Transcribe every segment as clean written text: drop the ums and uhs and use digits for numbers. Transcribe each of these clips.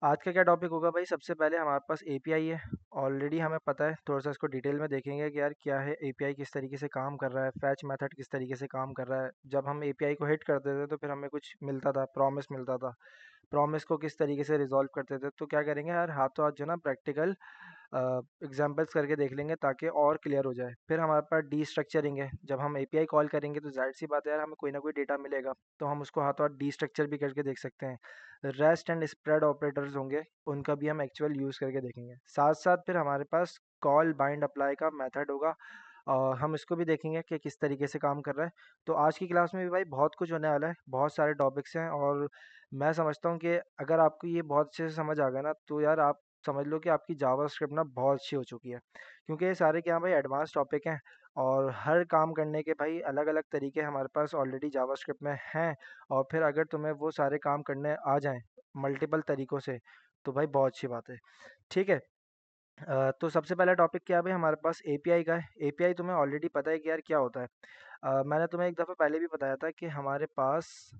आज का क्या टॉपिक होगा भाई? सबसे पहले हमारे पास एपीआई है। ऑलरेडी हमें पता है, थोड़ा सा इसको डिटेल में देखेंगे कि यार क्या है एपीआई, किस तरीके से काम कर रहा है, फैच मेथड किस तरीके से काम कर रहा है। जब हम एपीआई को हिट करते थे तो फिर हमें कुछ मिलता था, प्रॉमिस मिलता था। प्रॉमिस को किस तरीके से रिजॉल्व करते थे, तो क्या करेंगे यार, हाथों हाथ जो है ना प्रैक्टिकल एग्जाम्पल्स करके देख लेंगे ताकि और क्लियर हो जाए। फिर हमारे पास डी स्ट्रक्चरिंग है। जब हम एपीआई कॉल करेंगे तो जाहिर सी बात है यार, हमें कोई ना कोई डेटा मिलेगा, तो हम उसको हाथों हाथ डी स्ट्रक्चर भी करके देख सकते हैं। रेस्ट एंड स्प्रेड ऑपरेटर्स होंगे, उनका भी हम एक्चुअल यूज़ करके देखेंगे। साथ साथ फिर हमारे पास कॉल बाइंड अप्लाई का मेथड होगा, और हम इसको भी देखेंगे कि किस तरीके से काम कर रहा है। तो आज की क्लास में भी भाई बहुत कुछ होने वाला है, बहुत सारे टॉपिक्स हैं। और मैं समझता हूँ कि अगर आपको ये बहुत अच्छे से समझ आ गया ना, तो यार आप समझ लो कि आपकी जावास्क्रिप्ट ना बहुत अच्छी हो चुकी है। क्योंकि ये सारे क्या भाई एडवांस टॉपिक हैं, और हर काम करने के भाई अलग अलग तरीके हमारे पास ऑलरेडी जावास्क्रिप्ट में हैं। और फिर अगर तुम्हें वो सारे काम करने आ जाएं मल्टीपल तरीकों से, तो भाई बहुत अच्छी बात है। ठीक है। तो सबसे पहला टॉपिक क्या है भाई, हमारे पास एपीआई का है। एपीआई तुम्हें ऑलरेडी पता है कि यार क्या होता है। मैंने तुम्हें एक दफ़ा पहले भी बताया था कि हमारे पास,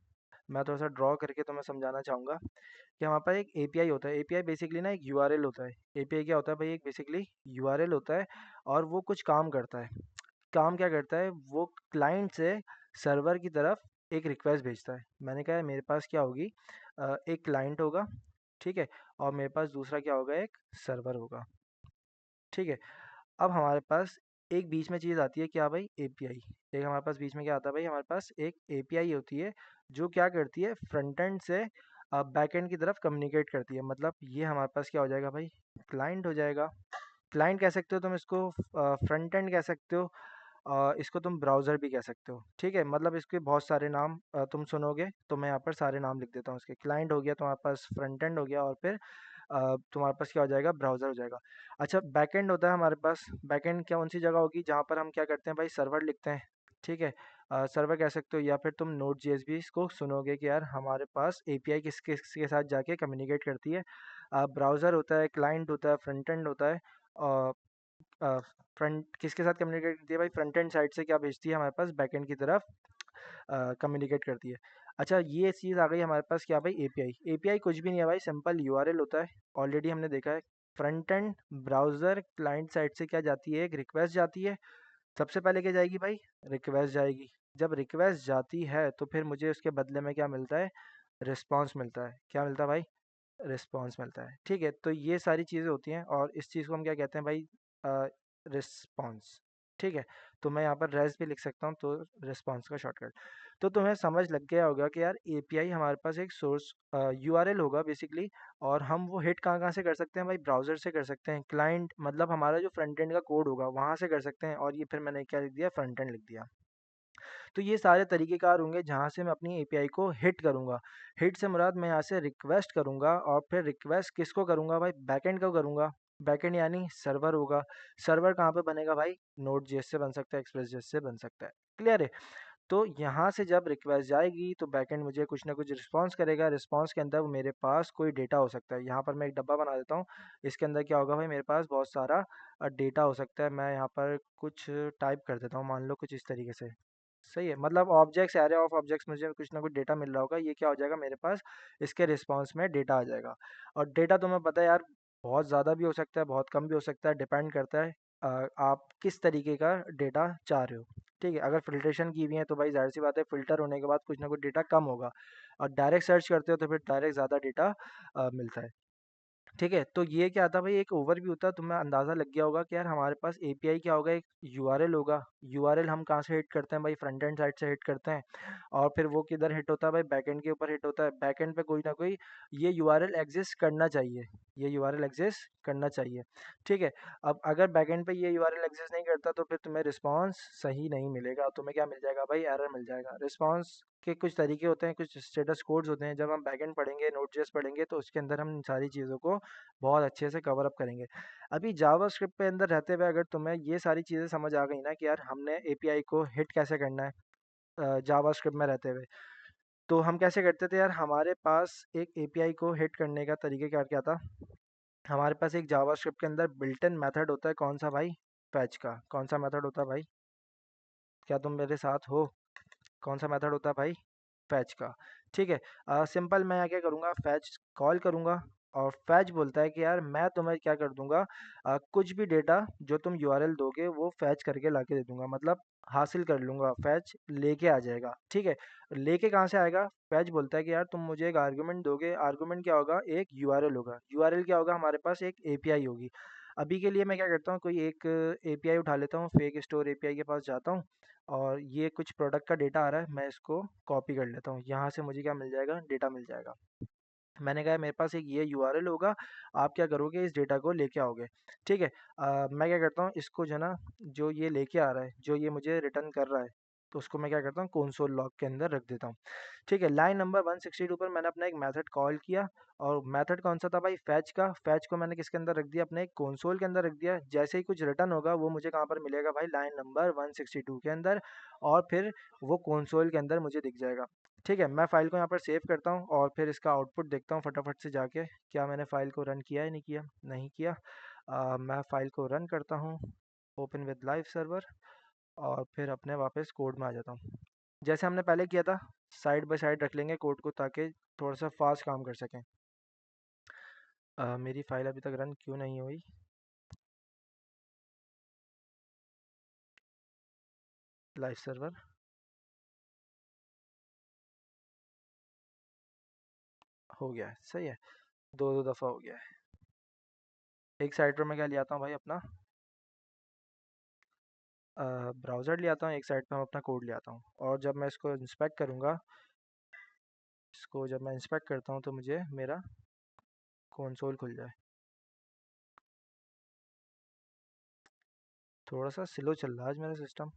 मैं थोड़ा सा ड्रॉ करके तुम्हें समझाना चाहूँगा कि हमारे पास एक एपीआई होता है। एपीआई बेसिकली ना एक यूआरएल होता है। एपीआई क्या होता है भाई, एक बेसिकली यूआरएल होता है, और वो कुछ काम करता है। काम क्या करता है, वो क्लाइंट से सर्वर की तरफ एक रिक्वेस्ट भेजता है। मैंने कहा है, मेरे पास क्या होगी, एक क्लाइंट होगा, ठीक है, और मेरे पास दूसरा क्या होगा, एक सर्वर होगा। ठीक है। अब हमारे पास एक बीच में चीज़ आती है, क्या भाई, एपीआई। एक हमारे पास बीच में क्या आता है भाई, हमारे पास एक एपीआई होती है, जो क्या करती है, फ्रंट एंड से बैक एंड की तरफ कम्युनिकेट करती है। मतलब ये हमारे पास क्या हो जाएगा भाई, क्लाइंट हो जाएगा। क्लाइंट कह सकते हो तुम इसको, फ्रंट एंड कह सकते हो, इसको तुम ब्राउज़र भी कह सकते हो। ठीक है, मतलब इसके बहुत सारे नाम तुम सुनोगे, तो मैं यहाँ पर सारे नाम लिख देता हूँ। इसके क्लाइंट हो गया, तुम्हारे पास फ्रंट एंड हो गया, और फिर तुम्हारे पास क्या हो जाएगा, ब्राउज़र हो जाएगा। अच्छा, बैकएंड होता है हमारे पास। बैकएंड क्या, कौन सी जगह होगी जहाँ पर हम क्या करते हैं भाई, सर्वर लिखते हैं। ठीक है। सर्वर कह सकते हो, या फिर तुम नोड जेएसपी इसको सुनोगे कि यार हमारे पास एपीआई किस किस के साथ जाके कम्युनिकेट करती है। ब्राउज़र होता है, क्लाइंट होता है, फ्रंट एंड होता है। फ्रंट किसके साथ कम्युनिकेट करती है भाई, फ्रंट एंड साइड से क्या भेजती है हमारे पास, बैक एंड की तरफ कम्युनिकेट करती है। अच्छा, ये चीज़ आ गई हमारे पास, क्या भाई, एपीआई। एपीआई कुछ भी नहीं है भाई, सिंपल यूआरएल होता है। ऑलरेडी हमने देखा है, front end browser client side से क्या जाती है, एक रिक्वेस्ट जाती है। सबसे पहले क्या जाएगी भाई, रिक्वेस्ट जाएगी। जब रिक्वेस्ट जाती है तो फिर मुझे उसके बदले में क्या मिलता है, रिस्पॉन्स मिलता है। क्या मिलता है भाई, रिस्पॉन्स मिलता है। ठीक है, तो ये सारी चीज़ें होती हैं, और इस चीज़ को हम क्या कहते हैं भाई, रिस्पॉन्स। ठीक है, तो मैं यहाँ पर रेस भी लिख सकता हूँ, तो रिस्पॉन्स का शॉर्टकट। तो तुम्हें समझ लग गया होगा कि यार एपीआई हमारे पास एक सोर्स यूआरएल होगा बेसिकली, और हम वो हिट कहाँ कहाँ से कर सकते हैं भाई, ब्राउज़र से कर सकते हैं। क्लाइंट मतलब हमारा जो फ्रंट एंड का कोड होगा, वहाँ से कर सकते हैं। और ये फिर मैंने क्या लिख दिया, फ्रंट एंड लिख दिया। तो ये सारे तरीक़ेकार होंगे जहाँ से मैं अपनी एपीआई को हिट करूँगा। हिट से मुराद मैं यहाँ से रिक्वेस्ट करूँगा, और फिर रिक्वेस्ट किसको करूँगा भाई, बैकएंड को करूँगा। बैकएंड यानी सर्वर होगा। सर्वर कहाँ पे बनेगा भाई, नोड जेएस से बन सकता है, एक्सप्रेस जेएस से बन सकता है। क्लियर है। तो यहाँ से जब रिक्वेस्ट जाएगी तो बैकएंड मुझे कुछ ना कुछ रिस्पॉन्स करेगा। रिस्पॉन्स के अंदर मेरे पास कोई डेटा हो सकता है। यहाँ पर मैं एक डब्बा बना देता हूँ। इसके अंदर क्या होगा भाई, मेरे पास बहुत सारा डेटा हो सकता है। मैं यहाँ पर कुछ टाइप कर देता हूँ, मान लो कुछ इस तरीके से। सही है, मतलब ऑब्जेक्ट्स, एरे ऑफ ऑब्जेक्ट्स, मुझे कुछ ना कुछ डेटा मिल रहा होगा। ये क्या हो जाएगा मेरे पास, इसके रिस्पॉन्स में डेटा आ जाएगा। और डेटा तुम्हें पता है यार, बहुत ज़्यादा भी हो सकता है, बहुत कम भी हो सकता है, डिपेंड करता है आप किस तरीके का डेटा चाह रहे हो। ठीक है, अगर फिल्ट्रेशन की हुई है तो भाई जाहिर सी बात है, फिल्टर होने के बाद कुछ ना कुछ डेटा कम होगा। और डायरेक्ट सर्च करते हो तो फिर डायरेक्ट ज़्यादा डेटा मिलता है। ठीक है, तो ये क्या था भाई, एक ओवरव्यू था। तुम्हें अंदाज़ा लग गया होगा कि यार हमारे पास एपीआई क्या होगा, एक यूआरएल होगा। यूआरएल हम कहाँ से हिट करते हैं भाई, फ्रंट एंड साइड से हिट करते हैं। और फिर वो किधर हिट होता है भाई, बैकएंड के ऊपर हिट होता है। बैकएंड पे कोई ना कोई ये यूआरएल एग्जिस्ट करना चाहिए। ये यूआरएल एग्जिस्ट करना चाहिए। ठीक है। अब अगर बैकएंड पे ये यूआरएल एग्जिस्ट नहीं करता तो फिर तुम्हें रिस्पॉन्स सही नहीं मिलेगा। तुम्हें क्या मिल जाएगा भाई, एरर मिल जाएगा। रिस्पॉन्स के कुछ तरीके होते हैं, कुछ स्टेटस कोड्स होते हैं। जब हम बैकएंड पढ़ेंगे, नोड.जेएस पढ़ेंगे, तो उसके अंदर हम इन सारी चीज़ों को बहुत अच्छे से कवर अप करेंगे। अभी जावास्क्रिप्ट पे अंदर रहते हुए अगर तुम्हें ये सारी चीज़ें समझ आ गई ना कि यार हमने एपीआई को हिट कैसे करना है जावास्क्रिप्ट में रहते हुए, तो हम कैसे करते थे यार, हमारे पास एक एपीआई को हिट करने का तरीका क्या क्या था। हमारे पास एक जावास्क्रिप्ट के अंदर बिल्ट इन मेथड होता है, कौन सा भाई, फैच का। कौन सा मेथड होता है भाई, क्या तुम मेरे साथ हो, कौन सा मेथड होता है भाई, फैच का। ठीक है, सिंपल मैं यहाँ क्या करूँगा, फैच कॉल करूँगा। और फैच बोलता है कि यार मैं तुम्हें क्या कर दूंगा, कुछ भी डेटा जो तुम यूआरएल दोगे वो फैच करके लाके दे दूंगा, मतलब हासिल कर लूंगा, फैच लेके आ जाएगा। ठीक है, लेके कहाँ से आएगा? फैच बोलता है कि यार तुम मुझे एक आर्गुमेंट दोगे, आर्गुमेंट क्या होगा? एक यूआरएल होगा। यूआरएल क्या होगा? हमारे पास एक एपीआई होगी। अभी के लिए मैं क्या करता हूँ, कोई एक एपीआई उठा लेता हूँ, फेक स्टोर एपीआई के पास जाता हूँ, और ये कुछ प्रोडक्ट का डेटा आ रहा है, मैं इसको कॉपी कर लेता हूँ, यहाँ से मुझे क्या मिल जाएगा? डेटा मिल जाएगा। मैंने कहा मेरे पास एक ये यूआरएल होगा, आप क्या करोगे? इस डेटा को लेके आओगे। ठीक है, मैं क्या करता हूँ, इसको जो है ना, जो ये लेके आ रहा है, जो ये मुझे रिटर्न कर रहा है, तो उसको मैं क्या करता हूँ, कंसोल लॉग के अंदर रख देता हूँ। ठीक है, लाइन नंबर 162 पर मैंने अपना एक मेथड कॉल किया, और मेथड कौन सा था भाई? फैच का। फैच को मैंने किसके अंदर रख दिया? अपने एक कंसोल के अंदर रख दिया। जैसे ही कुछ रिटर्न होगा वो मुझे कहाँ पर मिलेगा भाई? लाइन नंबर 162 के अंदर, और फिर वो कंसोल के अंदर मुझे दिख जाएगा। ठीक है, मैं फ़ाइल को यहाँ पर सेव करता हूँ, और फिर इसका आउटपुट देखता हूँ फटाफट से जाके, क्या मैंने फ़ाइल को रन किया है? नहीं किया, नहीं किया। मैं फ़ाइल को रन करता हूँ, ओपन विद लाइव सर्वर, और फिर अपने वापस कोड में आ जाता हूँ। जैसे हमने पहले किया था, साइड बाय साइड रख लेंगे कोड को, ताकि थोड़ा सा फास्ट काम कर सकें। मेरी फ़ाइल अभी तक रन क्यों नहीं हुई? लाइव सर्वर हो गया है, सही है। दो दो दफ़ा हो गया है। एक साइड पर मैं क्या ले आता हूँ भाई अपना, ब्राउज़र ले आता हूँ, एक साइड पे मैं अपना कोड ले आता हूँ, और जब मैं इसको इंस्पेक्ट करूँगा, इसको जब मैं इंस्पेक्ट करता हूँ, तो मुझे मेरा कंसोल खुल जाए। थोड़ा सा स्लो चल रहा है आज मेरा सिस्टम।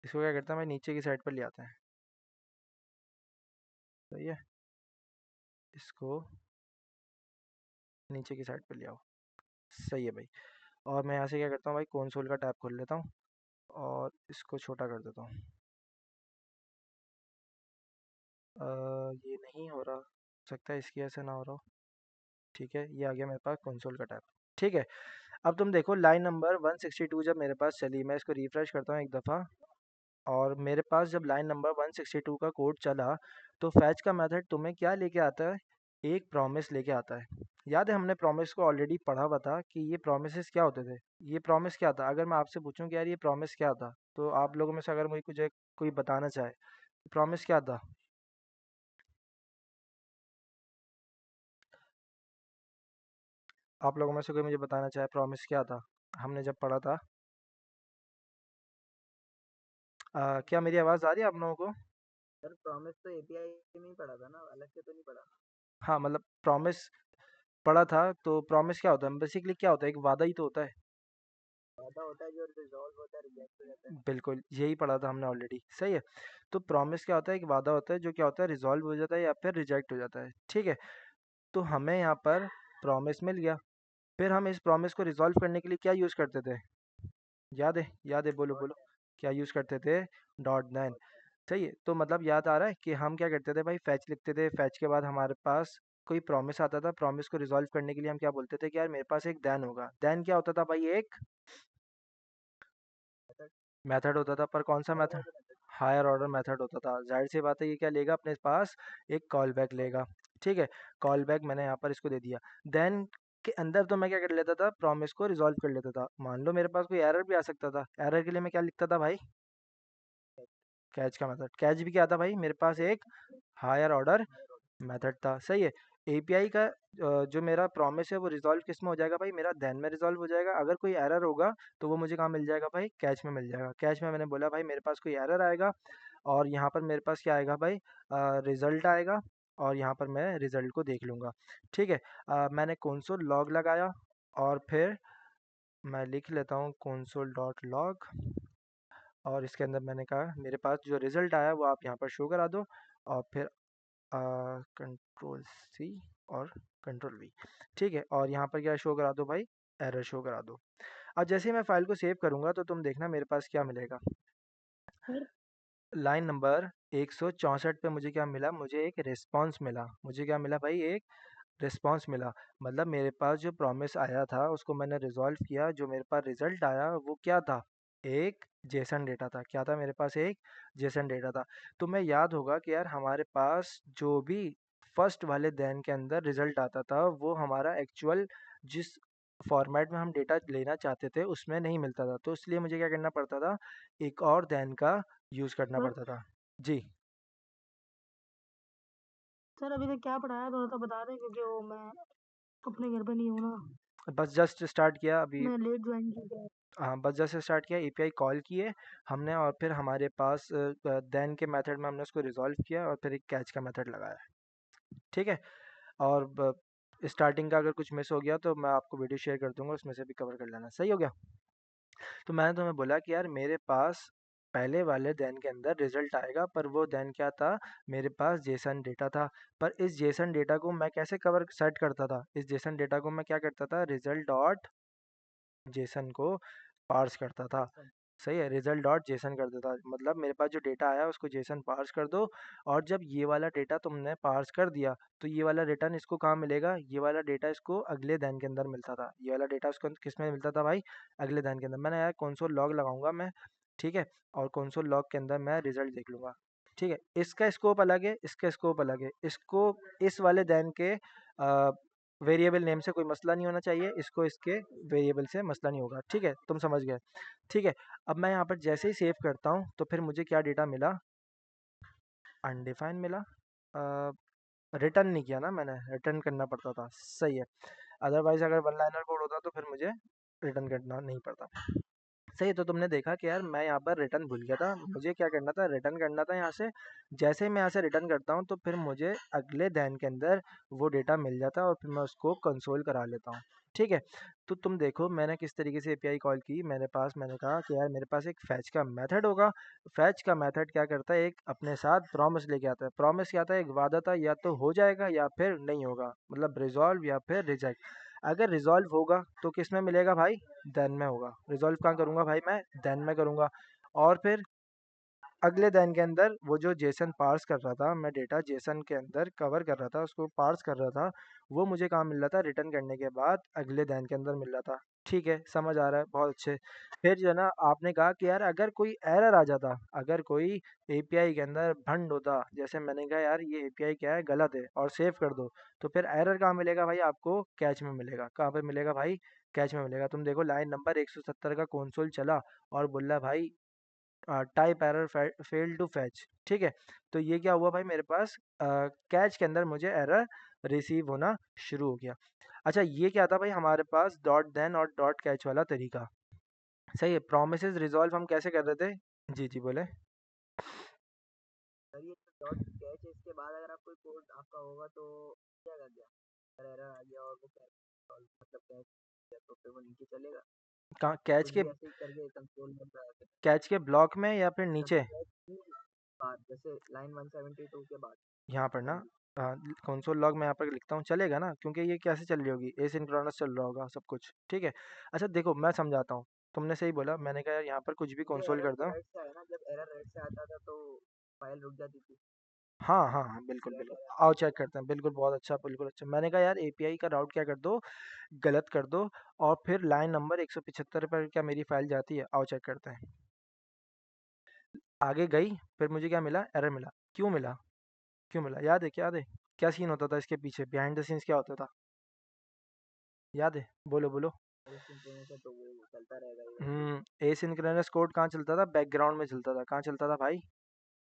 इसको क्या करते हैं भाई, नीचे की साइड पर ले आते हैं। सही है, इसको नीचे की साइड पर ले आओ। सही है भाई। और मैं यहाँ से क्या करता हूँ भाई, कंसोल का टैब खोल लेता हूँ, और इसको छोटा कर देता हूँ। ये नहीं हो रहा, हो सकता है इसकी वजह से ना हो रहा हो। ठीक है, ये आ गया मेरे पास कंसोल का टैब। ठीक है, अब तुम देखो लाइन नंबर 162 जब मेरे पास चली, मैं इसको रिफ्रेश करता हूँ एक दफ़ा, और मेरे पास जब लाइन नंबर 162 का कोड चला, तो फैच का मेथड तुम्हें क्या लेके आता है? एक प्रॉमिस लेके आता है। याद है हमने प्रॉमिस को ऑलरेडी पढ़ा हुआ था कि ये प्रॉमिसेस क्या होते थे? ये प्रॉमिस क्या था? अगर मैं आपसे पूछूं कि यार ये प्रॉमिस क्या था, तो आप लोगों में से अगर मुझे कुछ कोई बताना चाहे, प्रॉमिस क्या था? आप लोगों में से कोई मुझे बताना चाहे प्रॉमिस क्या था, हमने जब पढ़ा था? क्या मेरी आवाज़ आ रही है आप लोगों को? सर प्रॉमिस तो एपीआई में ही पड़ा था ना, अलग से तो नहीं पड़ा। हाँ, मतलब प्रॉमिस पढ़ा था, तो प्रॉमिस क्या होता है? बेसिकली क्या होता है? एक वादा ही तो होता है। वादा होता है जो रिजॉल्व होता है, रिजेक्ट हो जाता है। बिल्कुल, यही पढ़ा था हमने ऑलरेडी, सही है। तो प्रॉमिस क्या होता है? एक वादा होता है जो क्या होता है? रिज़ॉल्व हो जाता है या फिर रिजेक्ट हो जाता है, ठीक है? तो हमें यहाँ पर प्रॉमिस मिल गया, फिर हम इस प्रॉमिस को रिज़ॉल्व करने के लिए क्या यूज़ करते थे? याद है? याद है? बोलो, डॉट बोलो। क्या यूज़ करते थे? Dot then. सही है, तो मतलब याद आ रहा है कि हम क्या करते थे भाई? फैच लिखते थे, फैच के बाद हमारे पास कोई प्रॉमिस आता था, प्रॉमिस को रिज़ॉल्व करने के लिए हम क्या बोलते थे कि यार मेरे पास एक देन होगा। देन क्या होता था भाई? एक मेथड, मेथड होता था, पर कौन सा higher method? Order method. Higher order method होता था। जाहिर सी बात है, ये क्या लेगा अपने पास? एक कॉल बैक लेगा। ठीक है, कॉल बैक मैंने यहाँ पर इसको दे दिया। देन के अंदर तो मैं क्या कर लेता था? प्रॉमिस को रिजॉल्व कर लेता था। मान लो मेरे पास कोई एरर भी आ सकता था, एरर के लिए मैं क्या लिखता था भाई? कैच का मेथड। कैच भी क्या था भाई? मेरे पास एक हायर ऑर्डर मेथड था, सही है। एपीआई का जो मेरा प्रॉमिस है वो रिजॉल्व किस में हो जाएगा भाई? मेरा देन में रिजॉल्व हो जाएगा। अगर कोई एरर होगा तो वो मुझे कहाँ मिल जाएगा भाई? कैच में मिल जाएगा। कैच में मैंने बोला भाई मेरे पास कोई एरर आएगा, और यहाँ पर मेरे पास क्या आएगा भाई? रिजल्ट आएगा, और यहाँ पर मैं रिजल्ट को देख लूँगा। ठीक है, मैंने कंसोल लॉग लगाया, और फिर मैं लिख लेता हूँ कंसोल डॉट लॉग, और इसके अंदर मैंने कहा मेरे पास जो रिजल्ट आया वो आप यहाँ पर शो करा दो, और फिर कंट्रोल सी और कंट्रोल वी। ठीक है, और यहाँ पर क्या शो करा दो भाई? एरर शो करा दो। अब जैसे ही मैं फाइल को सेव करूँगा, तो तुम देखना मेरे पास क्या मिलेगा। सर लाइन नंबर 164 पे मुझे क्या मिला? मुझे एक रिस्पॉन्स मिला। मुझे क्या मिला भाई? एक रिस्पॉन्स मिला। मतलब मेरे पास जो प्रॉमिस आया था उसको मैंने रिजॉल्व किया, जो मेरे पास रिजल्ट आया वो क्या था? एक जेसन डेटा था। क्या था मेरे पास? एक जेसन डेटा था। तो मैं याद होगा कि यार हमारे पास जो भी फर्स्ट वाले देन के अंदर रिजल्ट आता था वो हमारा एक्चुअल जिस फॉर्मेट में हम डेटा लेना चाहते थे उसमें नहीं मिलता था, तो इसलिए मुझे क्या करना पड़ता था, एक और देन का यूज़ करना सर पड़ता था। जी। सर अभी तक क्या पढ़ाया थोड़ा सा बता दें, क्योंकि वो मैं अपने घर पे नहीं हूँ ना, बस जस्ट स्टार्ट किया अभी। मैं लेट ज्वाइन किया। हाँ, बस जैसे स्टार्ट किया एपीआई कॉल किए हमने, और फिर हमारे पास देन के मेथड में हमने उसको रिजॉल्व किया और फिर एक कैच का मेथड लगाया। ठीक है। और स्टार्टिंग का अगर कुछ मिस हो गया तो मैं आपको वीडियो शेयर कर दूंगा, उसमें से भी कवर कर लेना। सही हो गया। तो मैंने तुम्हें बोला कि यार मेरे पास पहले वाले देन के अंदर रिजल्ट आएगा, पर वो देन क्या था, मेरे पास जेसन डेटा था। पर इस जेसन डेटा को मैं कैसे कवर सेट करता था, इस जेसन डेटा को मैं क्या करता था, रिजल्ट डॉट जेसन को पार्स करता था। जेसन। सही है, रिजल्ट डॉट जेसन कर देता, मतलब मेरे पास जो डेटा आया उसको जेसन पार्स कर दो। और जब ये वाला डेटा तुमने पार्स कर दिया तो ये वाला रिटर्न इसको कहाँ मिलेगा, ये वाला डेटा इसको अगले दिन के अंदर मिलता था। ये वाला डेटा उसको किस में मिलता था भाई, अगले दिन के अंदर। मैंने यार कंसोल लॉग लगाऊंगा मैं, ठीक है, और कंसोल लॉग के अंदर मैं रिजल्ट देख लूंगा। ठीक है, इसका स्कोप अलग है, इसका स्कोप अलग है। इसको इस वाले दिन के वेरिएबल नेम से कोई मसला नहीं होना चाहिए, इसको इसके वेरिएबल से मसला नहीं होगा। ठीक है, तुम समझ गए। ठीक है। अब मैं यहाँ पर जैसे ही सेव करता हूँ तो फिर मुझे क्या डेटा मिला, अनडिफाइन मिला। रिटर्न नहीं किया ना मैंने, रिटर्न करना पड़ता था। सही है। अदरवाइज अगर वन लाइनर कोड होता तो फिर मुझे रिटर्न करना नहीं पड़ता। सही है। तो तुमने देखा कि यार मैं यहाँ पर रिटर्न भूल गया था, मुझे क्या करना था, रिटर्न करना था यहाँ से। जैसे ही मैं यहाँ से रिटर्न करता हूँ तो फिर मुझे अगले दिन के अंदर वो डेटा मिल जाता है और फिर मैं उसको कंसोल करा लेता हूँ। ठीक है। तो तुम देखो मैंने किस तरीके से एपीआई कॉल की। मैंने कहा कि यार मेरे पास एक फैच का मेथड होगा। फैच का मेथड क्या करता है, एक अपने साथ प्रॉमिस लेके आता है। प्रॉमिस क्या आता है, एक वादा था, या तो हो जाएगा या फिर नहीं होगा, मतलब रिजॉल्व या फिर रिजेक्ट। अगर रिजॉल्व होगा तो किस में मिलेगा भाई, देन में होगा। रिजॉल्व कहाँ करूँगा भाई, मैं देन में करूँगा। और फिर अगले दिन के अंदर वो जो जेसन पार्स कर रहा था, मैं डेटा जेसन के अंदर कवर कर रहा था, उसको पार्स कर रहा था, वो मुझे कहाँ मिल रहा था, रिटर्न करने के बाद अगले दिन के अंदर मिल रहा था। ठीक है, समझ आ रहा है, बहुत अच्छे। फिर जो है ना, आपने कहा कि यार अगर कोई एरर आ जाता, अगर कोई एपीआई के अंदर भंड होता, जैसे मैंने कहा यार ये एपीआई क्या है, गलत है और सेव कर दो, तो फिर एरर कहाँ मिलेगा भाई, आपको कैच में मिलेगा। कहाँ पे मिलेगा भाई, कैच में मिलेगा। तुम देखो लाइन नंबर 170 का कंसोल चला और बोला भाई type error fail to fetch. ठीक है। तो ये क्या हुआ भाई, मेरे पास कैच के अंदर मुझे एरर रिसीव होना शुरू हो गया। अच्छा, ये क्या था भाई, हमारे पास डॉट देन और डॉट कैच वाला तरीका। सही है। प्रोमिसेस रिजॉल्व हम कैसे कर रहे थे। जी जी बोले। सर ये तो डॉट कैच है, इसके बाद अगर आप कोई कोड आपका होगा तो क्या कर गया, अगर एरर आ गया और वो कैच मतलब कैच किया तो फिर वो नीचे चलेगा। कहाँ कुछ भी ऐसे ही करके कंसोल में कैच के ब्लॉक में या फिर जब नीचे, कैच की बात, जैसे लाइन 172 के बाद। यहाँ पर ना, हाँ जी। कंसोल लॉग में यहाँ पर लिखता हूँ, चलेगा ना, क्योंकि ये कैसे चल रही होगी, एसिंक्रोनस चल रहा होगा सब कुछ। ठीक है। अच्छा देखो मैं समझाता हूँ, तुमने सही बोला, मैंने कहा यार यहाँ पर कुछ भी ये कंसोल एरर कर तो दो। राइट से आया ना, जब एरर राइट से आता था तो फाइल रुक जाती थी। हाँ हाँ हाँ, बिल्कुल लेफ्ट बिल्कुल। एरर आओ आता चेक था। करते हैं, बिल्कुल बहुत अच्छा, बिल्कुल अच्छा। मैंने कहा यार एपीआई का राउट क्या कर दो, गलत कर दो, और फिर लाइन नंबर 175 पर क्या मेरी फाइल जाती है, आओ चेक करते हैं। आगे गई, फिर मुझे क्या मिला, एरर मिला। क्यों मिला, क्यों मिला, याद है, क्या याद है, क्या सीन होता था इसके पीछे, बिहाइंड द सीन्स क्या होता था, याद है, बोलो बोलो। एसिंक्रोनस है तो वो चलता रहेगा ये वैसे ही। एसिंक्रोनस कोड कहाँ चलता था, बैकग्राउंड में चलता था। कहाँ चलता था भाई,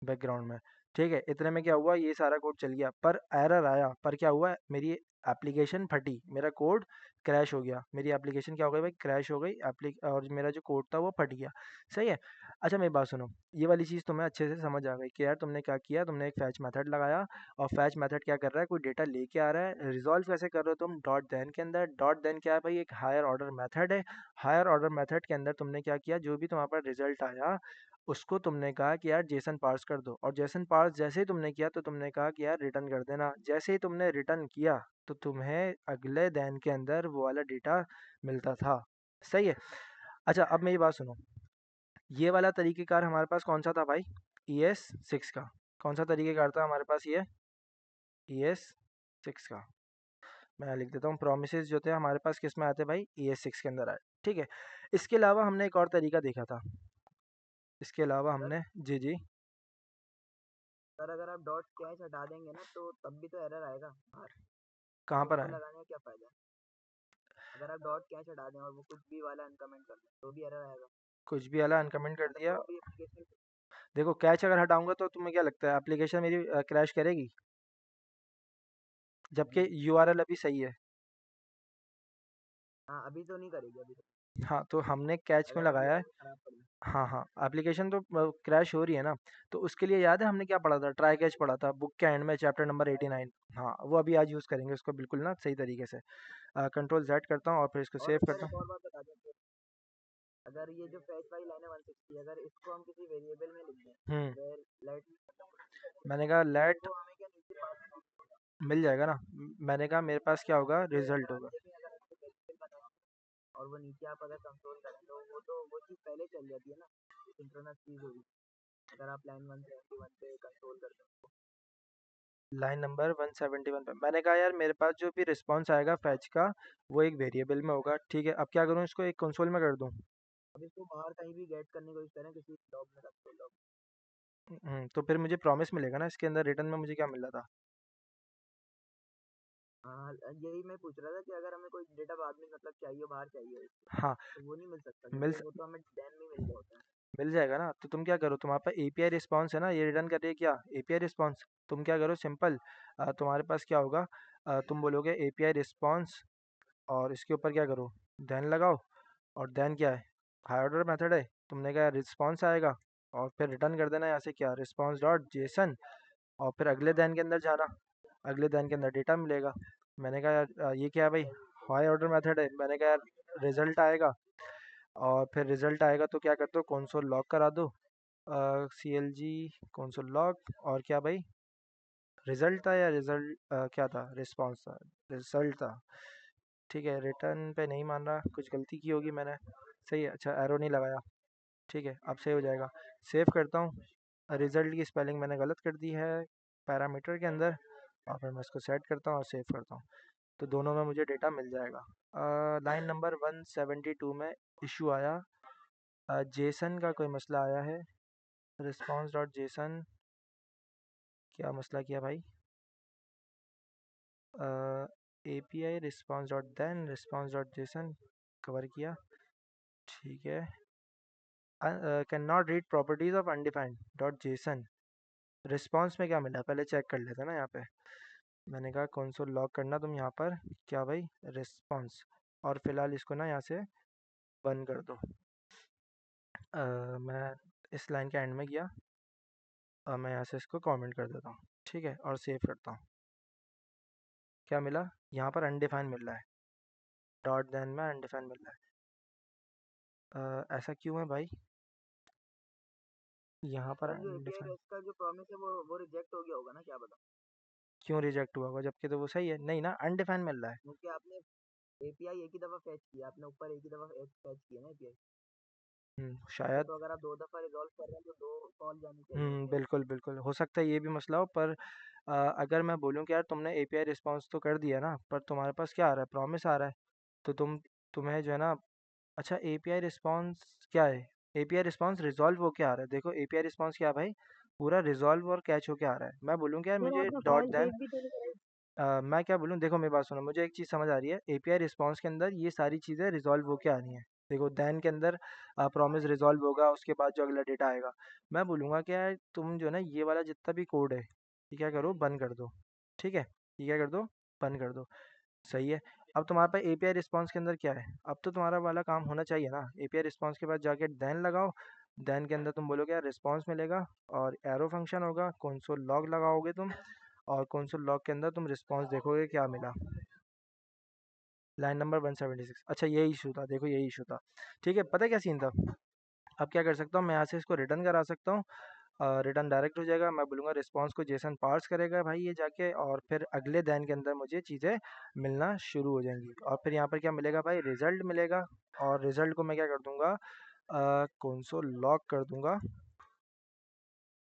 बैकग्राउंड में। ठीक है, इतने में क्या हुआ, ये सारा कोड चल गया, पर एरर आया, पर क्या हुआ, मेरी एप्लीकेशन फटी, मेरा कोड क्रैश हो गया, मेरी एप्लीकेशन क्या हो गई भाई, क्रैश हो गई एप्ली, और मेरा जो कोड था वो फट गया। सही है। अच्छा मेरी बात सुनो, ये वाली चीज़ तुम्हें अच्छे से समझ आ गई कि यार तुमने क्या किया, तुमने एक फैच मेथड लगाया, और फैच मेथड क्या कर रहा है, कोई डेटा लेके आ रहा है। रिजॉल्व कैसे कर रहे हो तुम, डॉट देन के अंदर। डॉट देन क्या है भाई, एक हायर ऑर्डर मेथड है। हायर ऑर्डर मेथड के अंदर तुमने क्या किया, जो भी तुम्हारे पास रिजल्ट आया उसको तुमने कहा कि यार जेसन पार्स कर दो, और जेसन पार्स जैसे ही तुमने किया तो तुमने कहा कि यार रिटर्न कर देना। जैसे ही तुमने रिटर्न किया तो तुम्हें अगले दिन के अंदर वो वाला डेटा मिलता था। सही है। अच्छा अब मेरी बात सुनो, ये वाला तरीक़ेकार हमारे पास कौन सा था भाई, ई एस सिक्स का। कौन सा तरीक़ेकार था हमारे पास, ये ई एस सिक्स का। मैं लिख देता हूँ, प्रोमिसेस जो थे हमारे पास किस में आते भाई, ई एस सिक्स के अंदर आए। ठीक है। इसके अलावा हमने एक और तरीका देखा था, इसके अलावा सर हमने, जी जी सर अगर आप डॉट कैच हटा देंगे ना तो तब भी तो एरर आएगा बाहर, कहाँ तो पर उसको आए? लगाने का क्या फायदा। अगर आप डॉट कैच हटा दें और वो कुछ भी वाला अनकमेंट कर दें तो भी एरर आएगा। कुछ भी वाला अनकमेंट कर मतलब दिया। जो भी एप्लीकेशन, देखो कैच अगर हटाऊंगा तो तुम्हें क्या लगता है एप्लीकेशन मेरी क्रैश करेगी? जबकि यूआरएल अभी सही है। हाँ अभी तो नहीं करेगी अभी तो, हाँ तो हमने कैच में अगर आप लगाया है। यूआरएल खराब कर दें। हाँ हाँ, एप्लीकेशन तो क्रैश हो रही है ना। तो उसके लिए याद है हमने क्या पढ़ा था? ट्राई कैच पढ़ा था बुक के एंड में, चैप्टर नंबर 89। हाँ वो अभी आज यूज़ करेंगे उसको बिल्कुल ना सही तरीके से। कंट्रोल जेड करता हूँ और फिर इसको और सेव सर करता एक हूँ। और बात बता दें, अगर ये जो फैच वाली लाइन है 160, अगर इसको हम किसी वेरिएबल में लिख दें, हम्म। वेर लेट मतलब कुछ भी कर दें, मैंने कहा लेट, तो हमें क्या नीचे पास होगा। मिल जाएगा ना। मैंने कहा मेरे पास क्या होगा, जैसे रिजल्ट अगर आप होगा। देखें, अगर आपको वेरिएबल बनाए और वो नीचे आप अगर कंसोल करें तो वो चीज़ पहले चल जाती है ना, सिंक्रोनस चीज़ होगी। अगर आप लाइन 171 पे कंसोल करते हो लाइन नंबर 171 पे मैंने कहा यार मेरे पास जो भी रिस्पॉन्स आएगा फैच का वो एक वेरिएबल में होगा। ठीक है, अब क्या करूँ, इसको एक कंसोल में कर दूँ? अब इसको बाहर कहीं भी गेट करने की कोशिश करें किसी लॉग में, कंसोल लॉग। तो फिर मुझे प्रॉमिस मिलेगा ना इसके अंदर, रिटर्न में मुझे क्या मिल रहा था? हाँ यही मैं पूछ रहा था कि अगर हमें कोई डेटा बाद में मतलब चाहिए हो, बाहर चाहिए हो, हाँ तो वो नहीं मिल सकता मिल क्योंकि वो तो हमें डैम में मिल गया होता है। मिल जाएगा ना। तो तुम क्या करो, तुम्हारे पास एपीआई रिस्पॉन्स है ना, ये रिटर्न कर रही है क्या? API response. तुम क्या करो सिंपल, तुम्हारे पास क्या होगा, तुम बोलोगे एपीआई रिस्पॉन्स और इसके ऊपर क्या करो, देन लगाओ। और देन क्या है, हाई ऑर्डर मेथड है। तुमने कहा रिस्पॉन्स आएगा और फिर रिटर्न कर देना यहाँ से क्या, रिस्पॉन्स डॉट जेसन। और फिर अगले देन के अंदर जाना, अगले देन के अंदर डेटा मिलेगा। मैंने कहा यार ये क्या है भाई, हाई ऑर्डर मेथड है। मैंने कहा यार रिजल्ट आएगा और फिर रिजल्ट आएगा तो क्या करते हो, कंसोल लॉग करा दो, C L G console log. और क्या भाई, रिजल्ट था या रिजल्ट क्या था, रिस्पॉन्स था, रिजल्ट था। ठीक है, रिटर्न पे नहीं मान रहा, कुछ गलती की होगी मैंने। सही है, अच्छा एरो नहीं लगाया। ठीक है अब सही हो जाएगा। सेव करता हूँ। रिजल्ट की स्पेलिंग मैंने गलत कर दी है पैरामीटर के अंदर, और फिर मैं इसको सेट करता हूँ और सेव करता हूँ। तो दोनों में मुझे डेटा मिल जाएगा। लाइन नंबर 172 में इशू आया, जेसन का कोई मसला आया है। रिस्पॉन्स डॉट जेसन, क्या मसला किया भाई? A P I response dot then response dot JSON cover किया। ठीक है, can not read properties of undefined dot JSON. Response में क्या मिला पहले चेक कर लेते हैं ना यहाँ पे। मैंने कहा कंसोल लॉग करना तुम यहाँ पर, क्या भाई, रिस्पॉन्स। और फिलहाल इसको ना यहाँ से बंद कर दो। मैं इस लाइन के एंड में गया, मैं यहाँ से इसको कमेंट कर देता हूँ। ठीक है और सेव करता हूँ। क्या मिला यहाँ पर, अनडिफाइन मिल रहा है, डॉट देन में अनडिफाइन मिल रहा है। ऐसा क्यों है भाई, यहाँ पर सर जो एपीआई अनडिफाइन रेस्ट का जो प्रॉमिस है वो रिजेक्ट हो गया होगा ना, क्या पता। क्यों रिजेक्ट हुआ होगा, जबकि तो वो सही है, नहीं ना अनडिफाइन मिल रहा है। क्योंकि आपने एपीआई एक ही दफ़ा फैच किया, आपने ऊपर एक ही दफ़ा फैच किया ना एपीआई। इसको शायद। तो अगर आप 2 दफ़ा रिज़ॉल्व कर रहे हैं तो 2 कॉल जानी चाहिए एपीआई। बिल्कुल बिल्कुल हो सकता है ये भी मसला हो, पर अगर मैं बोलूँ कि यार तुमने एपीआई रिस्पॉन्स तो कर दिया ना, पर तुम्हारे पास क्या आ रहा है, प्रॉमिस आ रहा है। तो तुम्हें जो है ना, अच्छा एपीआई रिस्पॉन्स क्या है, एपीआई रिस्पॉन्स रिजॉल्व होके आ रहा है। देखो एपीआई रिस्पॉन्स क्या है भाई, पूरा रिजॉल्व और कैच होके आ रहा है। मैं बोलूँ कि यार सर मुझे आपने डॉट फाइल देन, सेव भी तो नहीं कराई। मैं क्या बोलूँ, देखो मेरी बात सुनो, मुझे एक चीज़ समझ आ रही है, एपीआई रिस्पॉन्स के अंदर ये सारी चीज़ें रिजॉल्व होके आ रही हैं। देखो दैन के अंदर प्रॉमिस रिजॉल्व होगा, उसके बाद जो अगला डेटा आएगा। मैं बोलूँगा कि यार तुम जो है ना ये वाला जितना भी कोड है ये क्या करो, बंद कर दो। ठीक है, ये क्या कर दो, बंद कर दो। सही है। अब तुम्हारे पास एपीआई रिस्पॉन्स के अंदर क्या है, अब तो तुम्हारा वाला काम होना चाहिए ना। एपीआई रिस्पॉन्स के बाद जाके देन लगाओ, देन के अंदर तुम बोलोगे यार रिस्पॉन्स मिलेगा और एरो फंक्शन होगा, कंसोल लॉग लगाओगे तुम, और कंसोल लॉग के अंदर तुम रिस्पॉन्स देखोगे क्या मिला। लाइन नंबर 176, अच्छा यही इशू था, देखो यही इशू था। ठीक है, पता है क्या सीन था। अब क्या कर सकता हूँ मैं, यहाँ से इसको रिटर्न करा सकता हूँ, रिटर्न डायरेक्ट हो जाएगा। मैं बोलूँगा रिस्पॉन्स को जेसन पार्स करेगा भाई ये जाके, और फिर अगले दिन के अंदर मुझे चीज़ें मिलना शुरू हो जाएंगी। और फिर यहाँ पर क्या मिलेगा भाई, रिजल्ट मिलेगा। और रिजल्ट को मैं क्या कर दूंगा, कंसोल लॉग कर दूंगा,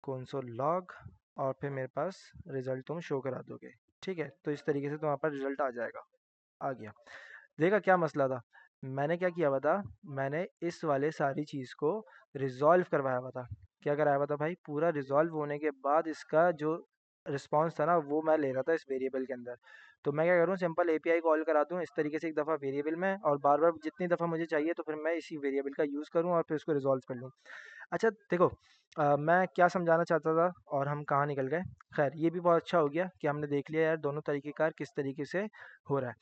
कंसोल लॉग। और फिर मेरे पास रिजल्ट तुम शो करा दोगे। ठीक है, तो इस तरीके से तुम्हारे पास रिजल्ट आ जाएगा। आ गया। देखा क्या मसला था, मैंने क्या किया हुआ था, मैंने इस वाले सारी चीज़ को रिजॉल्व करवाया हुआ था। क्या कराया हुआ था भाई, पूरा रिजॉल्व होने के बाद इसका जो रिस्पॉन्स था ना वो मैं ले रहा था इस वेरिएबल के अंदर। तो मैं क्या करूँ, सिंपल एपीआई कॉल करा दूँ इस तरीके से एक दफ़ा वेरिएबल में, और बार बार जितनी दफ़ा मुझे चाहिए तो फिर मैं इसी वेरिएबल का यूज़ करूँ और फिर उसको रिजॉल्व कर लूँ। अच्छा देखो, मैं क्या समझाना चाहता था और हम कहाँ निकल गए। खैर ये भी बहुत अच्छा हो गया कि हमने देख लिया यार दोनों तरीके कार किस तरीके से हो रहा है।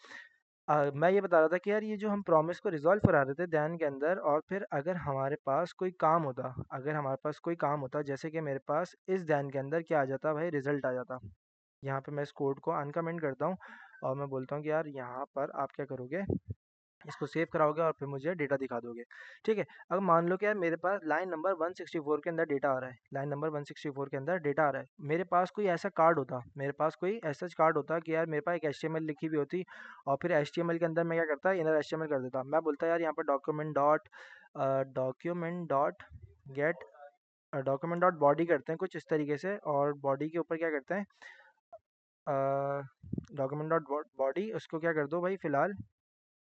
मैं ये बता रहा था कि यार ये जो हम प्रॉमिस को रिजॉल्व करा रहे थे ध्यान के अंदर, और फिर अगर हमारे पास कोई काम होता, अगर हमारे पास कोई काम होता जैसे कि मेरे पास इस ध्यान के अंदर क्या आ जाता भाई, रिजल्ट आ जाता। यहाँ पे मैं इस कोड को अनकमेंट करता हूँ और मैं बोलता हूँ कि यार यहाँ पर आप क्या करोगे, इसको सेव कराओगे और फिर मुझे डेटा दिखा दोगे। ठीक है, अब मान लो कि यार मेरे पास लाइन नंबर 164 के अंदर डेटा आ रहा है, लाइन नंबर 164 के अंदर डेटा आ रहा है, मेरे पास कोई ऐसा कार्ड होता, मेरे पास कोई ऐसा कार्ड होता कि यार मेरे पास एक एचटीएमएल लिखी हुई होती, और फिर एचटीएमएल के अंदर मैं क्या करता, इनर एचटीएमएल कर देता। मैं बोलता यार यहाँ पर डॉक्यूमेंट डॉट बॉडी करते हैं कुछ इस तरीके से, और बॉडी के ऊपर क्या करते हैं, डॉक्यूमेंट डॉट बॉडी, उसको क्या कर दो भाई फिलहाल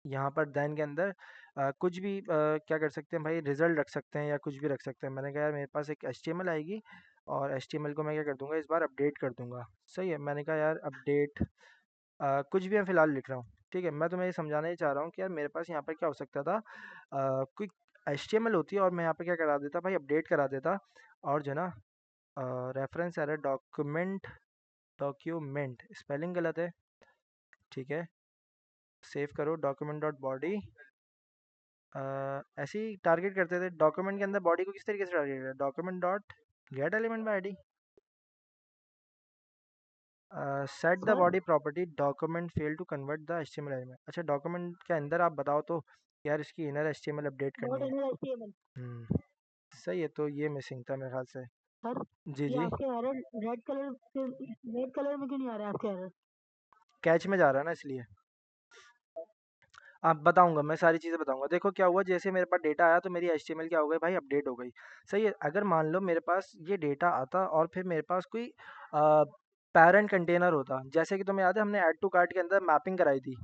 यहाँ पर देन के अंदर कुछ भी क्या कर सकते हैं भाई, रिजल्ट रख सकते हैं या कुछ भी रख सकते हैं। मैंने कहा यार मेरे पास एक एचटीएमएल आएगी और एचटीएमएल को मैं क्या कर दूंगा, इस बार अपडेट कर दूंगा। सही है, मैंने कहा यार अपडेट कुछ भी मैं फिलहाल लिख रहा हूँ। ठीक है, मैं तुम्हें ये समझाना ही चाह रहा हूँ कि यार मेरे पास यहाँ पर क्या हो सकता था, कोई एचटीएमएल होती है और मैं यहाँ पे क्या करा देता भाई, अपडेट करा देता, और जो है ना रेफरेंस एरर डॉक्यूमेंट स्पेलिंग गलत है। ठीक है, सेव करो डॉक्यूमेंट डॉट बॉडी, ऐसे ही टारगेट करते थे डॉक्यूमेंट के अंदर बॉडी को, किस तरीके से टारगेट करते, document dot get element by ID, set the sir body property document fail to convert the HTML element. अच्छा डॉक्यूमेंट के अंदर आप बताओ तो यार इसकी इनर एचटीएमएल अपडेट नॉट करनी है। इन एचटीएमएल। सही है, तो ये मिसिंग था मेरे ख्याल से। सर जी ये जी, आपके एरर रेड कलर में क्यों नहीं आ रहा है आपके एरर? कैच में जा रहा है ना इसलिए। आप बताऊंगा, मैं सारी चीज़ें बताऊंगा। देखो क्या हुआ, जैसे मेरे पास डेटा आया तो मेरी एचटीएमएल क्या हो गई भाई, अपडेट हो गई। सही है, अगर मान लो मेरे पास ये डेटा आता और फिर मेरे पास कोई पैरेंट कंटेनर होता, जैसे कि तुम्हें याद है हमने ऐड टू कार्ट के अंदर मैपिंग कराई थी।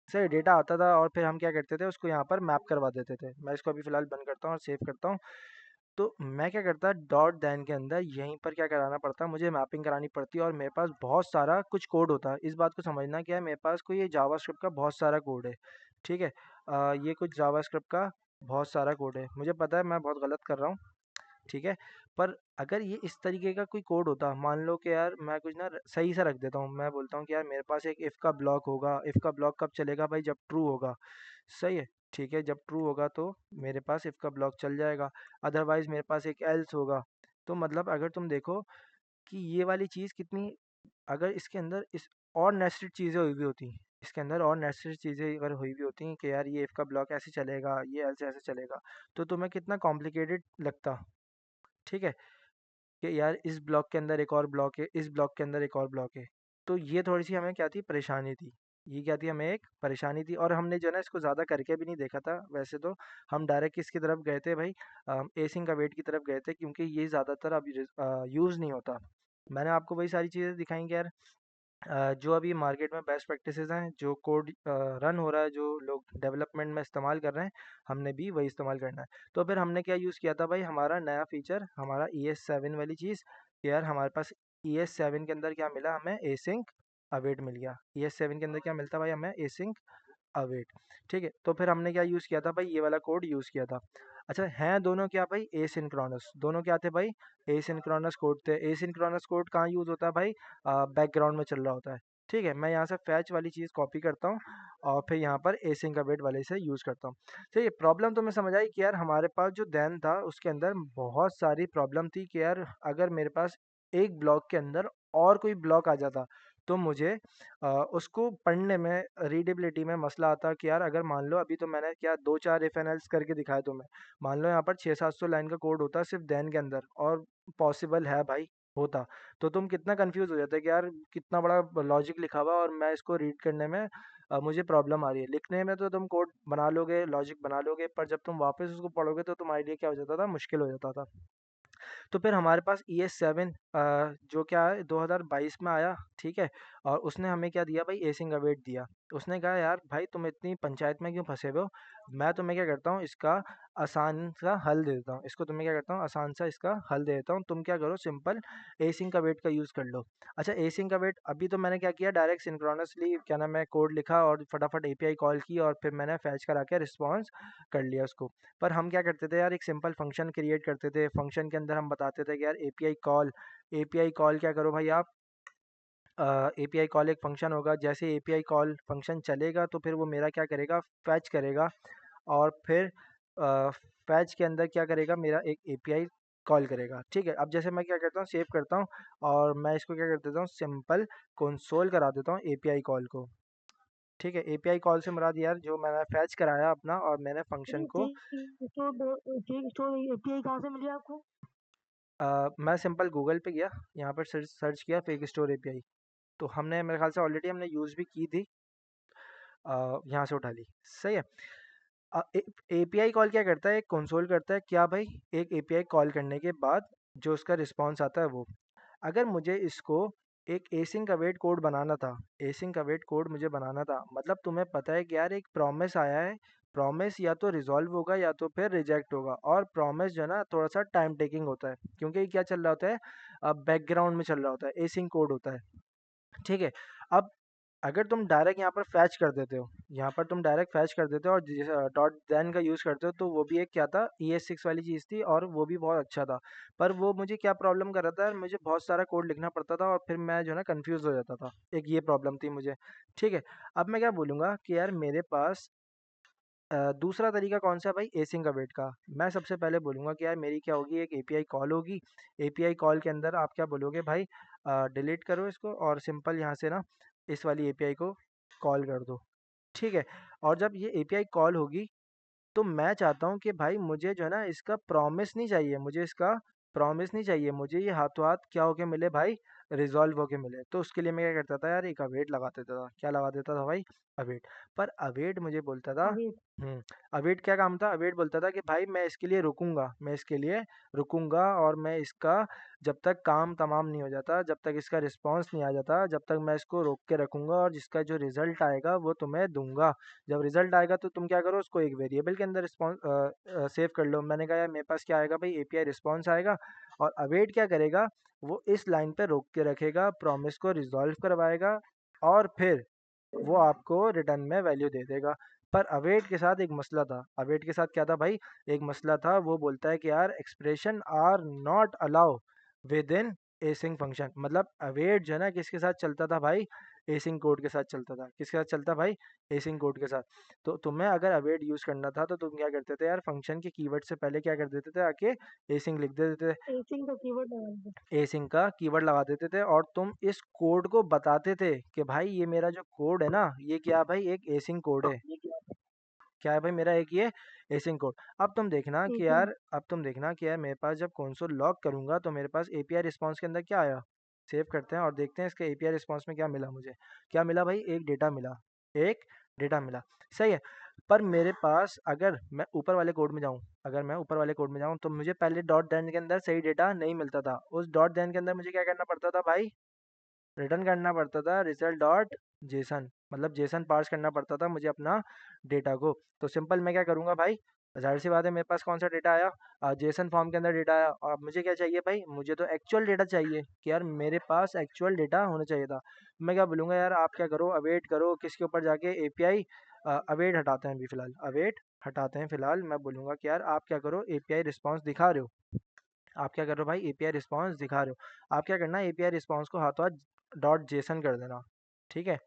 सही, डेटा आता था और फिर हम क्या करते थे, उसको यहाँ पर मैप करवा देते थे। मैं इसको अभी फिलहाल बंद करता हूँ और सेव करता हूँ। तो मैं क्या करता, डॉट दैन के अंदर यहीं पर क्या कराना पड़ता, मुझे मैपिंग करानी पड़ती, और मेरे पास बहुत सारा कुछ कोड होता है। इस बात को समझना क्या है, मेरे पास कोई ये जावास्क्रिप्ट का बहुत सारा कोड है। ठीक है, ये कुछ जावास्क्रिप्ट का बहुत सारा कोड है, मुझे पता है मैं बहुत गलत कर रहा हूँ। ठीक है, पर अगर ये इस तरीके का कोई कोड होता, मान लो कि यार मैं कुछ ना सही सा रख देता हूँ, मैं बोलता हूँ कि यार मेरे पास एक इफ़ का ब्लॉक होगा, इफ़ का ब्लॉक कब चलेगा भाई, जब ट्रू होगा। सही है, ठीक है, जब ट्रू होगा तो मेरे पास इफ़ का ब्लॉक चल जाएगा, अदरवाइज मेरे पास एक एल्स होगा। तो मतलब अगर तुम देखो कि ये वाली चीज़ कितनी, अगर इसके अंदर इस और नेस्टेड चीज़ें हुई भी होती, इसके अंदर और नेस्टेड चीज़ें अगर हुई भी होती कि यार ये इफ़ का ब्लॉक ऐसे चलेगा, ये एल्स ऐसे चलेगा, तो तुम्हें कितना कॉम्प्लिकेटेड लगता। ठीक है, कि यार इस ब्लॉक के अंदर एक और ब्लॉक है, इस ब्लॉक के अंदर एक और ब्लॉक है। तो ये थोड़ी-सी हमें क्या थी, परेशानी थी। ये क्या थी, हमें एक परेशानी थी, और हमने जो है ना इसको ज़्यादा करके भी नहीं देखा था। वैसे तो हम डायरेक्ट किसकी तरफ गए थे भाई, एसिंग अवेट की तरफ गए थे, क्योंकि ये ज़्यादातर अब यूज़ नहीं होता। मैंने आपको वही सारी चीज़ें दिखाई कि यार जो अभी मार्केट में बेस्ट प्रैक्टिसेस हैं, जो कोड रन हो रहा है, जो लोग डेवलपमेंट में इस्तेमाल कर रहे हैं, हमने भी वही इस्तेमाल करना है। तो फिर हमने क्या यूज़ किया था भाई, हमारा नया फीचर, हमारा ES7 वाली चीज़, कि यार हमारे पास ES7 के अंदर क्या मिला हमें, एसिंक अवेट मिल गया। ES7 के अंदर क्या मिलता भाई हमें, एसिंक अवेट। ठीक है, तो फिर हमने क्या यूज़ किया था भाई, ये वाला कोड यूज़ किया था। अच्छा, हैं दोनों क्या भाई, एसिंक्रोनस, दोनों क्या थे भाई, एसिंक्रोनस कोड थे। एसिंक्रोनस कोड कहाँ यूज़ होता है भाई, बैकग्राउंड में चल रहा होता है। ठीक है, मैं यहाँ से फैच वाली चीज़ कॉपी करता हूँ और फिर यहाँ पर एसिंक अवेट वाले से यूज़ करता हूँ। ठीक है, प्रॉब्लम तो मैं समझ आई कि यार हमारे पास जो देन था उसके अंदर बहुत सारी प्रॉब्लम थी, कि यार अगर मेरे पास एक ब्लॉक के अंदर और कोई ब्लॉक आ जाता तो मुझे उसको पढ़ने में, रीडेबिलिटी में मसला आता, कि यार अगर मान लो अभी तो मैंने क्या दो चार इफ एंड एल्स करके दिखाया तुम्हें, मान लो यहाँ पर 600-700 लाइन का कोड होता सिर्फ देन के अंदर, और पॉसिबल है भाई होता, तो तुम कितना कंफ्यूज हो जाते कि यार कितना बड़ा लॉजिक लिखा हुआ और मैं इसको रीड करने में मुझे प्रॉब्लम आ रही है। लिखने में तो तुम कोड बना लोगे, लॉजिक बना लोगे, पर जब तुम वापस उसको पढ़ोगे तो तुम्हारे लिए क्या हो जाता था, मुश्किल हो जाता था। तो फिर हमारे पास ES7 जो क्या है 2022 में आया, ठीक है। और उसने हमें क्या दिया भाई, एसिंग अवेट दिया। उसने कहा यार भाई तुम इतनी पंचायत में क्यों फंसे हुए हो, मैं तुम्हें क्या करता हूँ इसका आसान सा हल दे देता हूँ, इसको तुम्हें क्या करता हूँ आसान सा इसका हल दे देता हूँ, तुम क्या करो सिंपल एसिंग का वेट का यूज़ कर लो। अच्छा एसिंग का वेट, अभी तो मैंने क्या किया डायरेक्ट सिंक्रोनसली क्या नाम है कोड लिखा और फटाफट एपीआई कॉल की और फिर मैंने फैच करा के रिस्पॉन्स कर लिया उसको। पर हम क्या करते थे यार, एक सिंपल फंक्शन क्रिएट करते थे, फंक्शन के अंदर हम बताते थे कि यार एपीआई कॉल क्या करो भाई आप, एपीआई कॉल एक फंक्शन होगा, जैसे एपीआई कॉल फंक्शन चलेगा तो फिर वो मेरा क्या करेगा, फैच करेगा और फिर फैच के अंदर क्या करेगा, मेरा एक एपीआई कॉल करेगा। ठीक है, अब जैसे मैं क्या करता हूँ सेव करता हूँ और मैं इसको क्या कर देता हूँ सिंपल कंसोल करा देता हूँ एपीआई कॉल को। ठीक है, एपीआई कॉल से मुराद यार जो मैंने फैच कराया अपना और मैंने फंक्शन को फेक स्टोर एपीआई कहाँ से मिली आपको? मैं सिंपल गूगल पे गया, यहाँ पर सर्च सर्च किया फेक स्टोर एपीआई, तो हमने मेरे ख्याल से ऑलरेडी हमने यूज़ भी की थी, यहाँ से उठा ली। सही है। एपीआई कॉल क्या करता है, एक कंसोल करता है क्या भाई, एक एपीआई कॉल करने के बाद जो उसका रिस्पॉन्स आता है वो, अगर मुझे इसको एक एसिंक अवेट कोड बनाना था, एसिंक अवेट कोड मुझे बनाना था, मतलब तुम्हें पता है कि यार एक प्रॉमिस आया है, प्रॉमिस या तो रिजॉल्व होगा या तो फिर रिजेक्ट होगा, और प्रॉमिस जो है ना थोड़ा सा टाइम टेकिंग होता है, क्योंकि ये क्या चल रहा होता है, बैकग्राउंड में चल रहा होता है, एसिंक कोड होता है। ठीक है। अब अगर तुम डायरेक्ट यहाँ पर फैच कर देते हो, यहाँ पर तुम डायरेक्ट फैच कर देते हो और डॉट देन का यूज़ करते हो, तो वो भी एक क्या था, ES6 वाली चीज़ थी और वो भी बहुत अच्छा था। पर वो मुझे क्या प्रॉब्लम कर रहा था यार, मुझे बहुत सारा कोड लिखना पड़ता था और फिर मैं जो है ना कंफ्यूज हो जाता था, एक ये प्रॉब्लम थी मुझे। ठीक है। अब मैं क्या बोलूँगा कि यार मेरे पास दूसरा तरीका कौन सा है भाई, एसिंग अवेट का। मैं सबसे पहले बोलूँगा कि यार मेरी क्या होगी, एक एपीआई कॉल होगी, एपीआई कॉल के अंदर आप क्या बोलोगे भाई, डिलीट करो इसको और सिंपल यहाँ से ना इस वाली एपीआई को कॉल कर दो। ठीक है। और जब ये एपीआई कॉल होगी तो मैं चाहता हूँ कि भाई मुझे जो है ना इसका प्रॉमिस नहीं चाहिए, मुझे इसका प्रॉमिस नहीं चाहिए, मुझे ये हाथों हाथ क्या होके मिले भाई, रिजॉल्व होके मिले। तो उसके लिए मैं क्या करता था यार, एक अवेट लगा देता था, क्या लगा देता था भाई, अवेट। पर अवेट मुझे बोलता था, अभी हम्म, अवेट क्या काम था, अवेट बोलता था कि भाई मैं इसके लिए रुकूंगा, मैं इसके लिए रुकूंगा और मैं इसका जब तक काम तमाम नहीं हो जाता, जब तक इसका रिस्पॉन्स नहीं आ जाता, जब तक मैं इसको रोक के रखूंगा और जिसका जो रिजल्ट आएगा वो तुम्हें दूंगा। जब रिजल्ट आएगा तो तुम क्या करो, उसको एक वेरिएबल के अंदर रिस्पॉन्स सेव कर लो। मैंने कहा यार मेरे पास क्या आएगा भाई, एपीआई रिस्पॉन्स आएगा और अवेट क्या करेगा, वो इस लाइन पे रोक के रखेगा, प्रॉमिस को रिजॉल्व करवाएगा और फिर वो आपको रिटर्न में वैल्यू दे देगा। पर अवेट के साथ एक मसला था, अवेट के साथ क्या था भाई, एक मसला था, वो बोलता है कि यार expression are not allow with in async function. मतलब अवेट जो है ना किसके साथ चलता था भाई, एसिंग कोड के साथ चलता था, किसके साथ चलता भाई, एसिंग कोड के साथ। तो तुम्हें अगर अवेट यूज करना था तो तुम क्या करते थे यार, फंक्शन के कीवर्ड से पहले क्या कर देते थे, आके एसिंग लिख देते थे, एसिंग का कीवर्ड लगा दो। एसिंग का कीवर्ड लगा देते थे और तुम इस कोड को बताते थे कि भाई ये मेरा जो कोड है ना, ये क्या है भाई, एक एसिंग कोड है, क्या है भाई मेरा एक ये एसिंग कोड। अब तुम देखना कि एसिंग यार, अब तुम देखना कि यार मेरे पास जब कंसोल लॉग करूंगा तो मेरे पास एपीआई रिस्पांस के अंदर क्या आया, सेव करते हैं और देखते हैं इसके एपीआई रिस्पांस में क्या मिला मुझे, क्या मिला भाई, एक डेटा मिला, एक डेटा मिला। सही है। पर मेरे पास अगर मैं ऊपर वाले कोड में जाऊं, अगर मैं ऊपर वाले कोड में जाऊं तो मुझे पहले डॉट देन के अंदर सही डेटा नहीं मिलता था, उस डॉट देन के अंदर मुझे क्या करना पड़ता था भाई, रिटर्न करना पड़ता था रिजल्ट डॉट जेसन, मतलब जेसन पार्स करना पड़ता था मुझे अपना डेटा को। तो सिंपल मैं क्या करूँगा भाई, जाहिर सी बात है मेरे पास कौन सा डेटा आया, जेसन फॉर्म के अंदर डेटा आया और अब मुझे क्या चाहिए भाई, मुझे तो एक्चुअल डेटा चाहिए कि यार मेरे पास एक्चुअल डेटा होना चाहिए था। मैं क्या बोलूँगा यार, आप क्या करो, अवेट करो, किसके ऊपर जाके एपीआई, अवेट हटाते हैं अभी फिलहाल, अवेट हटाते हैं फिलहाल। मैं बोलूँगा कि यार आप क्या करो, एपीआई रिस्पॉन्स दिखा रहे हो, आप क्या कर रहे हो भाई, एपीआई रिस्पॉन्स दिखा रहे हो, आप क्या करना, एपीआई रिस्पॉन्स को हाथों हाथ डॉट जेसन कर देना। ठीक है,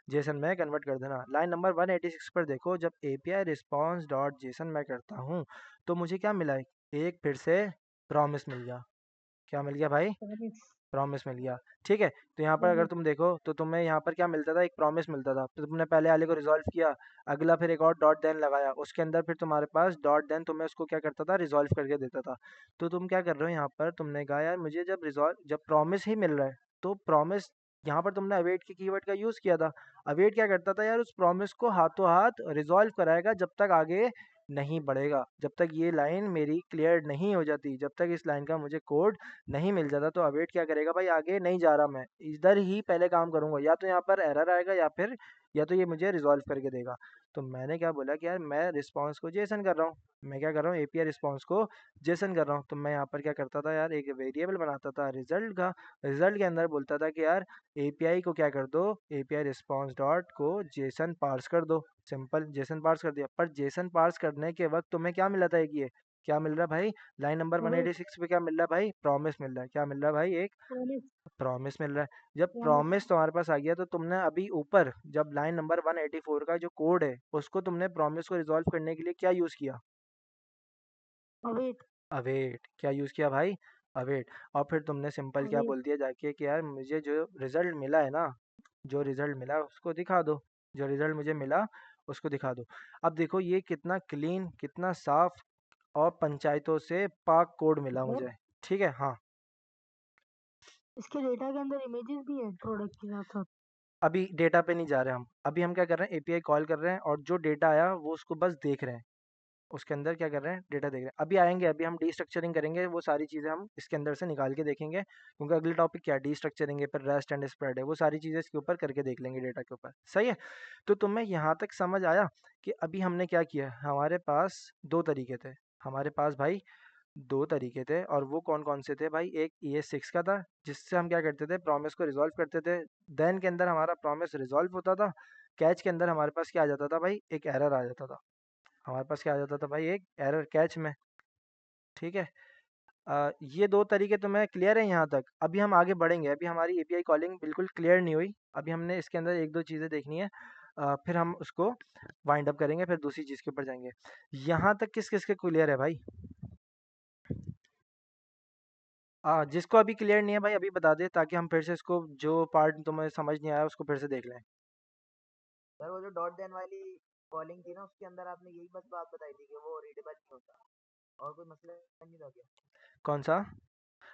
जेसन में कन्वर्ट कर देना। लाइन नंबर 186 पर देखो, जब एपीआई रिस्पॉन्स डॉट जेसन मैं करता हूँ तो मुझे क्या मिला है, एक फिर से प्रॉमिस मिल गया, क्या मिल गया भाई, प्रॉमिस प्रॉमिस मिल गया। ठीक है। तो यहाँ पर अगर प्रॉमिस तुम देखो तो तुम्हें यहाँ पर क्या मिलता था, एक प्रॉमिस मिलता था, तो तुमने पहले वाले को रिजॉल्व किया, अगला फिर एक और डॉट देन लगाया, उसके अंदर फिर तुम्हारे पास डॉट देन तुम्हें उसको क्या करता था, रिजॉल्व करके देता था। तो तुम क्या कर रहे हो यहाँ पर, तुमने कहा यार मुझे जब रिजॉल्व, जब प्रॉमिस ही मिल रहा है तो प्रॉमिस, यहाँ पर तुमने अवेट के कीवर्ड का यूज किया था। अवेट क्या करता था यार, उस प्रॉमिस को हाथों हाथ रिजॉल्व कराएगा जब तक आगे नहीं बढ़ेगा। जब तक ये लाइन मेरी क्लियर नहीं हो जाती, जब तक इस लाइन का मुझे कोड नहीं मिल जाता, तो अवेट क्या करेगा भाई, आगे नहीं जा रहा, मैं इधर ही पहले काम करूंगा, या तो यहाँ पर एरर आएगा या तो ये मुझे रिजॉल्व करके देगा। तो मैंने क्या बोला कि यार मैं रिस्पॉन्स को जेसन कर रहा हूँ, मैं क्या कर रहा हूँ, एपीआई रिस्पॉन्स को जेसन कर रहा हूँ। तो मैं यहाँ पर क्या करता था यार, एक वेरिएबल बनाता था रिजल्ट का, रिजल्ट के अंदर बोलता था कि यार एपीआई को क्या कर दो, एपीआई रिस्पॉन्स डॉट को जेसन पार्स कर दो। सिंपल जेसन पार्स कर दिया, पर जेसन पार्स करने के वक्त तुम्हें क्या मिला था, एक ये क्या मिल रहा है भाई, लाइन नंबर अवेट 186 पे क्या मिल रहा है भाई, प्रॉमिस मिल रहा है, क्या मिल रहा है भाई, एक प्रॉमिस प्रॉमिस मिल रहा है। जब प्रॉमिस प्रॉमिस तुम्हारे पास आ गया, तो तुमने अभी ऊपर जब लाइन नंबर 184 का जो कोड है, उसको तुमने प्रॉमिस को रिजॉल्व करने के लिए क्या यूज किया, अवेट अवेट। क्या यूज किया भाई, अवेट। और फिर तुमने सिंपल क्या अवेट बोल दिया जाके कि यार मुझे जो रिजल्ट मिला है ना, जो रिजल्ट मिला उसको दिखा दो, जो रिजल्ट मुझे मिला उसको दिखा दो। अब देखो ये कितना क्लीन, कितना साफ और पंचायतों से पाक कोड मिला सर, मुझे। ठीक है, हाँ। इसके डेटा के अंदर इमेजेस भी है प्रोडक्ट के साथ साथ। अभी डेटा पे नहीं जा रहे हम, अभी हम क्या कर रहे हैं, एपीआई कॉल कर रहे हैं और जो डेटा आया वो उसको बस देख रहे हैं, उसके अंदर क्या कर रहे हैं, डेटा देख रहे हैं। अभी आएंगे, अभी हम डीस्ट्रक्चरिंग करेंगे, वो सारी चीज़ें हम इसके अंदर से निकाल के देखेंगे, क्योंकि अगले टॉपिक क्या है, डीस्ट्रक्चरिंग है, पर रेस्ट एंड स्प्रेड है, वो सारी चीज़ें इसके ऊपर करके देख लेंगे डेटा के ऊपर। सही है। तो तुम्हें यहाँ तक समझ आया कि अभी हमने क्या किया, हमारे पास दो तरीके थे, हमारे पास भाई दो तरीके थे, और वो कौन कौन से थे भाई, एक ES6 का था, जिससे हम क्या करते थे, प्रॉमिस को रिजॉल्व करते थे, देन के अंदर हमारा प्रॉमिस रिजॉल्व होता था, कैच के अंदर हमारे पास क्या आ जाता था भाई, एक एरर आ जाता था, हमारे पास क्या आ जाता था भाई, एक एरर कैच में। ठीक है। ये दो तरीके तो मैं क्लियर है यहाँ तक। अभी हम आगे बढ़ेंगे, अभी हमारी एपीआई कॉलिंग बिल्कुल क्लियर नहीं हुई, अभी हमने इसके अंदर एक दो चीज़ें देखनी है, फिर हम उसको वाइंड अप करेंगे, फिर दूसरी चीज़ के ऊपर जाएंगे। यहाँ तक किस किस के क्लियर है भाई, जिसको अभी क्लियर नहीं है भाई अभी बता दे, ताकि हम फिर से इसको, जो पार्ट तुम्हें समझ नहीं आया उसको फिर से देख लें। सर वो जो डॉट देन वाली कॉलिंग थी ना, उसके अंदर आपने यही बस बात बताई थी कि वो रीडेबल नहीं होता, और कोई मसला नहीं था क्या? कौन सा,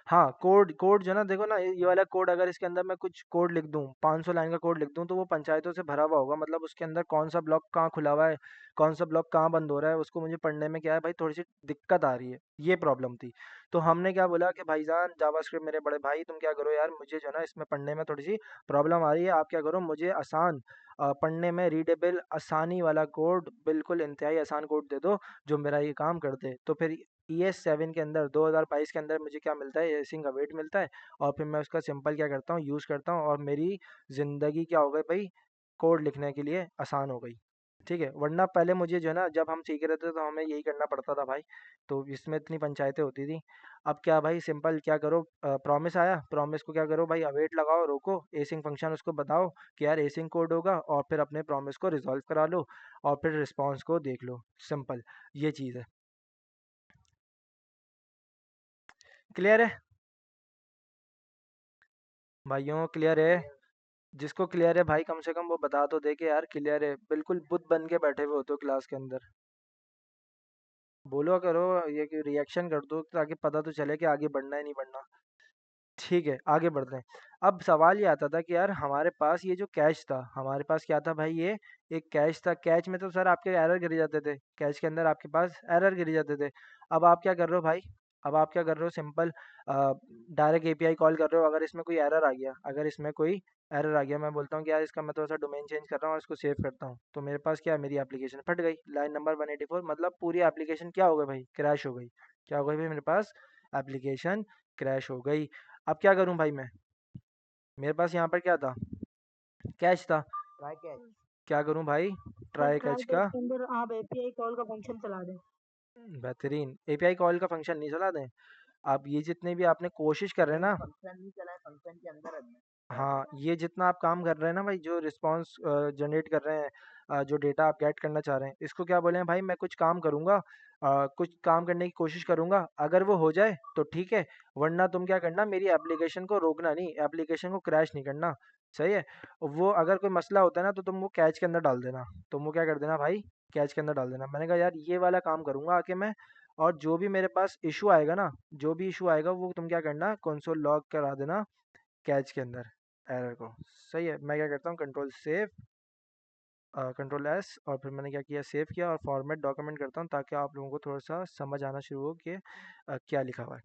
हाँ कोड, कोड जो है ना, देखो ना ये वाला कोड, अगर इसके अंदर मैं कुछ कोड लिख दूं, 500 लाइन का कोड लिख दूं, तो वो पंचायतों से भरा हुआ होगा, मतलब उसके अंदर कौन सा ब्लॉक कहाँ खुला हुआ है, कौन सा ब्लॉक कहाँ बंद हो रहा है, उसको मुझे पढ़ने में क्या है भाई, थोड़ी सी दिक्कत आ रही है, ये प्रॉब्लम थी। तो हमने क्या बोला कि भाईजान जावास्क्रिप्ट मेरे बड़े भाई, तुम क्या करो यार, मुझे जो है ना इसमें पढ़ने में थोड़ी सी प्रॉब्लम आ रही है, आप क्या करो, मुझे आसान, पढ़ने में रीडेबल आसानी वाला कोड, बिल्कुल इंतहाई आसान कोड दे दो, जो मेरा ये काम कर दे। तो फिर ES7 के अंदर 2022 के अंदर मुझे क्या मिलता है, एसिंग अवेट मिलता है, और फिर मैं उसका सिंपल क्या करता हूँ, यूज़ करता हूँ, और मेरी ज़िंदगी क्या हो गई भाई, कोड लिखने के लिए आसान हो गई। ठीक है, वरना पहले मुझे जो है ना, जब हम सीख रहे थे तो हमें यही करना पड़ता था भाई, तो इसमें इतनी पंचायतें होती थी। अब क्या भाई, सिंपल क्या करो, प्रॉमिस आया, प्रॉमिस को क्या करो भाई, अवेट लगाओ, रोको, एसिंग फंक्शन उसको बताओ कि यार एसिंग कोड होगा, और फिर अपने प्रॉमिस को रिजॉल्व करा लो, और फिर रिस्पॉन्स को देख लो। सिंपल, ये चीज़ है। क्लियर है भाइयों, क्लियर है। क्लियर। जिसको क्लियर है भाई, कम से कम वो बता तो दे कि यार क्लियर है, बिल्कुल बुत बन के बैठे हुए हो तो क्लास के अंदर, बोलो करो, ये कि रिएक्शन कर दो, ताकि पता तो चले कि आगे बढ़ना है नहीं बढ़ना। ठीक है, आगे बढ़ते हैं। अब सवाल ये आता था कि यार हमारे पास ये जो कैच था, हमारे पास क्या था भाई, ये एक कैच था, कैच में तो सर आपके एरर गिर जाते थे, कैच के अंदर आपके पास एरर गिर जाते थे। अब आप क्या कर रहे हो भाई, अब आप क्या कर रहे हो, सिंपल डायरेक्ट एपीआई कॉल कर रहे हो, अगर इसमें कोई एरर आ गया, अगर इसमें कोई एरर आ गया, मैं बोलता हूँ कि यार इसका मैं थोड़ा सा डोमेन चेंज कर रहा हूँ और इसको सेव करता हूँ, तो मेरे पास क्या है, मेरी एप्लीकेशन फट गई, लाइन नंबर 184, मतलब पूरी एप्लीकेशन क्या हो गई भाई, क्रैश हो गई। क्या हो गई भाई, मेरे पास एप्लीकेशन क्रैश हो गई। अब क्या करूं भाई मैं, मेरे पास यहाँ पर क्या था, कैच था, ट्राई कैच। क्या करूं भाई, sir try try catch catch का। के अंदर आप एपीआई कॉल का फंक्शन चला दें। बेहतरीन, एपीआई कॉल का फंक्शन नहीं चला दें, आप ये जितने भी आपने कोशिश कर रहे हैं नहीं ना, फंक्शन नहीं चला है, फंक्शन के अंदर है। हाँ ये जितना आप काम कर रहे हैं ना भाई, जो रिस्पांस जनरेट कर रहे हैं, जो डेटा आप गेट करना चाह रहे हैं, इसको क्या बोले हैं भाई, मैं कुछ काम करूंगा, कुछ काम करने की कोशिश करूंगा, अगर वो हो जाए तो ठीक है, वरना तुम क्या करना, मेरी एप्लीकेशन को रोकना नहीं, एप्लीकेशन को क्रैश नहीं करना। सही है। वो अगर कोई मसला होता है ना, तो तुम वो कैच के अंदर डाल देना, तुम वो क्या कर देना भाई, कैच के अंदर डाल देना। मैंने कहा यार ये वाला काम करूंगा आके मैं, और जो भी मेरे पास इशू आएगा ना, जो भी इशू आएगा वो तुम क्या करना, कंसोल लॉग करा देना कैच के अंदर एरर को। सही है, मैं क्या करता हूँ, कंट्रोल सेव, कंट्रोल एस, और फिर मैंने क्या किया, सेव किया और फॉर्मेट डॉक्यूमेंट करता हूँ ताकि आप लोगों को थोड़ा सा समझ आना शुरू हो कि क्या लिखा हुआ है।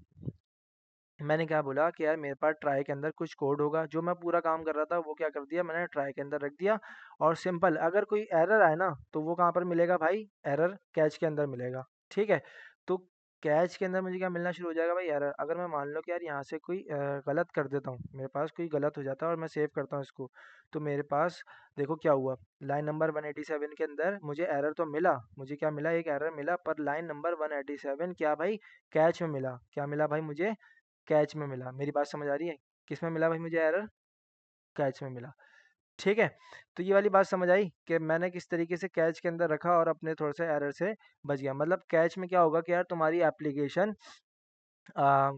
मैंने क्या बोला कि यार मेरे पास ट्राई के अंदर कुछ कोड होगा, जो मैं पूरा काम कर रहा था वो क्या कर दिया मैंने ट्राई के अंदर रख दिया। और सिंपल अगर कोई एरर आए ना तो वो कहाँ पर मिलेगा भाई, एरर कैच के अंदर मिलेगा। ठीक है, तो कैच के अंदर मुझे क्या मिलना शुरू हो जाएगा भाई, एरर। अगर मैं मान लो कि यार यहाँ से कोई गलत कर देता हूँ, मेरे पास कोई गलत हो जाता है और मैं सेव करता हूँ इसको, तो मेरे पास देखो क्या हुआ, लाइन नंबर 187 के अंदर मुझे एरर तो मिला, मुझे क्या मिला, एक एरर मिला, पर लाइन नंबर 187 क्या भाई, कैच में मिला। क्या मिला भाई मुझे, कैच में मिला। मेरी बात समझ आ रही है, किस में मिला भाई मुझे एरर, कैच में मिला। ठीक है, तो ये वाली बात समझ आई कि मैंने किस तरीके से कैच के अंदर रखा और अपने थोड़े से एरर से बच गया। मतलब कैच में क्या होगा कि यार तुम्हारी एप्लीकेशन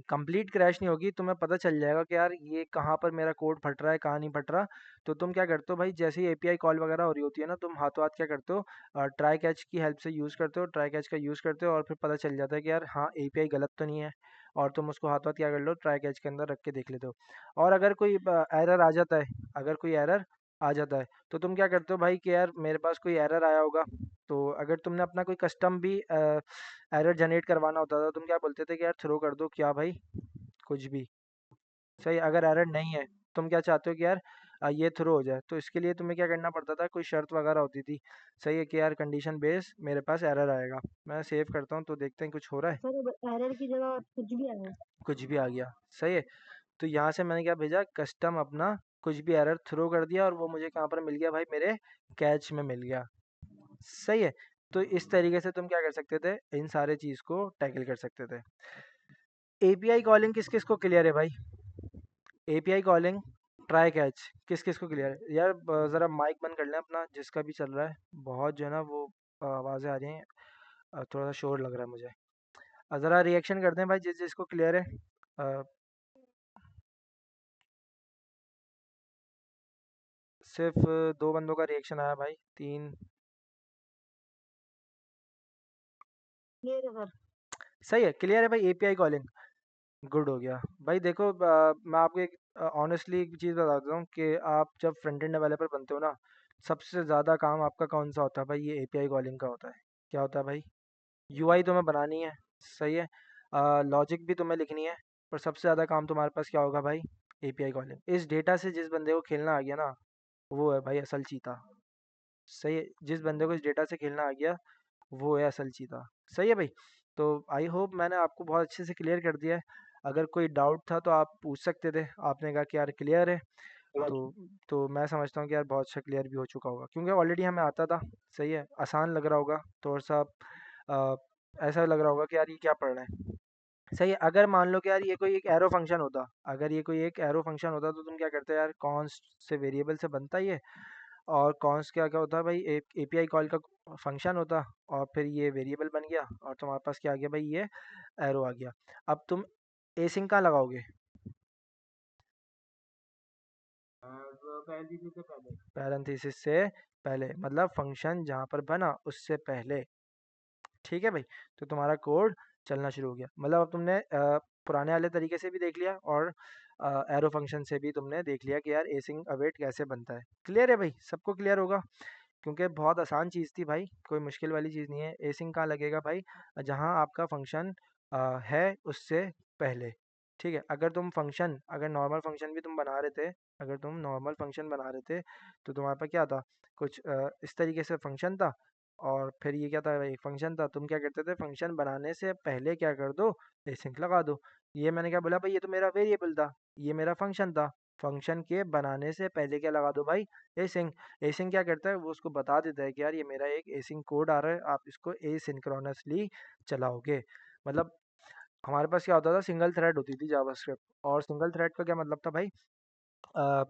कंप्लीट क्रैश नहीं होगी, तुम्हें पता चल जाएगा कि यार ये कहाँ पर मेरा कोड फट रहा है, कहाँ नहीं फट रहा। तो तुम क्या करते हो भाई, जैसे ही एपीआई कॉल वगैरह हो रही होती है ना, तुम हाथों हाथ क्या करते हो, ट्राई कैच की हेल्प से यूज़ करते हो, ट्राई कैच का यूज़ करते हो और फिर पता चल जाता है कि यार हाँ एपीआई गलत तो नहीं है, और तुम उसको हाथों हाथ क्या कर लो, ट्राई कैच के अंदर रख के देख लेते हो। और अगर कोई एरर आ जाता है, अगर कोई एरर आ जाता है तो तुम क्या करते हो भाई कि यार मेरे पास कोई एरर आया होगा, तो अगर तुमने अपना कोई कस्टम भी एरर जनरेट करवाना होता था, तुम क्या बोलते थे कि यार थ्रो कर दो, क्या भाई, कुछ भी। सही, अगर एरर नहीं है, तुम क्या चाहते हो कि यार ये थ्रो हो जाए, तो इसके लिए तुम्हें क्या करना पड़ता था, कोई शर्त वगैरह होती थी। सही है कि यार कंडीशन बेस मेरे पास एरर आएगा, मैं सेव करता हूँ तो देखते हैं कुछ हो रहा है, सर एरर की जगह कुछ भी आया। कुछ भी आ गया। सही है, तो यहाँ से मैंने क्या भेजा, कस्टम अपना कुछ भी एरर थ्रो कर दिया और वो मुझे कहाँ पर मिल गया भाई, मेरे कैच में मिल गया। सही है, तो इस तरीके से तुम क्या कर सकते थे, इन सारे चीज़ को टैकल कर सकते थे। एपीआई कॉलिंग किस किस को क्लियर है भाई, एपीआई कॉलिंग, ट्राई कैच, किस किस को क्लियर है यार, ज़रा माइक बंद कर लें अपना जिसका भी चल रहा है, बहुत जो है ना वो आवाज़ें आ रही हैं, थोड़ा सा शोर लग रहा है मुझे। ज़रा रिएक्शन करते हैं भाई जिस जिसको क्लियर है। अ, सिर्फ दो बंदों का रिएक्शन आया भाई, तीन। क्लियर है सर। सही है, क्लियर है भाई एपीआई कॉलिंग, गुड हो गया भाई। देखो मैं आपको एक ऑनेस्टली एक चीज़ बता देता हूँ कि आप जब फ्रंट एंड डेवलपर बनते हो ना, सबसे ज़्यादा काम आपका कौन सा होता है भाई, ये एपीआई कॉलिंग का होता है। क्या होता है भाई, यूआई तुम्हें बनानी है, सही है, लॉजिक भी तुम्हें लिखनी है, पर सबसे ज़्यादा काम तुम्हारे पास क्या होगा भाई, एपीआई कॉलिंग। इस डेटा से जिस बंदे को खेलना आ गया ना, वो है भाई असल चीता। सही है, जिस बंदे को इस डेटा से खेलना आ गया वो है असल चीता। सही है भाई, तो आई होप मैंने आपको बहुत अच्छे से क्लियर कर दिया है। अगर कोई डाउट था तो आप पूछ सकते थे, आपने कहा कि यार क्लियर है, तो तो मैं समझता हूँ कि यार बहुत अच्छा क्लियर भी हो चुका होगा क्योंकि ऑलरेडी हमें आता था। सही है, आसान लग रहा होगा थोड़ा सा, अ, ऐसा लग रहा होगा कि यार ये क्या पढ़ रहे हैं। सही है, अगर मान लो कि यार ये कोई एक एरो फंक्शन होता, अगर ये कोई एक एरो फंक्शन होता तो तुम क्या करते यार, कॉन्स्ट से वेरिएबल से बनता ये, और कॉन्स्ट क्या क्या होता है भाई, एक एपीआई कॉल का फंक्शन होता, और फिर ये वेरिएबल बन गया और तुम्हारे पास क्या आ गया भाई, ये एरो आ गया। अब तुम एसिंक कहाँ लगाओगे, पैरेंथेसिस से पहले। पैरेंथेसिस से पहले, मतलब फंक्शन जहाँ पर बना उससे पहले। ठीक है भाई, तो तुम्हारा कोड चलना शुरू हो गया। मतलब अब तुमने पुराने वाले तरीके से भी देख लिया और एरो फंक्शन से भी तुमने देख लिया कि यार एसिंग अवेट कैसे बनता है। क्लियर है भाई, सबको क्लियर होगा क्योंकि बहुत आसान चीज़ थी भाई, कोई मुश्किल वाली चीज़ नहीं है। एसिंग कहाँ लगेगा भाई, जहाँ आपका फंक्शन है उससे पहले। ठीक है, अगर तुम फंक्शन, अगर नॉर्मल फंक्शन भी तुम बना रहे थे, अगर तुम नॉर्मल फंक्शन बना रहे थे तो तुम्हारे पास क्या था, कुछ इस तरीके से फंक्शन था, और फिर ये क्या था, एक फंक्शन था। तुम क्या करते थे, फंक्शन बनाने से पहले क्या कर दो, एसिंक लगा दो। ये मैंने क्या बोला भाई, ये तो मेरा वेरिएबल था, ये मेरा फंक्शन था, फंक्शन के बनाने से पहले क्या लगा दो भाई, एसिंक। एसिंक क्या करता है, वो उसको बता देता है कि यार ये मेरा एक एसिंक कोड आ रहा है, आप इसको एसिंक्रोनसली चलाओगे। मतलब हमारे पास क्या होता था, सिंगल थ्रेड होती थी जावास्क्रिप्ट, और सिंगल थ्रेड का क्या मतलब था भाई, अ,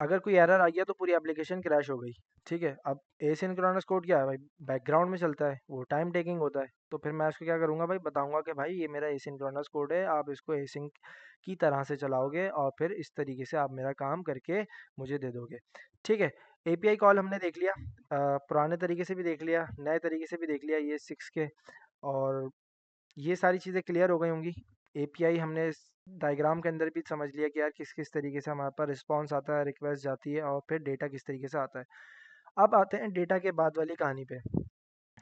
अगर कोई एरर आ गया तो पूरी एप्लीकेशन क्रैश हो गई। ठीक है, अब एसिंक्रोनस कोड क्या है भाई, बैकग्राउंड में चलता है, वो टाइम टेकिंग होता है, तो फिर मैं उसको क्या करूँगा भाई, बताऊंगा कि भाई ये मेरा एसिंक्रोनस कोड है, आप इसको एसिंक की तरह से चलाओगे और फिर इस तरीके से आप मेरा काम करके मुझे दे दोगे। ठीक है, एपीआई कॉल हमने देख लिया, पुराने तरीके से भी देख लिया, नए तरीके से भी देख लिया, ये 6 के, और ये सारी चीज़ें क्लियर हो गई होंगी। एपीआई हमने इस डायग्राम के अंदर भी समझ लिया कि यार किस किस तरीके से हमारे पास रिस्पॉन्स आता है, रिक्वेस्ट जाती है और फिर डेटा किस तरीके से आता है। अब आते हैं डेटा के बाद वाली कहानी पे।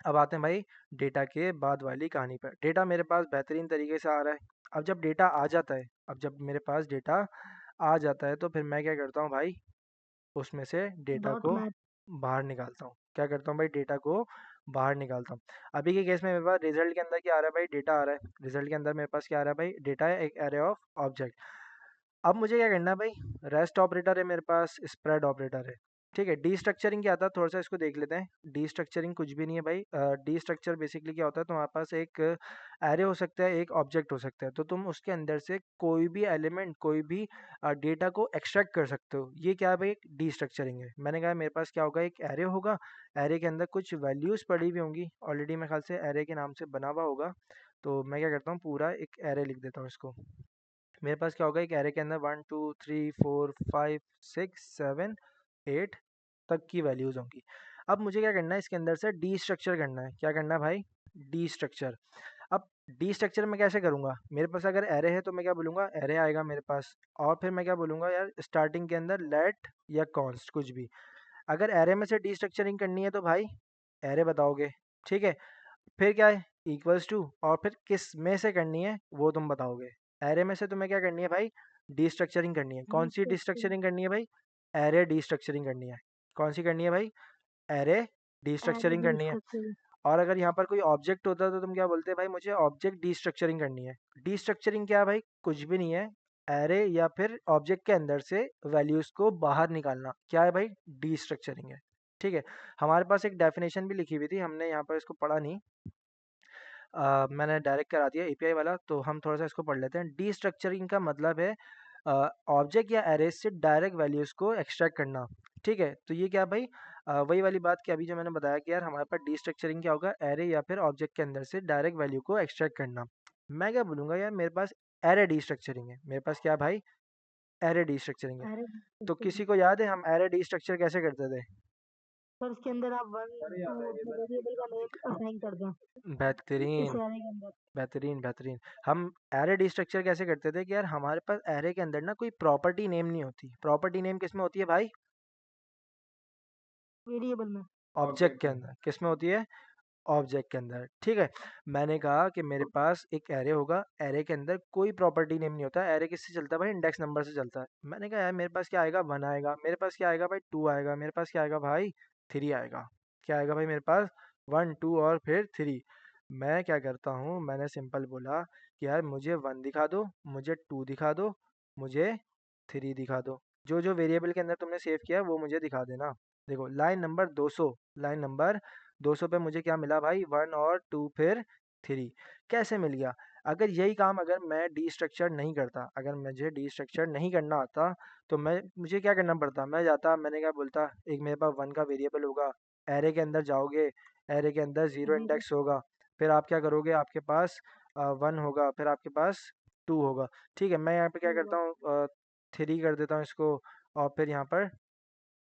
अब आते हैं भाई डेटा के बाद वाली कहानी पर। डेटा मेरे पास बेहतरीन तरीके से आ रहा है। अब जब डेटा आ जाता है, अब जब मेरे पास डेटा आ जाता है तो फिर मैं क्या करता हूँ भाई, उसमें से डेटा डॉट को मैथ। बाहर निकालता हूँ। क्या करता हूँ भाई, डेटा को बाहर निकालता हूँ। अभी के केस में मेरे पास रिजल्ट के अंदर क्या आ रहा है भाई, डेटा आ रहा है। रिजल्ट के अंदर मेरे पास क्या आ रहा है भाई, डेटा है, एक एरे ऑफ ऑब्जेक्ट। अब मुझे क्या करना है भाई, रेस्ट ऑपरेटर है मेरे पास, स्प्रेड ऑपरेटर है। ठीक है, डी स्ट्रक्चरिंग क्या आता है, थोड़ा सा इसको देख लेते हैं। डी स्ट्रक्चरिंग कुछ भी नहीं है भाई। डी स्ट्रक्चर बेसिकली क्या होता है, तुम्हारे पास एक एरे हो सकता है, एक ऑब्जेक्ट हो सकता है, तो तुम उसके अंदर से कोई भी एलिमेंट, कोई भी डेटा को एक्सट्रैक्ट कर सकते हो। ये क्या है भाई, एक डी स्ट्रक्चरिंग है। मैंने कहा मेरे पास क्या होगा, एक एरे होगा, एरे के अंदर कुछ वैल्यूज़ पड़ी हुई होंगी, ऑलरेडी मेरे ख्याल से एरे के नाम से बना हुआ होगा। तो मैं क्या करता हूँ, पूरा एक एरे लिख देता हूँ इसको। मेरे पास क्या होगा, एक एरे के अंदर 1 2 3 4 5 6 7 8 तक की वैल्यूज़ होंगी। अब मुझे क्या करना है, इसके अंदर से डी स्ट्रक्चर करना है। क्या करना है भाई, डी स्ट्रक्चर। अब डी स्ट्रक्चर मैं कैसे करूँगा, मेरे पास अगर एरे है तो मैं क्या बोलूँगा, एरे आएगा मेरे पास, और फिर मैं क्या बोलूँगा यार, स्टार्टिंग के अंदर लेट या कॉन्स्ट कुछ भी। अगर एरे में से डी स्ट्रक्चरिंग करनी है तो भाई एरे बताओगे, ठीक है। फिर क्या है, इक्वल्स टू, और फिर किस में से करनी है वो तुम बताओगे। एरे में से तुम्हें क्या करनी है भाई, डिस्ट्रक्चरिंग करनी है। कौन सी डिस्ट्रक्चरिंग करनी है भाई, एरे डिस्ट्रक्चरिंग करनी है। कौन सी करनी है भाई, एरे एरे डिस्ट्रक्चरिंग डी करनी है। स्ट्रक्चर। और अगर यहाँ पर कोई ऑब्जेक्ट होता तो तुम क्या बोलते भाई, मुझे ऑब्जेक्ट डिस्ट्रक्चरिंग करनी है। डिस्ट्रक्चरिंग क्या है भाई, कुछ भी नहीं है, एरे या फिर ऑब्जेक्ट के अंदर से वैल्यूज को बाहर निकालना, क्या है भाई, डिस्ट्रक्चरिंग है। ठीक है, हमारे पास एक डेफिनेशन भी लिखी हुई थी, हमने यहाँ पर इसको पढ़ा नहीं, मैंने डायरेक्ट करा दिया एपीआई वाला, तो हम थोड़ा सा इसको पढ़ लेते हैं। डी स्ट्रक्चरिंग का मतलब है ऑब्जेक्ट या एरेज से डायरेक्ट वैल्यूज को एक्सट्रैक्ट करना। ठीक है, तो ये क्या भाई, वही वाली बात कि अभी जो मैंने बताया कि यार हमारे पास डी स्ट्रक्चरिंग क्या होगा, एरे या फिर ऑब्जेक्ट के अंदर से डायरेक्ट वैल्यू को एक्सट्रैक्ट करना। मैं क्या बोलूँगा यार, मेरे पास एरे डी स्ट्रक्चरिंग है। मेरे पास क्या भाई, एरे डी स्ट्रक्चरिंग है। एरे तो डी। किसी को याद है हम एरे डी स्ट्रक्चर कैसे करते थे? सर उसके अंदर आप वन टू अपने वेरिएबल का नेम असाइन कर दें इस बेहतरीन, एरे के अंदर। बेहतरीन, बेहतरीन। हम एरे डिस्ट्रक्चर कैसे करते थे कि यार हमारे पास एरे के अंदर ना कोई प्रॉपर्टी नेम नहीं होती। प्रॉपर्टी नेम किस में होती है भाई, वेरिएबल में। ऑब्जेक्ट के अंदर। किस में होती है, ऑब्जेक्ट के अंदर। ठीक है, मैंने कहा कि मेरे पास एक एरे होगा, एरे के अंदर कोई प्रॉपर्टी नेम नहीं होता। एरे किससे चलता है भाई, इंडेक्स नंबर से चलता है। मैंने कहा यार मेरे पास क्या आएगा, 1 आएगा, मेरे पास क्या आएगा भाई, 2 आएगा, मेरे पास क्या आएगा भाई, 3 आएगा। क्या आएगा भाई मेरे पास, 1 2 और फिर 3। मैं क्या करता हूँ, मैंने सिंपल बोला कि यार मुझे 1 दिखा दो, मुझे 2 दिखा दो, मुझे 3 दिखा दो। जो जो वेरिएबल के अंदर तुमने सेव किया है वो मुझे दिखा देना। देखो लाइन नंबर 200, लाइन नंबर 200 पे मुझे क्या मिला भाई, 1 और 2 फिर 3। कैसे मिल गया, अगर यही काम अगर मैं डी स्ट्रक्चर नहीं करता, अगर मुझे डी स्ट्रक्चर नहीं करना आता, तो मुझे क्या करना पड़ता, मैं जाता, मैंने क्या बोलता, एक मेरे पास 1 का वेरिएबल होगा, एरे के अंदर जाओगे, एरे के अंदर जीरो जी जी। इंडेक्स होगा, फिर आप क्या करोगे, आपके पास 1 होगा, फिर आपके पास 2 होगा। ठीक है, मैं यहाँ पे क्या करता हूँ, 3 कर देता हूँ इसको, और फिर यहाँ पर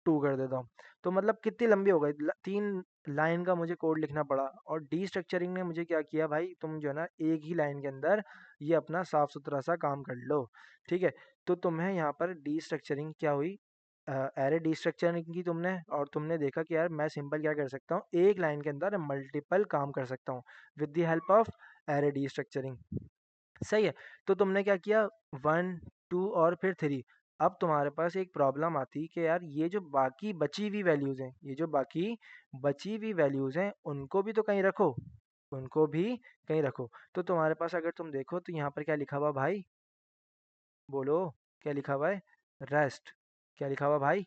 2 कर देता हूँ। तो मतलब कितनी लंबी हो गई, 3 लाइन का मुझे कोड लिखना पड़ा। और डी स्ट्रक्चरिंग ने मुझे क्या किया भाई, तुम जो है ना एक ही लाइन के अंदर ये अपना साफ सुथरा सा काम कर लो। ठीक है, तो तुम्हें यहाँ पर डी स्ट्रक्चरिंग क्या हुई, एरे डी स्ट्रक्चरिंग की तुमने, और तुमने देखा कि यार मैं सिंपल क्या कर सकता हूँ, एक लाइन के अंदर मल्टीपल काम कर सकता हूँ with the help of array D structuring. सही है, तो तुमने क्या किया, 1 2 और फिर 3। अब तुम्हारे पास एक प्रॉब्लम आती कि यार ये जो बाकी बची हुई वैल्यूज़ हैं, ये जो बाकी बची हुई वैल्यूज़ हैं उनको भी तो कहीं रखो, उनको भी कहीं रखो। तो तुम्हारे पास अगर तुम देखो तो यहाँ पर क्या लिखा हुआ भाई, बोलो, क्या लिखा हुआ है, रेस्ट। क्या लिखा हुआ भाई,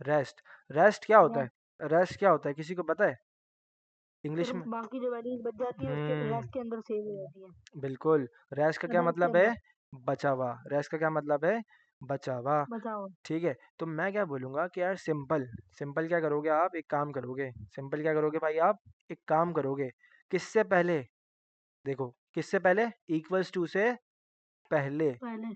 रेस्ट। रेस्ट क्या होता रेस्ट। है, रेस्ट क्या होता है, किसी को पता है सर इंग्लिश में? बाकी जो वैल्यूज बच जाती है उसके हम्म, रेस्ट के अंदर सेव हो जाती है। बिल्कुल। रेस्ट का क्या रेस्ट के मतलब है, अंदर बचा हुआ। रेस्ट का क्या मतलब है, बचा हुआ। बचाओ। ठीक है, तो मैं क्या बोलूँगा कि यार सिंपल, सिंपल क्या करोगे आप, एक काम करोगे, सिंपल क्या करोगे भाई, आप एक काम करोगे, किससे पहले, देखो किससे पहले, इक्वल्स टू से पहले। पहले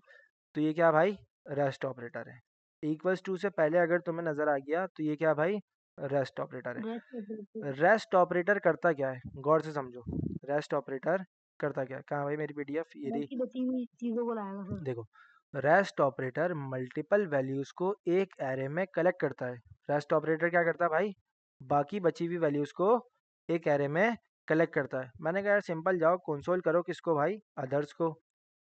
तो ये क्या भाई, रेस्ट ऑपरेटर है। इक्वल्स टू से पहले अगर तुम्हें नज़र आ गया तो ये क्या भाई, रेस्ट ऑपरेटर है। रेस्ट के अंदर रेस्ट ऑपरेटर करता क्या है, गौर से समझो। रेस्ट ऑपरेटर करता क्या है, कहाँ भाई मेरी पीडीएफ, ये रही। बाकी बची हुई चीजों को लाएगा सर। देखो, रेस्ट ऑपरेटर मल्टीपल वैल्यूज को एक एरे में कलेक्ट करता है। रेस्ट ऑपरेटर क्या करता है भाई, बाकी बची हुई वैल्यूज़ को एक एरे में कलेक्ट करता है। मैंने कहा यार सिंपल, जाओ कंसोल करो किसको भाई, अदर्स को।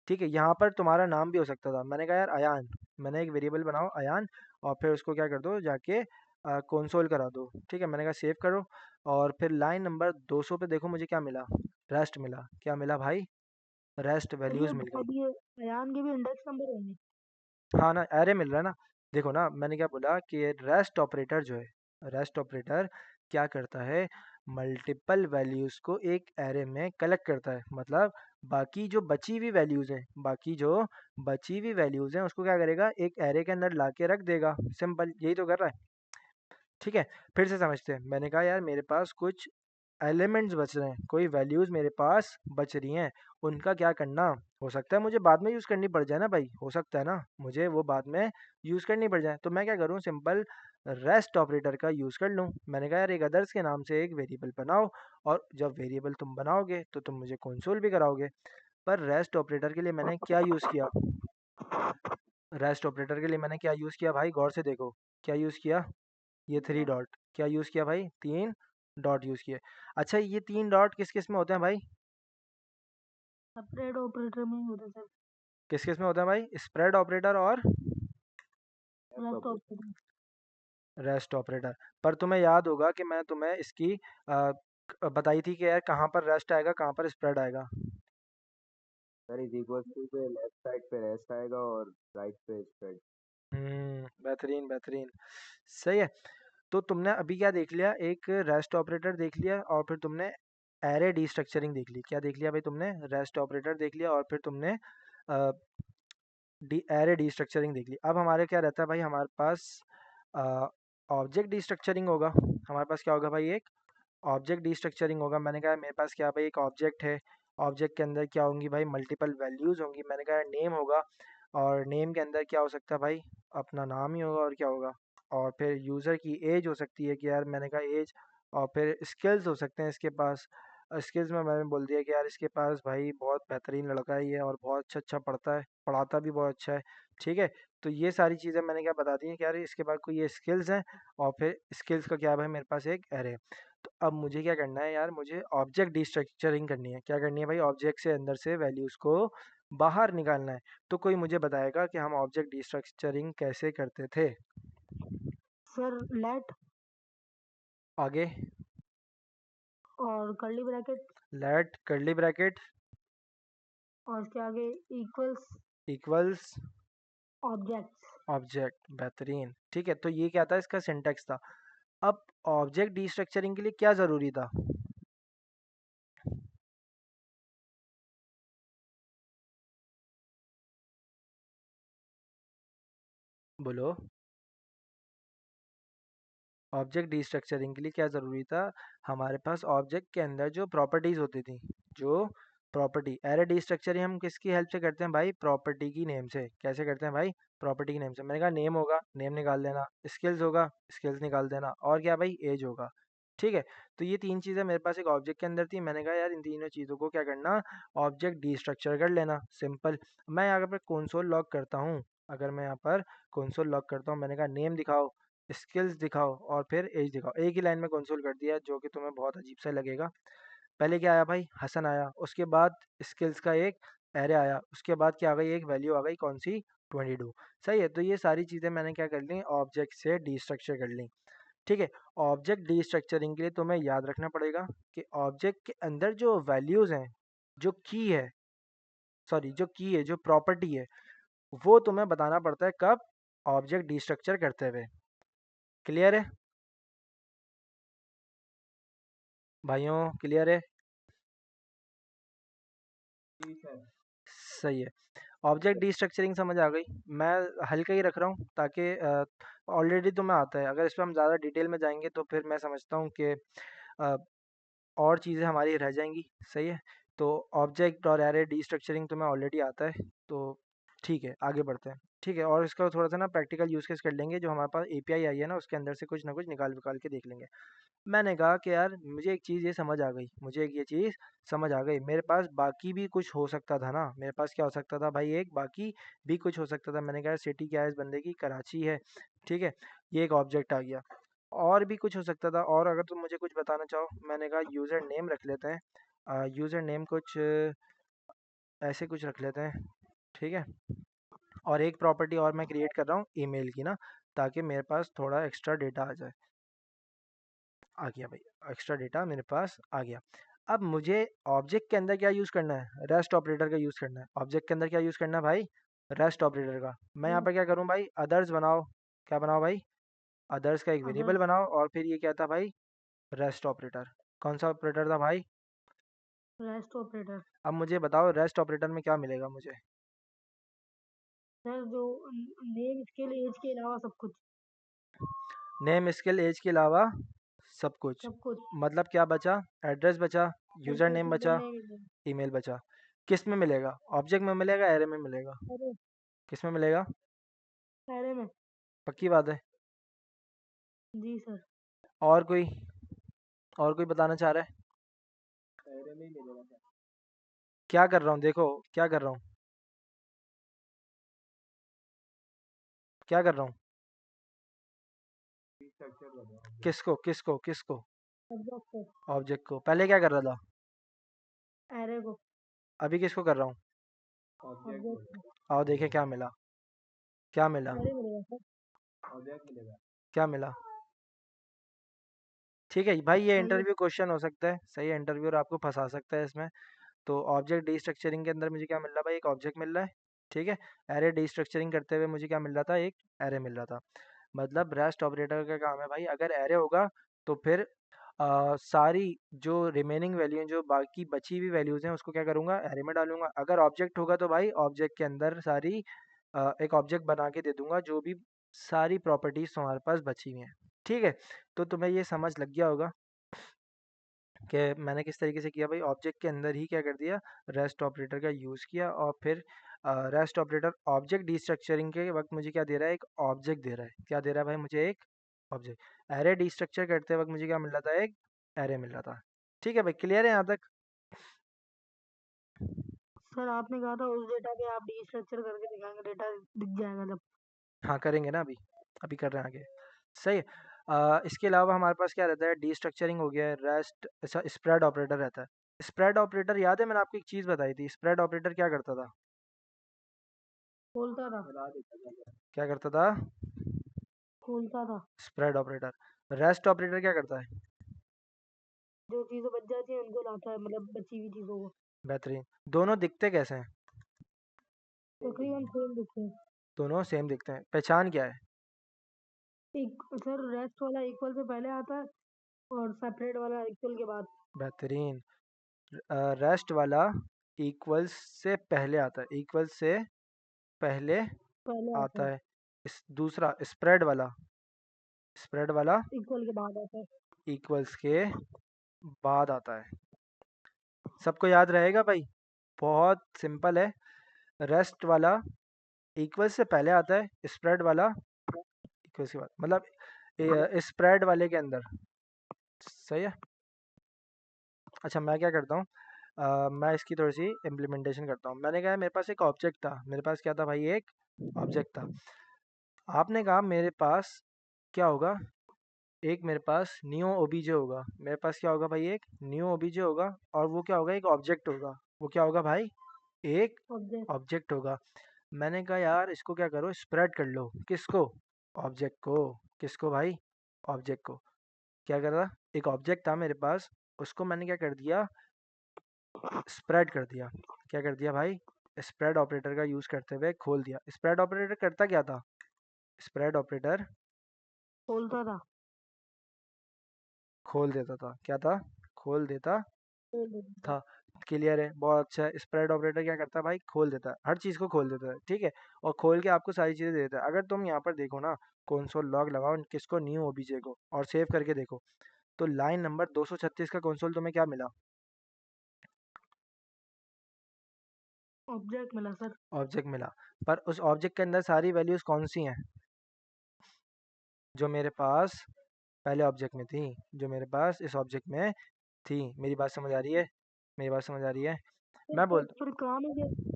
ठीक है, यहाँ पर तुम्हारा नाम भी हो सकता था। मैंने कहा यार अयान, मैंने एक वेरिएबल बनाओ अयान, और फिर उसको क्या कर दो जाके कंसोल करा दो। ठीक है, मैंने कहा सेव करो, और फिर लाइन नंबर 200 पे देखो मुझे क्या मिला, रेस्ट मिला। क्या मिला भाई, रेस्ट सर ये वैल्यूज़ मिल गई। अब ये अयान के भी इंडेक्स नंबर होंगे? हाँ ना, एरे मिल रहा है ना। देखो ना, मैंने क्या बोला कि रेस्ट ऑपरेटर जो है, रेस्ट ऑपरेटर क्या करता है, मल्टीपल वैल्यूज़ को एक एरे में कलेक्ट करता है। मतलब बाकी जो बची हुई वैल्यूज़ हैं, बाकी जो बची हुई वैल्यूज़ हैं उसको क्या करेगा, एक एरे के अंदर ला के रख देगा। सिंपल, यही तो कर रहा है। ठीक है, फिर से समझते हैं। मैंने कहा यार मेरे पास कुछ एलिमेंट्स बच रहे हैं, कोई वैल्यूज़ मेरे पास बच रही हैं, उनका क्या करना, हो सकता है मुझे बाद में यूज़ करनी पड़ जाए ना भाई, हो सकता है ना मुझे वो बाद में यूज़ करनी पड़ जाए, तो मैं क्या करूँ, सिंपल रेस्ट ऑपरेटर का यूज़ कर लूँ। मैंने कहा यार एक अदर्स के नाम से एक वेरिएबल बनाओ, और जब वेरिएबल तुम बनाओगे तो तुम मुझे कंसोल भी कराओगे। पर रेस्ट ऑपरेटर के लिए मैंने क्या यूज़ किया, रेस्ट ऑपरेटर के लिए मैंने क्या यूज़ किया भाई, गौर से देखो। क्या यूज़ किया, ये थ्री डॉट। क्या यूज़ किया भाई, 3 डॉट यूज़ किए। अच्छा, ये 3 डॉट किस किस में होते हैं भाई, सेपरेट ऑपरेटर में ही होता है सर। किस किस में होता है भाई, स्प्रेड ऑपरेटर और रेस्ट ऑपरेटर। Rest operator. पर तुम्हें याद होगा कि मैं तुम्हें इसकी बताई थी कि यार कहाँ पर रेस्ट आएगा, कहाँ पर स्प्रेड आएगा। सर इज इक्वल टू पे लेफ्ट साइड पे रेस्ट आएगा और राइट पे स्प्रेड। बेहतरीन बेहतरीन, सही है। तो तुमने अभी क्या देख लिया, एक रेस्ट ऑपरेटर देख लिया, और फिर तुमने एरे डीस्ट्रक्चरिंग देख ली। क्या देख लिया भाई तुमने, रेस्ट ऑपरेटर देख लिया, और फिर तुमने एरे डीस्ट्रक्चरिंग देख ली। अब हमारे क्या रहता है भाई, हमारे पास ऑब्जेक्ट डीस्ट्रक्चरिंग होगा। हमारे पास क्या होगा भाई, एक ऑब्जेक्ट डीस्ट्रक्चरिंग होगा। मैंने कहा मेरे पास क्या भाई, एक ऑब्जेक्ट है, ऑब्जेक्ट के अंदर क्या होंगी भाई, मल्टीपल वैल्यूज़ होंगी। मैंने कहा नेम होगा, और नेम के अंदर क्या हो सकता है भाई, अपना नाम ही होगा, और क्या होगा, और फिर यूज़र की एज हो सकती है कि यार मैंने कहा एज, और फिर स्किल्स हो सकते हैं इसके पास। स्किल्स में मैंने बोल दिया कि यार इसके पास भाई बहुत बेहतरीन लड़का है ये, और बहुत अच्छा अच्छा पढ़ता है, पढ़ाता भी बहुत अच्छा है। ठीक है, तो ये सारी चीज़ें मैंने क्या बता दी हैं कि यार इसके पास कोई ये स्किल्स हैं, और फिर स्किल्स का क्या है भाई, मेरे पास एक एरे है। तो अब मुझे क्या करना है यार, मुझे ऑब्जेक्ट डिस्ट्रक्चरिंग करनी है। क्या करनी है भाई, ऑब्जेक्ट से अंदर से वैल्यूज़ को बाहर निकालना है। तो कोई मुझे बताएगा कि हम ऑब्जेक्ट डिस्ट्रक्चरिंग कैसे करते थे। सर लेट आगे, और curly bracket let curly bracket और उसके आगे इक्वल्स इक्वल्स ऑब्जेक्ट्स। ऑब्जेक्ट, बेहतरीन। ठीक है, तो ये क्या था, इसका सिंटेक्स था। अब ऑब्जेक्ट डिस्ट्रक्चरिंग के लिए क्या ज़रूरी था, बोलो। ऑब्जेक्ट डिस्ट्रक्चरिंग के लिए क्या ज़रूरी था, हमारे पास ऑब्जेक्ट के अंदर जो प्रॉपर्टीज़ होती थी, जो प्रॉपर्टी, एरे डिस्ट्रक्चरिंग हम किसकी हेल्प से करते हैं भाई, प्रॉपर्टी की नेम से। कैसे करते हैं भाई, प्रॉपर्टी की नेम से। मैंने कहा नेम होगा, नेम निकाल देना, स्किल्स होगा, स्किल्स निकाल देना, और क्या भाई, एज होगा। ठीक है, तो ये तीन चीज़ें मेरे पास एक ऑब्जेक्ट के अंदर थी। मैंने कहा यार इन तीनों चीज़ों को क्या करना, ऑब्जेक्ट डिस्ट्रक्चर कर लेना। सिंपल, मैं यहाँ पर कंसोल लॉग करता हूँ, अगर मैं यहाँ पर कंसोल लॉग करता हूँ, मैंने कहा नेम दिखाओ, स्किल्स दिखाओ, और फिर एज दिखाओ। एक ही लाइन में कंसोल कर दिया, जो कि तुम्हें बहुत अजीब सा लगेगा। पहले क्या आया भाई, हसन आया, उसके बाद स्किल्स का एक एरे आया, उसके बाद क्या आ गई, एक वैल्यू आ गई, कौन सी, 22। सही है, तो ये सारी चीज़ें मैंने क्या कर ली, ऑब्जेक्ट से डिस्ट्रक्चर कर ली। ठीक है, ऑब्जेक्ट डिस्ट्रक्चरिंग के लिए तुम्हें याद रखना पड़ेगा कि ऑब्जेक्ट के अंदर जो वैल्यूज़ हैं, जो की है, सॉरी जो की है, जो प्रॉपर्टी है, वो तुम्हें बताना पड़ता है कब, ऑब्जेक्ट डिस्ट्रक्चर करते हुए। क्लियर है भाइयों, क्लियर है। ठीक है। सही है, ऑब्जेक्ट डिस्ट्रक्चरिंग समझ आ गई। मैं हल्का ही रख रहा हूँ ताकि ऑलरेडी तुम्हें आता है, अगर इस पर हम ज़्यादा डिटेल में जाएंगे तो फिर मैं समझता हूँ कि अ, और चीज़ें हमारी रह जाएंगी। सही है, तो ऑब्जेक्ट और एरे डिस्ट्रक्चरिंग तुम्हें ऑलरेडी आता है, तो ठीक है आगे बढ़ते हैं। ठीक है, और इसका थोड़ा सा ना प्रैक्टिकल यूज़ केस कर लेंगे, जो हमारे पास एपीआई आई है ना, उसके अंदर से कुछ ना कुछ निकाल विकाल के देख लेंगे। मैंने कहा कि यार मुझे एक चीज़ ये समझ आ गई, मुझे एक ये चीज़ समझ आ गई, मेरे पास बाकी भी कुछ हो सकता था ना, मेरे पास क्या हो सकता था भाई, एक बाकी भी कुछ हो सकता था। मैंने कहा सिटी क्या है इस बंदे की, कराची है। ठीक है, ये एक ऑब्जेक्ट आ गया। और भी कुछ हो सकता था, और अगर तुम मुझे कुछ बताना चाहो। मैंने कहा यूज़र नेम रख लेते हैं, यूज़र नेम कुछ ऐसे कुछ रख लेते हैं, ठीक है। और एक प्रॉपर्टी और मैं क्रिएट कर रहा हूँ ईमेल की ना, ताकि मेरे पास थोड़ा एक्स्ट्रा डेटा आ जाए। आ गया भाई, एक्स्ट्रा डेटा मेरे पास आ गया। अब मुझे ऑब्जेक्ट के अंदर क्या यूज़ करना है, रेस्ट ऑपरेटर का यूज़ करना है। ऑब्जेक्ट के अंदर क्या यूज़ करना है भाई, रेस्ट ऑपरेटर का। मैं यहाँ पर क्या करूँ भाई, अदर्स बनाओ। क्या बनाओ भाई, अदर्स का एक वेरिएबल अदर बनाओ, और फिर ये क्या था भाई, रेस्ट ऑपरेटर। कौन सा ऑपरेटर था भाई। Rest operator. अब मुझे बताओ रेस्ट ऑपरेटर में क्या मिलेगा मुझे। सर जो नेम स्केल एज के अलावा सब कुछ। नेम स्किल एज के अलावा सब कुछ। सब कुछ। मतलब क्या बचा, एड्रेस बचा, सर यूज़र सिर्फ नेम यूजर बचा, नेम ही है। ईमेल बचा। किस में मिलेगा, ऑब्जेक्ट में मिलेगा, एरे में मिलेगा। अरे किस में मिलेगा, अरे में। पक्की बात है। जी सर। और कोई, और कोई बताना चाह रहा है। एरे में ही मिलेगा सर। क्या कर रहा हूँ देखो, क्या कर रहा हूँ, क्या कर रहा हूँ। स्ट्रक्चर बना। किसको किसको किसको, ऑब्जेक्ट को। ऑब्जेक्ट को। पहले क्या कर रहा था, एरे को। अभी किसको कर रहा हूँ। ऑब्जेक्ट ऑब्जेक्ट बोलो। को। आओ देखे क्या मिला, क्या मिला, एरे मिलेगा सर। ऑब्जेक्ट मिलेगा। क्या मिला। ठीक है भाई, ये सही है। इंटरव्यू क्वेश्चन हो सकता है, सही है, इंटरव्यूअर आपको फंसा सकता है इसमें। तो ऑब्जेक्ट डीस्ट्रक्चरिंग के अंदर मुझे क्या मिल रहा है भाई, एक ऑब्जेक्ट मिल रहा है, ठीक है। एरे डीस्ट्रक्चरिंग करते हुए मुझे क्या मिल रहा था, एक एरे मिल रहा था। मतलब रेस्ट ऑपरेटर का काम है भाई, अगर एरे होगा तो फिर सारी जो रिमेनिंग वैल्यू हैं, जो बाकी बची हुई वैल्यूज़ हैं, उसको क्या करूँगा, एरे में डालूंगा। अगर ऑब्जेक्ट होगा तो भाई ऑब्जेक्ट के अंदर सारी एक ऑब्जेक्ट बना के दे दूंगा, जो भी सारी प्रॉपर्टीज़ तुम्हारे पास बची हुई हैं, ठीक है। तो तुम्हें ये समझ लग गया होगा कि मैंने किस तरीके से किया भाई, ऑब्जेक्ट के अंदर ही क्या कर दिया, रेस्ट ऑपरेटर का यूज़ किया। और फिर रेस्ट ऑपरेटर ऑब्जेक्ट डिस्ट्रक्चरिंग के वक्त मुझे क्या दे रहा है, एक ऑब्जेक्ट दे रहा है। क्या दे रहा है भाई मुझे, एक ऑब्जेक्ट। एरे डिस्ट्रक्चर करते वक्त मुझे क्या मिल रहा था, एक एरे मिल रहा था। ठीक है भाई, क्लियर है यहाँ तक। सर आपने कहा था उस डेटा पे आप डीस्ट्रक्चर करके दिखाएंगे, डेटा दिख जाएगा जब। हाँ करेंगे ना, अभी अभी कर रहे हैं आगे। सही है। इसके अलावा हमारे पास क्या रहता है, डिस्ट्रक्चरिंग हो गया है, रेस्ट, ऐसा स्प्रेड ऑपरेटर रहता है। स्प्रेड ऑपरेटर याद है, मैंने आपको एक चीज़ बताई थी, स्प्रेड ऑपरेटर क्या करता था, खोलता था। बता देता था। क्या करता था, खोलता था। Spread operator. रेस्ट ऑपरेटर क्या करता है, जो चीज़ें बच जाती हैं उनको लाता है, मतलब बची हुई चीज़ों को। बेहतरीन। दोनों दिखते कैसे हैं, तकरीबन सेम दिखते हैं। दोनों सेम दिखते हैं, पहचान क्या है। एक सर रेस्ट वाला इक्वल से पहले आता है और सेपरेट वाला इक्वल के बाद। बेहतरीन। रेस्ट वाला इक्वल्स से पहले आता है, इक्वल्स से पहले पहले आता आता है। है। इस दूसरा स्प्रेड वाला, स्प्रेड वाला इक्वल के बाद आता है। इक्वल्स के बाद आता है। सबको याद रहेगा भाई, बहुत सिंपल है। रेस्ट वाला इक्वल्स से पहले आता है, स्प्रेड वाला इक्वल्स के बाद, मतलब स्प्रेड वाले के अंदर। सही है। अच्छा मैं क्या करता हूँ, मैं इसकी थोड़ी सी इम्प्लीमेंटेशन करता हूँ। मैंने कहा मेरे पास एक ऑब्जेक्ट था, मेरे पास क्या था भाई, एक ऑब्जेक्ट था। आपने कहा मेरे पास क्या होगा, एक मेरे पास न्यू ओबीजे होगा। मेरे पास क्या होगा भाई, एक न्यू ओबीजे होगा, और वो क्या होगा, एक ऑब्जेक्ट होगा। वो क्या होगा भाई, एक ऑब्जेक्ट। ऑब्जेक्ट होगा। मैंने कहा यार इसको क्या करो, स्प्रेड कर लो। किसको, ऑब्जेक्ट को। किसको भाई, ऑब्जेक्ट को। क्या कर रहा, एक ऑब्जेक्ट था मेरे पास, उसको मैंने क्या कर दिया, स्प्रेड कर दिया। क्या कर दिया भाई, स्प्रेड ऑपरेटर का यूज़ करते हुए खोल दिया। स्प्रेड ऑपरेटर करता क्या था, स्प्रेड ऑपरेटर खोलता था। खोल देता था। क्या था, खोल देता खोल देता था। था। क्लियर है, बहुत अच्छा है। स्प्रेड ऑपरेटर क्या करता है भाई, खोल देता है, हर चीज़ को खोल देता है, ठीक है। और खोल के आपको सारी चीज़ें दे देता है। अगर तुम यहाँ पर देखो ना, कंसोल लॉग लगाओ किसको, न्यू ओबीजे को, और सेव करके देखो, तो लाइन नंबर 236 का कंसोल तुम्हें क्या मिला, ऑब्जेक्ट मिला सर। ऑब्जेक्ट मिला। पर उस ऑब्जेक्ट के अंदर सारी वैल्यूज़ कौन सी हैं, जो मेरे पास पहले ऑब्जेक्ट में थी, जो मेरे पास इस ऑब्जेक्ट में थी। मेरी बात समझ आ रही है, मेरी बात समझ आ रही है। सर मैं पर बोल, पर काम है कि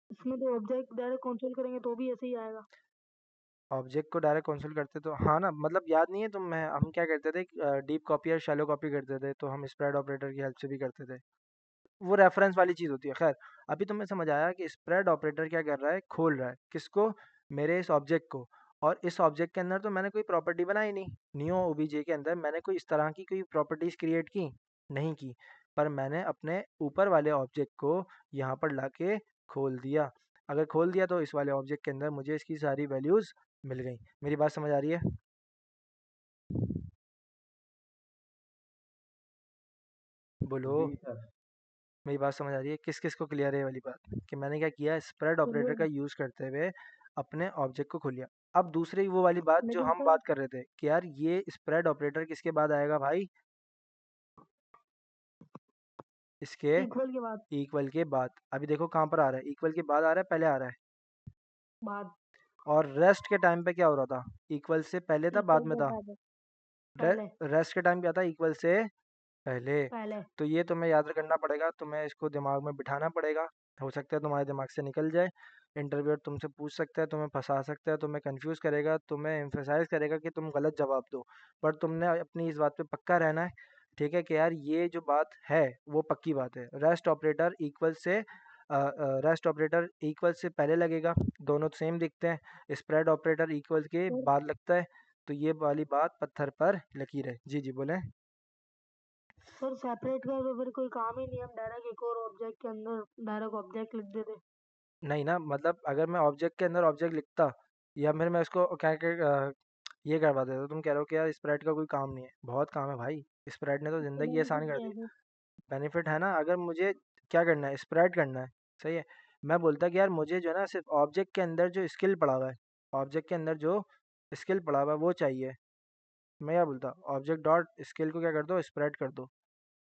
इसमें तो ऑब्जेक्ट डायरेक्ट कंसोल करेंगे तो भी ऐसे ही आएगा। ऑब्जेक्ट को डायरेक्ट कंसोल करते तो हाँ ना, मतलब याद नहीं है तो मैं हम क्या करते थे, डीप कॉपी और शैलो कॉपी करते थे, तो हम स्प्रेड ऑपरेटर की हेल्प से भी करते थे। वो रेफरेंस वाली चीज़ होती है। खैर, अभी तुम्हें समझ आया कि स्प्रेड ऑपरेटर क्या कर रहा है, खोल रहा है किसको, मेरे इस ऑब्जेक्ट को। और इस ऑब्जेक्ट के अंदर तो मैंने कोई प्रॉपर्टी बनाई नहीं, नियो ओबीजे के अंदर मैंने कोई इस तरह की कोई प्रॉपर्टीज क्रिएट की नहीं की, पर मैंने अपने ऊपर वाले ऑब्जेक्ट को यहाँ पर लाके खोल दिया। अगर खोल दिया तो इस वाले ऑब्जेक्ट के अंदर मुझे इसकी सारी वैल्यूज मिल गई। मेरी बात समझ आ रही है? बोलो। जी सर। मेरी बात समझ आ रही है? किस किस को क्लियर है ये वाली बात कि मैंने क्या किया, स्प्रेड ऑपरेटर का क्लियर। यूज करते हुए अपने ऑब्जेक्ट को खोल लिया। अब दूसरी वो वाली बात जो लेकिन हम सर बात कर रहे थे कि यार ये स्प्रेड ऑपरेटर किसके बाद आएगा भाई, इसके इक्वल के बाद। इक्वल के बाद। अभी देखो कहाँ पर आ रहा है, इक्वल के बाद आ रहा है पहले आ रहा है? बाद। और रेस्ट के टाइम पे क्या हो रहा था, इक्वल से पहले था बाद इक्वल में के था? बाद। पहले। रेस्ट के टाइम क्या था, इक्वल से पहले। पहले। तो ये तुम्हें याद करना पड़ेगा, तुम्हें इसको दिमाग में बिठाना पड़ेगा। हो सकता है तुम्हारे दिमाग से निकल जाए, इंटरव्यूअर तुमसे पूछ सकता है, तुम्हें फंसा सकता है, तुम्हें कंफ्यूज करेगा, तुम्हें एम्फेसाइज करेगा कि तुम गलत जवाब दो। पर तुमने अपनी इस बात पे पक्का रहना है, ठीक है, कि यार ये जो बात है वो पक्की बात है। रेस्ट ऑपरेटर इक्वल से पहले लगेगा, दोनों सेम दिखते हैं। स्प्रेड ऑपरेटर इक्वल के सर बाद लगता है। तो ये वाली बात पत्थर पर लकीर है। जी जी बोले। सर सेपरेट का तो फिर कोई काम ही नहीं, हम डायरेक्ट एक और ऑब्जेक्ट के अंदर डायरेक्ट ऑब्जेक्ट लिख देते। नहीं ना, मतलब अगर मैं ऑब्जेक्ट के अंदर ऑब्जेक्ट लिखता, या फिर मैं उसको ये करवा देता, तुम कह रहे हो कि यार स्प्रेड का कोई काम नहीं है, बहुत काम है भाई। स्प्रेड ने तो इससे ज़िंदगी आसान बेनिफिट कर क्या दी। है सर? बेनिफिट है ना, अगर मुझे क्या करना है, स्प्रेड करना है, सही है, मैं बोलता कि यार मुझे जो है ना सिर्फ ऑब्जेक्ट के अंदर जो स्किल पड़ा हुआ है, ऑब्जेक्ट के अंदर जो स्किल पड़ा हुआ है वो चाहिए। मैं क्या बोलता, ऑब्जेक्ट डॉट स्किल को क्या कर दो, स्प्रेड कर दो।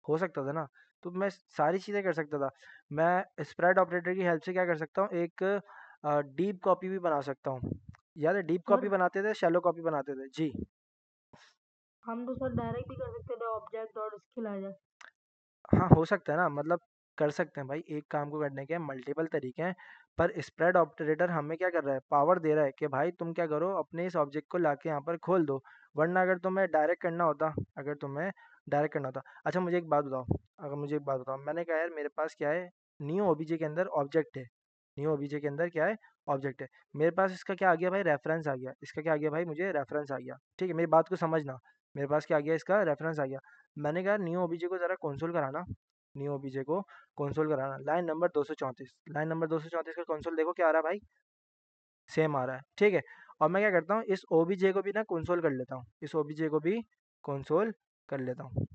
हो सकता था ना, तो मैं सारी चीज़ें कर सकता था। मैं स्प्रेड ऑपरेटर की हेल्प से क्या कर सकता हूँ, एक डीप कॉपी भी बना सकता हूँ। याद है डीप कॉपी सर बनाते थे, शैलो कॉपी बनाते थे जी। हम तो सर डायरेक्ट भी कर सकते थे, ऑब्जेक्ट डॉट स्किल आ जाए। हाँ हो सकता है ना, मतलब कर सकते हैं भाई, एक काम को करने के मल्टीपल तरीके हैं। पर स्प्रेड ऑपरेटर हमें क्या कर रहा है, पावर दे रहा है कि भाई तुम क्या करो, अपने इस ऑब्जेक्ट को लाके यहाँ पर खोल दो। वरना अगर तुम्हें डायरेक्ट करना होता। अच्छा मुझे एक बात बताओ, अगर मुझे एक बात बताओ, मैंने कहा यार मेरे पास क्या है, न्यू ओबीजे के अंदर ऑब्जेक्ट है। न्यू ओबीजे के अंदर क्या है, ऑब्जेक्ट है। मेरे पास इसका क्या आ गया भाई, रेफरेंस आ गया। इसका क्या आ गया भाई, मुझे रेफरेंस आ गया। ठीक है, मेरी बात को समझना। मेरे पास क्या आ गया, इसका रेफरेंस आ गया। मैंने कहा न्यू ओबीजे को ज़रा कंसोल कराना, न्यू ओबीजे को कंसोल कराना। लाइन नंबर 234, लाइन नंबर 234 का कंसोल देखो क्या आ रहा है भाई, सेम आ रहा है, ठीक है। और मैं क्या करता हूँ, इस ओबीजे को भी ना कंसोल कर लेता हूँ, इस ओबीजे को भी कंसोल कर लेता हूँ।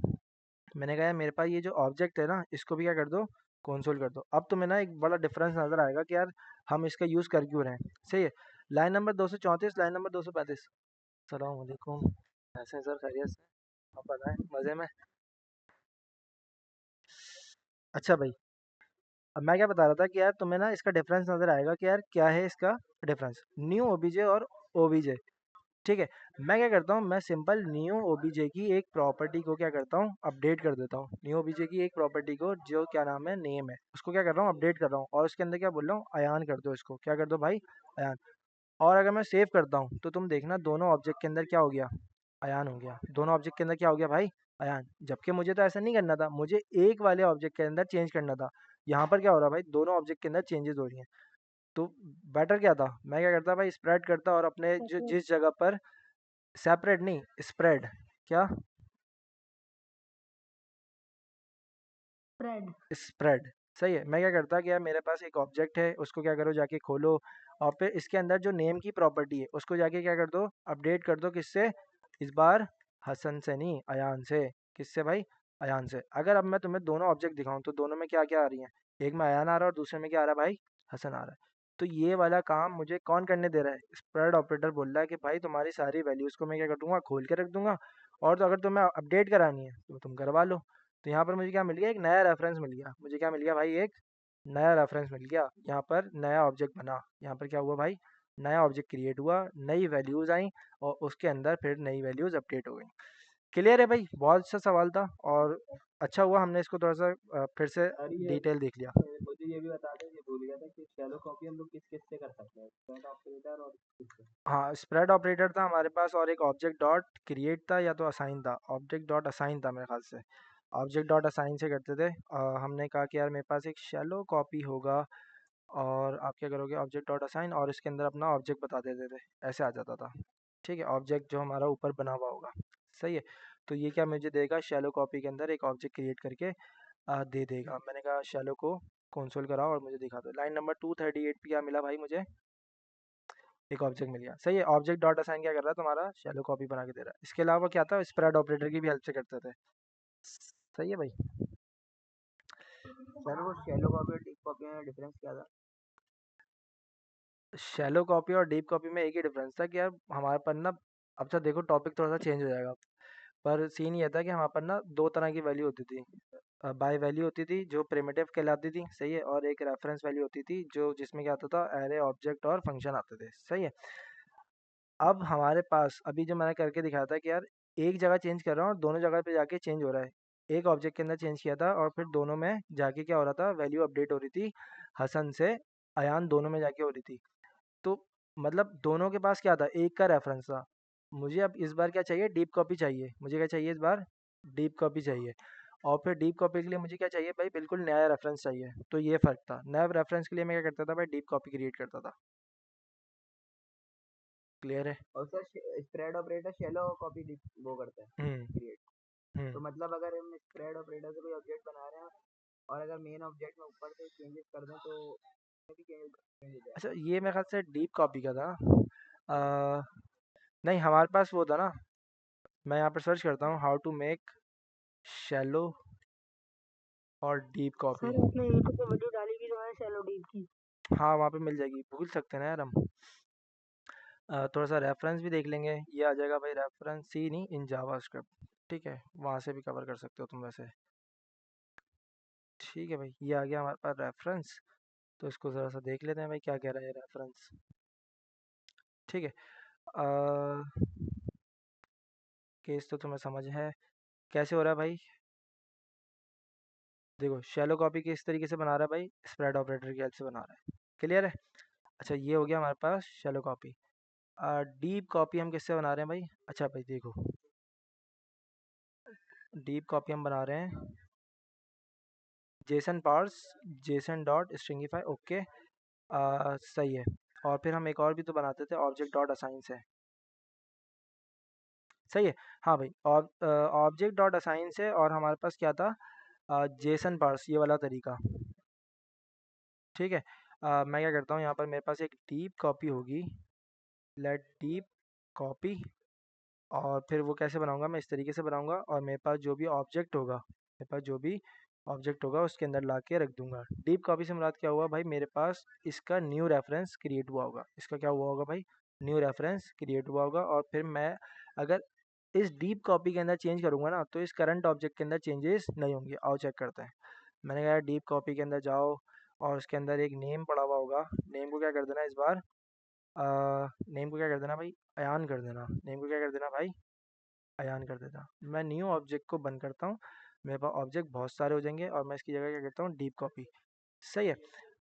मैंने कहा यार मेरे पास ये जो ऑब्जेक्ट है ना, इसको भी क्या कर दो, कंसोल कर दो। अब तुम्हें ना एक बड़ा डिफरेंस नजर आएगा कि यार हम इसका यूज़ कर क्यों रहे हैं। सही है। Line number 234, line number 235। सलाम वालेकुम, कैसे हैं सर, खैरियत से? आप बताएं, मज़े में? अच्छा भाई, अब मैं क्या बता रहा था कि यार तुम्हें ना इसका डिफरेंस नज़र आएगा कि यार क्या है इसका डिफरेंस, न्यू ओबीजे और ओबीजे। ठीक है। मैं क्या करता हूँ, मैं सिंपल न्यू ओबीजे की एक प्रॉपर्टी को क्या करता हूँ, अपडेट कर देता हूँ। न्यू ओबीजे की एक प्रॉपर्टी को जो क्या नाम है, नेम है, उसको क्या कर रहा हूँ, अपडेट कर रहा हूँ। और उसके अंदर क्या बोल रहा हूँ, अयान कर दो, इसको क्या कर दो भाई, अयान। और अगर मैं सेव करता हूँ तो तुम देखना दोनों ऑब्जेक्ट के अंदर क्या हो गया, अयान हो गया। दोनों ऑब्जेक्ट के अंदर क्या हो गया भाई, अयान। जबकि मुझे तो ऐसा नहीं करना था, मुझे एक वाले ऑब्जेक्ट के अंदर चेंज करना था। यहाँ पर क्या हो रहा है भाई, दोनों ऑब्जेक्ट के अंदर चेंजेस हो रही हैं। तो बेटर क्या था, मैं क्या करता भाई, स्प्रेड करता और अपने जो सेपरेट। जिस जगह पर, सेपरेट नहीं, स्प्रेड। क्या, स्प्रेड। स्प्रेड। सही है। मैं क्या करता कि यार मेरे पास एक ऑब्जेक्ट है, उसको क्या करो, जाके खोलो। और फिर इसके अंदर जो नेम की प्रॉपर्टी है उसको जाके क्या कर दो, अपडेट कर दो। किससे, इस बार हसन से नहीं, अयान से। किससे भाई, अयान से। अगर अब मैं तुम्हें दोनों ऑब्जेक्ट दिखाऊं तो दोनों में क्या क्या आ रही हैं, एक में अयान आ रहा है और दूसरे में क्या आ रहा है भाई, हसन आ रहा है। तो ये वाला काम मुझे कौन करने दे रहा है, स्प्रेड ऑपरेटर बोल रहा है कि भाई तुम्हारी सारी वैल्यूज़ को मैं क्या कर दूंगा, खोल के रख दूंगा। और तो अगर तुम्हें अपडेट करानी है तो तुम करवा लो। तो यहाँ पर मुझे क्या मिल गया, एक नया रेफरेंस मिल गया। मुझे क्या मिल गया भाई, एक नया रेफरेंस मिल गया। यहाँ पर नया ऑब्जेक्ट बना, यहाँ पर क्या हुआ भाई, नया ऑब्जेक्ट क्रिएट हुआ, नई वैल्यूज़ आई, और उसके अंदर फिर नई वैल्यूज़ अपडेट हो गई। क्लियर है भाई, बहुत अच्छा सवाल था, और अच्छा हुआ हमने इसको थोड़ा सा फिर से सर ये डिटेल देख लिया। मुझे ये भी बता दें कि भूल गया था कि शैलो कॉपी हम लोग किस किस से कर सकते हैं, स्प्रेड ऑपरेटर और किससे? हाँ, स्प्रेड ऑपरेटर था हमारे पास और एक ऑब्जेक्ट डॉट क्रिएट था या तो असाइन था, ऑब्जेक्ट डॉट असाइन था मेरे ख्याल से। ऑब्जेक्ट डॉट असाइन से करते थे। हमने कहा कि यार मेरे पास एक शैलो कॉपी होगा और आप क्या करोगे, ऑब्जेक्ट डॉट असाइन और इसके अंदर अपना ऑब्जेक्ट बता देते थे, ऐसे आ जाता था। ठीक है, ऑब्जेक्ट जो हमारा ऊपर बना हुआ होगा। सही है। तो ये क्या मुझे देगा, शैलो कॉपी के अंदर एक ऑब्जेक्ट क्रिएट करके दे देगा। मैंने कहा शैलो को कंसोल कराओ और मुझे दिखा दो। लाइन नंबर 238 पे क्या मिला भाई मुझे, एक ऑब्जेक्ट मिल गया। सही है, ऑब्जेक्ट डॉट असाइन क्या कर रहा है, तुम्हारा शैलो कॉपी बना के दे रहा है। इसके अलावा क्या था, स्प्रेड ऑपरेटर की भी हेल्प से करते थे। सही है भाई। सर वो शैलो कॉपी और डीप कॉपी में डिफरेंस क्या था? शैलो कॉपी और डीप कॉपी में एक ही डिफरेंस था कि यार हमारे पर ना, अब तो देखो टॉपिक थोड़ा सा चेंज हो जाएगा, पर सीन ये था कि हमारे पर ना दो तरह की वैल्यू होती थी। बाय वैल्यू होती थी जो प्रिमिटिव कहलाती थी, सही है, और एक रेफरेंस वैल्यू होती थी जो जिसमें क्या आता था, एरे ऑब्जेक्ट और फंक्शन आते थे। सही है। अब हमारे पास अभी जो मैंने करके दिखाया था कि यार एक जगह चेंज कर रहा हूँ और दोनों जगह पे जाके चेंज हो रहा है। एक ऑब्जेक्ट के अंदर चेंज किया था और फिर दोनों में जाके क्या हो रहा था, वैल्यू अपडेट हो रही थी, हसन से अयान दोनों में जाके हो रही थी। तो मतलब दोनों के पास क्या था, एक का रेफरेंस था। मुझे अब इस बार क्या चाहिए, डीप कॉपी चाहिए। मुझे क्या चाहिए इस बार, डीप कॉपी चाहिए। और फिर डीप कॉपी के लिए मुझे क्या चाहिए भाई, बिल्कुल नया रेफरेंस चाहिए। तो ये फ़र्क था, नया रेफरेंस के लिए मैं क्या करता था भाई, डीप कॉपी क्रिएट करता था। क्लियर है। और sir spread operator shallow copy वो करता है, हम्म। क्रिएट। हम्म। तो मतलब अगर हम स्प्रेड ऑपरेटर से कोई ऑब्जेक्ट बना रहे हैं और अगर मेन ऑब्जेक्ट में ऊपर से चेंजेस कर दें तो उसमें भी चेंज हो जाएगा? अच्छा, ये मेरे ख्याल से डीप कॉपी का था। आ, नहीं, हमारे पास वो था ना, मैं यहाँ पर सर्च करता हूँ हाउ टू मेक शैलो और डीप कॉपी। सर आपने यूट्यूब पे वीडियो डाली भी तो है शैलो डीप की। हाँ, वहाँ पे मिल जाएगी, भूल सकते हैं ना यार हम। थोड़ा सा रेफरेंस भी देख लेंगे, ये आ जाएगा भाई, रेफरेंस सी नहीं इन जावास्क्रिप्ट। ठीक है, वहाँ से भी कवर कर सकते हो तुम वैसे। ठीक है भाई, ये आ गया हमारे पास रेफरेंस। तो इसको ज़रा सा देख लेते हैं भाई, क्या कह रहा है रेफरेंस। ठीक है। केस तो तुम्हें समझ है कैसे हो रहा है भाई। देखो शैलो कॉपी किस तरीके से बना रहा है भाई, स्प्रेड ऑपरेटर की हेल्प से बना रहा है। क्लियर है। अच्छा, ये हो गया हमारे पास शैलो कॉपी। डीप कॉपी हम किससे बना रहे हैं भाई, अच्छा भाई देखो, डीप कॉपी हम बना रहे हैं JSON parse, JSON dot stringify. Okay, सही है। और फिर हम एक और भी तो बनाते थे, ऑब्जेक्ट डॉट असाइन से। सही है। हाँ भाई, ऑब्जेक्ट डॉट असाइन से, और हमारे पास क्या था, जेसन पार्स, ये वाला तरीका। ठीक है। मैं क्या करता हूँ, यहाँ पर मेरे पास एक डीप कॉपी होगी, लेट डीप कॉपी। और फिर वो कैसे बनाऊंगा, मैं इस तरीके से बनाऊंगा, और मेरे पास जो भी ऑब्जेक्ट होगा, मेरे पास जो भी ऑब्जेक्ट होगा उसके अंदर ला के रख दूंगा। डीप कॉपी से मुराद क्या हुआ भाई, मेरे पास इसका न्यू रेफरेंस क्रिएट हुआ होगा। इसका क्या हुआ होगा भाई, न्यू रेफरेंस क्रिएट हुआ होगा। और फिर मैं अगर इस डीप कॉपी के अंदर चेंज करूंगा ना, तो इस करंट ऑब्जेक्ट के अंदर चेंजेस नहीं होंगे। आओ चेक करते हैं। मैंने कहा डीप कॉपी के अंदर जाओ और उसके अंदर एक नेम पड़ा हुआ होगा। नेम को क्या कर देना इस बार, नेम को क्या कर देना भाई, अयान कर देना। नेम को क्या कर देना भाई, अयान कर देता। मैं न्यू ऑब्जेक्ट को बंद करता हूँ, मेरे पास ऑब्जेक्ट बहुत सारे हो जाएंगे, और मैं इसकी जगह क्या करता हूँ, डीप कॉपी। सही है।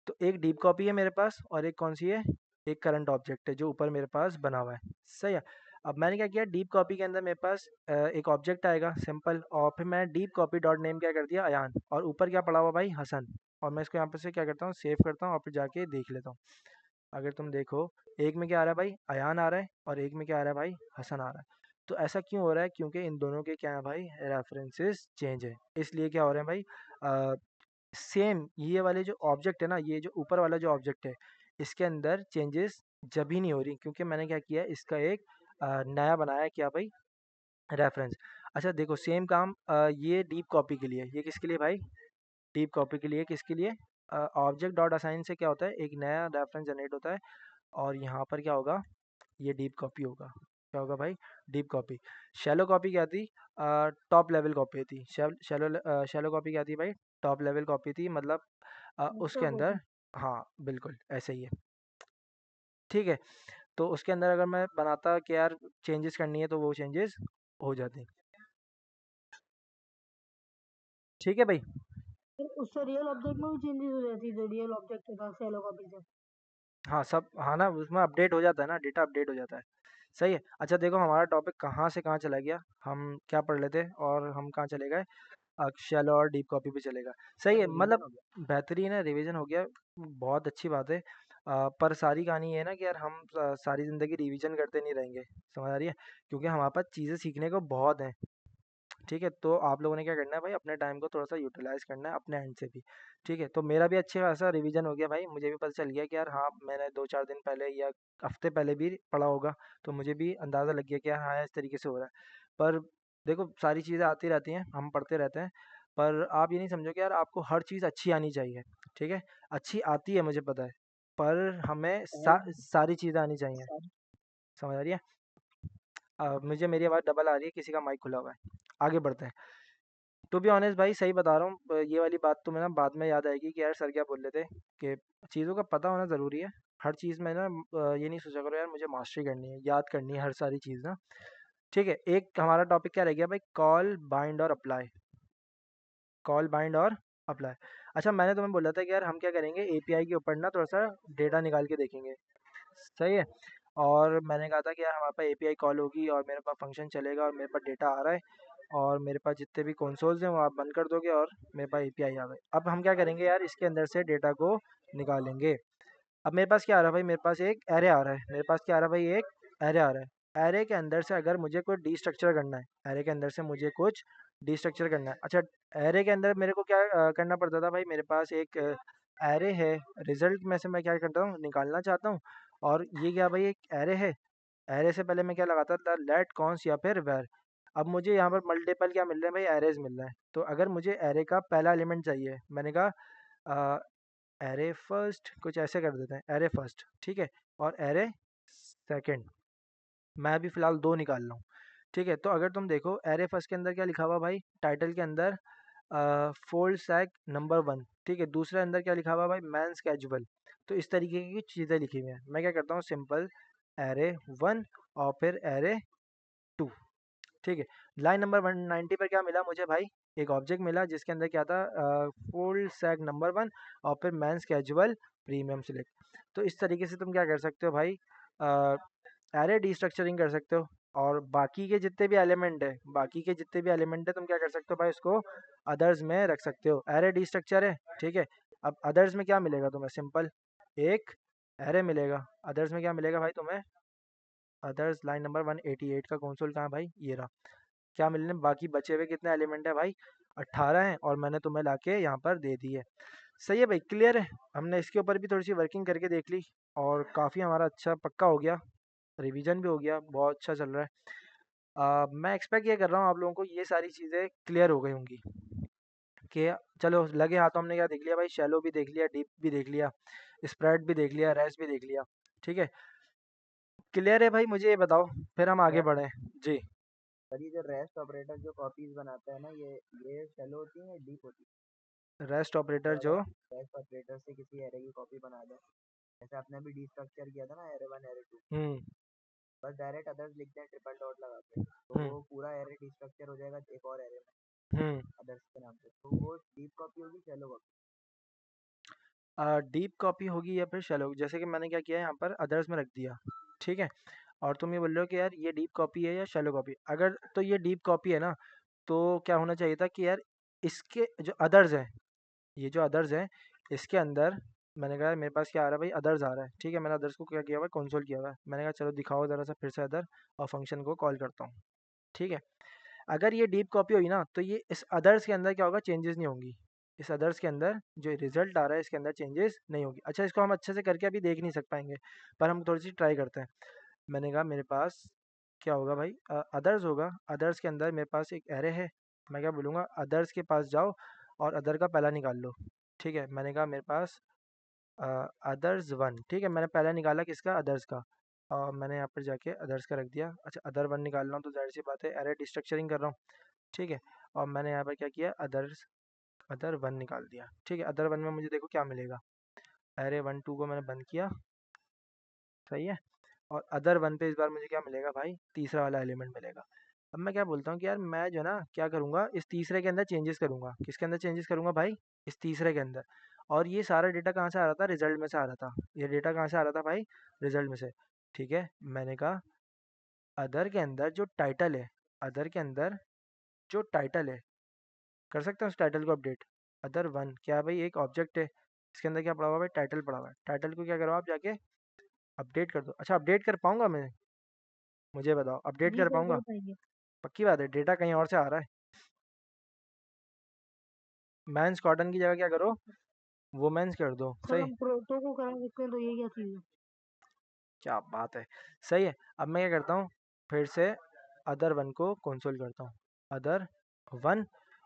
तो एक डीप कॉपी है मेरे पास, और एक कौन सी है, एक करंट ऑब्जेक्ट है जो ऊपर मेरे पास बना हुआ है। सही है। अब मैंने क्या किया, डीप कॉपी के अंदर मेरे पास एक ऑब्जेक्ट आएगा सिंपल, और फिर मैं डीप कॉपी डॉट नेम क्या कर दिया, अयान, और ऊपर क्या पड़ा हुआ भाई, हसन। और मैं इसको यहाँ पर से क्या करता हूँ, सेव करता हूँ और फिर जाके देख लेता हूँ। अगर तुम देखो, एक में क्या आ रहा है भाई, अयान आ रहा है, और एक में क्या आ रहा है भाई, हसन आ रहा है। तो ऐसा क्यों हो रहा है, क्योंकि इन दोनों के क्या है भाई, रेफरेंसेस चेंज है, इसलिए क्या हो रहे हैं भाई। सेम ये वाले जो ऑब्जेक्ट है ना, ये जो ऊपर वाला जो ऑब्जेक्ट है, इसके अंदर चेंजेस जब ही नहीं हो रही, क्योंकि मैंने क्या किया, इसका एक नया बनाया है क्या भाई, रेफरेंस। अच्छा देखो, सेम काम ये डीप कॉपी के लिए, ये किसके लिए भाई, डीप कॉपी के लिए, किसके लिए, ऑब्जेक्ट डॉट असाइन से क्या होता है, एक नया रेफरेंस जनरेट होता है। और यहाँ पर क्या होगा, ये डीप कॉपी होगा। क्या होगा भाई, डीप कॉपी। शैलो कॉपी क्या थी, टॉप लेवल कॉपी थी। शैलो कॉपी क्या थी भाई, टॉप लेवल कॉपी थी, मतलब उसके नीचा अंदर, कॉपी। हाँ बिल्कुल ऐसे ही है। ठीक है। तो उसके अंदर अगर मैं बनाता कि यार चेंजेस करनी है, तो वो चेंजेस हो जाती। ठीक है भाई। फिर उससे रियल ऑब्जेक्ट में भी चेंजेस हो जाती है जो रियल ऑब्जेक्ट होता है शैलो कॉपी से। हाँ सब, हाँ ना, उसमें अपडेट हो जाता है ना, डेटा अपडेट हो जाता है। सही है। अच्छा देखो हमारा टॉपिक कहाँ से कहाँ चला गया, हम क्या पढ़ लेते और हम कहाँ चले गए, शैलो और डीप कॉपी पे चलेगा। सही सर है, रिवीजन मतलब हो गया। बेहतरीन है, रिवीजन हो गया, बहुत अच्छी बात है। पर सारी कहानी ये है ना कि यार हम सारी ज़िंदगी रिवीजन करते नहीं रहेंगे, समझ आ रही है, क्योंकि हमारे पास चीज़ें सीखने को बहुत हैं। ठीक है, तो आप लोगों ने क्या करना है भाई, अपने टाइम को थोड़ा सा यूटिलाइज करना है अपने एंड से भी। ठीक है, तो मेरा भी अच्छे खासा रिवीजन हो गया भाई, मुझे भी पता चल गया कि यार हाँ मैंने 2-4 दिन पहले या हफ्ते पहले भी पढ़ा होगा, तो मुझे भी अंदाज़ा लग गया कि यार हाँ इस तरीके से हो रहा है। पर देखो सारी चीज़ें आती रहती हैं, हम पढ़ते रहते हैं, पर आप ये नहीं समझो कि यार आपको हर चीज़ अच्छी आनी चाहिए। ठीक है, अच्छी आती है मुझे पता है, पर हमें सारी चीज़ें आनी चाहिए, समझ आ रही है। मुझे मेरी आवाज़ डबल आ रही है, किसी का माइक खुला हुआ है। आगे बढ़ते हैं। टू बी ऑनेस्ट भाई सही बता रहा हूँ, ये वाली बात तो मैं ना बाद में याद आएगी कि यार सर क्या बोल रहे थे, कि चीज़ों का पता होना ज़रूरी है। हर चीज़ में ना ये नहीं सोचा करो यार मुझे मास्टरी करनी है, याद करनी है हर सारी चीज़ ना। ठीक है, एक हमारा टॉपिक क्या रह गया भाई, कॉल बाइंड और अप्लाई। कॉल बाइंड और अप्लाई। अच्छा मैंने तुम्हें बोला था कि यार हम क्या करेंगे, एपीआई के ऊपर ना थोड़ा सा डेटा निकाल के देखेंगे। सही है। और मैंने कहा था कि यार हमारे पास एपीआई कॉल होगी और मेरे पास फंक्शन चलेगा और मेरे पास डेटा आ रहा है, और मेरे पास जितने भी कंसोल्स हैं वो आप बंद कर दोगे और मेरे पास एपीआई आ गए। अब हम क्या करेंगे यार, इसके अंदर से डेटा को निकालेंगे। अब मेरे पास क्या आ रहा है भाई, मेरे पास एक एरे आ रहा है, मेरे पास क्या आ रहा है भाई, एक एरे आ रहा है। एरे के अंदर से अगर मुझे कोई डी स्ट्रक्चर करना है, एरे के अंदर से मुझे कुछ डी स्ट्रक्चर करना है। अच्छा, एरे के अंदर मेरे को क्या करना पड़ता था भाई, मेरे पास एक एरे है, रिजल्ट में से मैं क्या करता हूँ निकालना चाहता हूँ, और ये क्या भाई एक एरे है। एरे से पहले मैं क्या लगाता था, लेट कॉन्स या फिर वेर। अब मुझे यहाँ पर मल्टीपल क्या मिल रहे हैं भाई, एरेज मिल रहे हैं, तो अगर मुझे एरे का पहला एलिमेंट चाहिए, मैंने कहा एरे फर्स्ट, कुछ ऐसे कर देते हैं, एरे फर्स्ट ठीक है, और एरे सेकंड। मैं अभी फ़िलहाल 2 निकाल रहा हूँ। ठीक है, तो अगर तुम देखो एरे फर्स्ट के अंदर क्या लिखा हुआ भाई, टाइटल के अंदर फोल्ड सैक नंबर 1। ठीक है, दूसरे अंदर क्या लिखा हुआ भाई, मैंस कैजुअल। तो इस तरीके की चीज़ें लिखी हुई हैं। मैं क्या करता हूँ, सिंपल एरे 1 और फिर एरे 2। ठीक है, लाइन नंबर 190 पर क्या मिला मुझे भाई, एक ऑब्जेक्ट मिला जिसके अंदर क्या था, फुल सैग नंबर 1 और फिर मेंस कैजुअल प्रीमियम सिलेक्ट। तो इस तरीके से तुम क्या कर सकते हो भाई, एरे डिस्ट्रक्चरिंग कर सकते हो, और बाकी के जितने भी एलिमेंट है, बाकी के जितने भी एलिमेंट है तुम क्या कर सकते हो भाई, उसको अदर्स में रख सकते हो। एरे डिस्ट्रक्चर है, ठीक है। अब अदर्स में क्या मिलेगा तुम्हें, सिंपल एक एरे मिलेगा। अदर्स में क्या मिलेगा भाई तुम्हें, अदर्स लाइन नंबर 188 का कंसोल कहाँ है भाई, ये रहा। क्या मिलने बाकी बचे हुए कितने एलिमेंट है भाई, 18 हैं, और मैंने तुम्हें लाके यहाँ पर दे दी है। सही है भाई, क्लियर है। हमने इसके ऊपर भी थोड़ी सी वर्किंग करके देख ली, और काफ़ी हमारा अच्छा पक्का हो गया, रिवीजन भी हो गया, बहुत अच्छा चल रहा है। मैं एक्सपेक्ट ये कर रहा हूँ आप लोगों को ये सारी चीज़ें क्लियर हो गई होंगी, कि चलो लगे हाथों हमने क्या देख लिया भाई, शैलो भी देख लिया, डीप भी देख लिया, स्प्रेड भी देख लिया, रेस्ट भी देख लिया। ठीक है, क्लियर है भाई, मुझे ये बताओ फिर हम आगे सर बढ़ें। जी। सर ये जो रेस्ट ऑपरेटर जो कॉपीज बनाता है ना, ये शैलो होती है या डीप होती रेस्ट है? ऑपरेटर अगर जो, आप रेस्ट ऑपरेटर से किसी एरे की कॉपी बना दें, जैसे आपने अभी डी स्ट्रक्चर किया था ना, एरे 1 एरे 2, हम्म बस डायरेक्ट अदर्स लिख दें ट्रिपल डॉट लगा के, तो हम्म वो पूरा एरे डी स्ट्रक्चर हो जाएगा एक और एरे में हम्म अदर्स के नाम से। तो वो डीप कॉपी होगी शैलो कॉपी? डीप कॉपी होगी या फिर शैलो, जैसे कि मैंने क्या किया है यहाँ पर अदर्स में रख दिया। ठीक है, और तुम ये बोल रहे हो कि यार ये डीप कॉपी है या शैलो कॉपी, अगर तो ये डीप कॉपी है ना, तो क्या होना चाहिए था कि यार इसके जो अदर्स हैं, ये जो अदर्स हैं, इसके अंदर मैंने कहा मेरे पास क्या आ रहा है भाई, अदर्स आ रहा है। ठीक है, मैंने अदर्स को क्या किया हुआ है, कंसोल किया हुआ है। मैंने कहा चलो दिखाओ ज़रा सा फिर से अदर, और फंक्शन को कॉल करता हूँ। ठीक है, अगर ये डीप कॉपी हुई ना, तो ये इस अदर्स के अंदर क्या होगा, चेंजेस नहीं होंगी। इस अदर्स के अंदर जो रिजल्ट आ रहा है इसके अंदर चेंजेस नहीं होगी। अच्छा, इसको हम अच्छे से करके अभी देख नहीं सक पाएंगे, पर हम थोड़ी सी ट्राई करते हैं। मैंने कहा मेरे पास क्या होगा भाई, अदर्स होगा। अदर्स के अंदर मेरे पास एक एरे है, मैं क्या बोलूँगा, अदर्स के पास जाओ और अदर का पहला निकाल लो। ठीक है, मैंने कहा मेरे पास अदर्स 1। ठीक है, मैंने पहला निकाला किसका, अदर्स का, और मैंने यहाँ पर जाके अदर्स का रख दिया। अच्छा, अदर 1 निकाल रहा हूँ तो जाहिर सी बात है एरे डिस्ट्रक्चरिंग कर रहा हूँ। ठीक है, और मैंने यहाँ पर क्या किया, अदर्स अदर 1 निकाल दिया। ठीक है, अदर 1 में मुझे देखो क्या मिलेगा, एरे 1 2 को मैंने बंद किया। सही है, और अदर 1 पे इस बार मुझे क्या मिलेगा भाई, तीसरा वाला एलिमेंट मिलेगा। अब मैं क्या बोलता हूँ कि यार मैं जो है ना क्या करूँगा, इस तीसरे के अंदर चेंजेस करूँगा। किसके अंदर चेंजेस करूँगा भाई? इस तीसरे के अंदर। और ये सारा डेटा कहाँ से आ रहा था? रिजल्ट में से आ रहा था। ये डेटा कहाँ से आ रहा था भाई? रिजल्ट में से। ठीक है, मैंने कहा अदर के अंदर जो टाइटल है, अदर के अंदर जो टाइटल है, कर सकते हैं उस टाइटल को अपडेट। अदर वन क्या है भाई? एक ऑब्जेक्ट है, इसके अंदर क्या पड़ा हुआ है भाई? टाइटल पड़ा हुआ है। टाइटल को क्या करो आप जाके अपडेट कर दो। अच्छा, अपडेट कर पाऊंगा मैं? मुझे बताओ, अपडेट जी कर सर, पाऊंगा? कर पाएंगे। पक्की बात है? डेटा कहीं और से आ रहा है। मैंस कॉटन की जगह क्या करो, वुमेन्स कर दो। सर सही? हम प्रोटो को करा सकते हैं, तो ये क्या चीज़ है? क्या बात है, सही है। अब मैं क्या करता हूँ, फिर से अदर वन को कंसोल करता हूँ। अदर वन,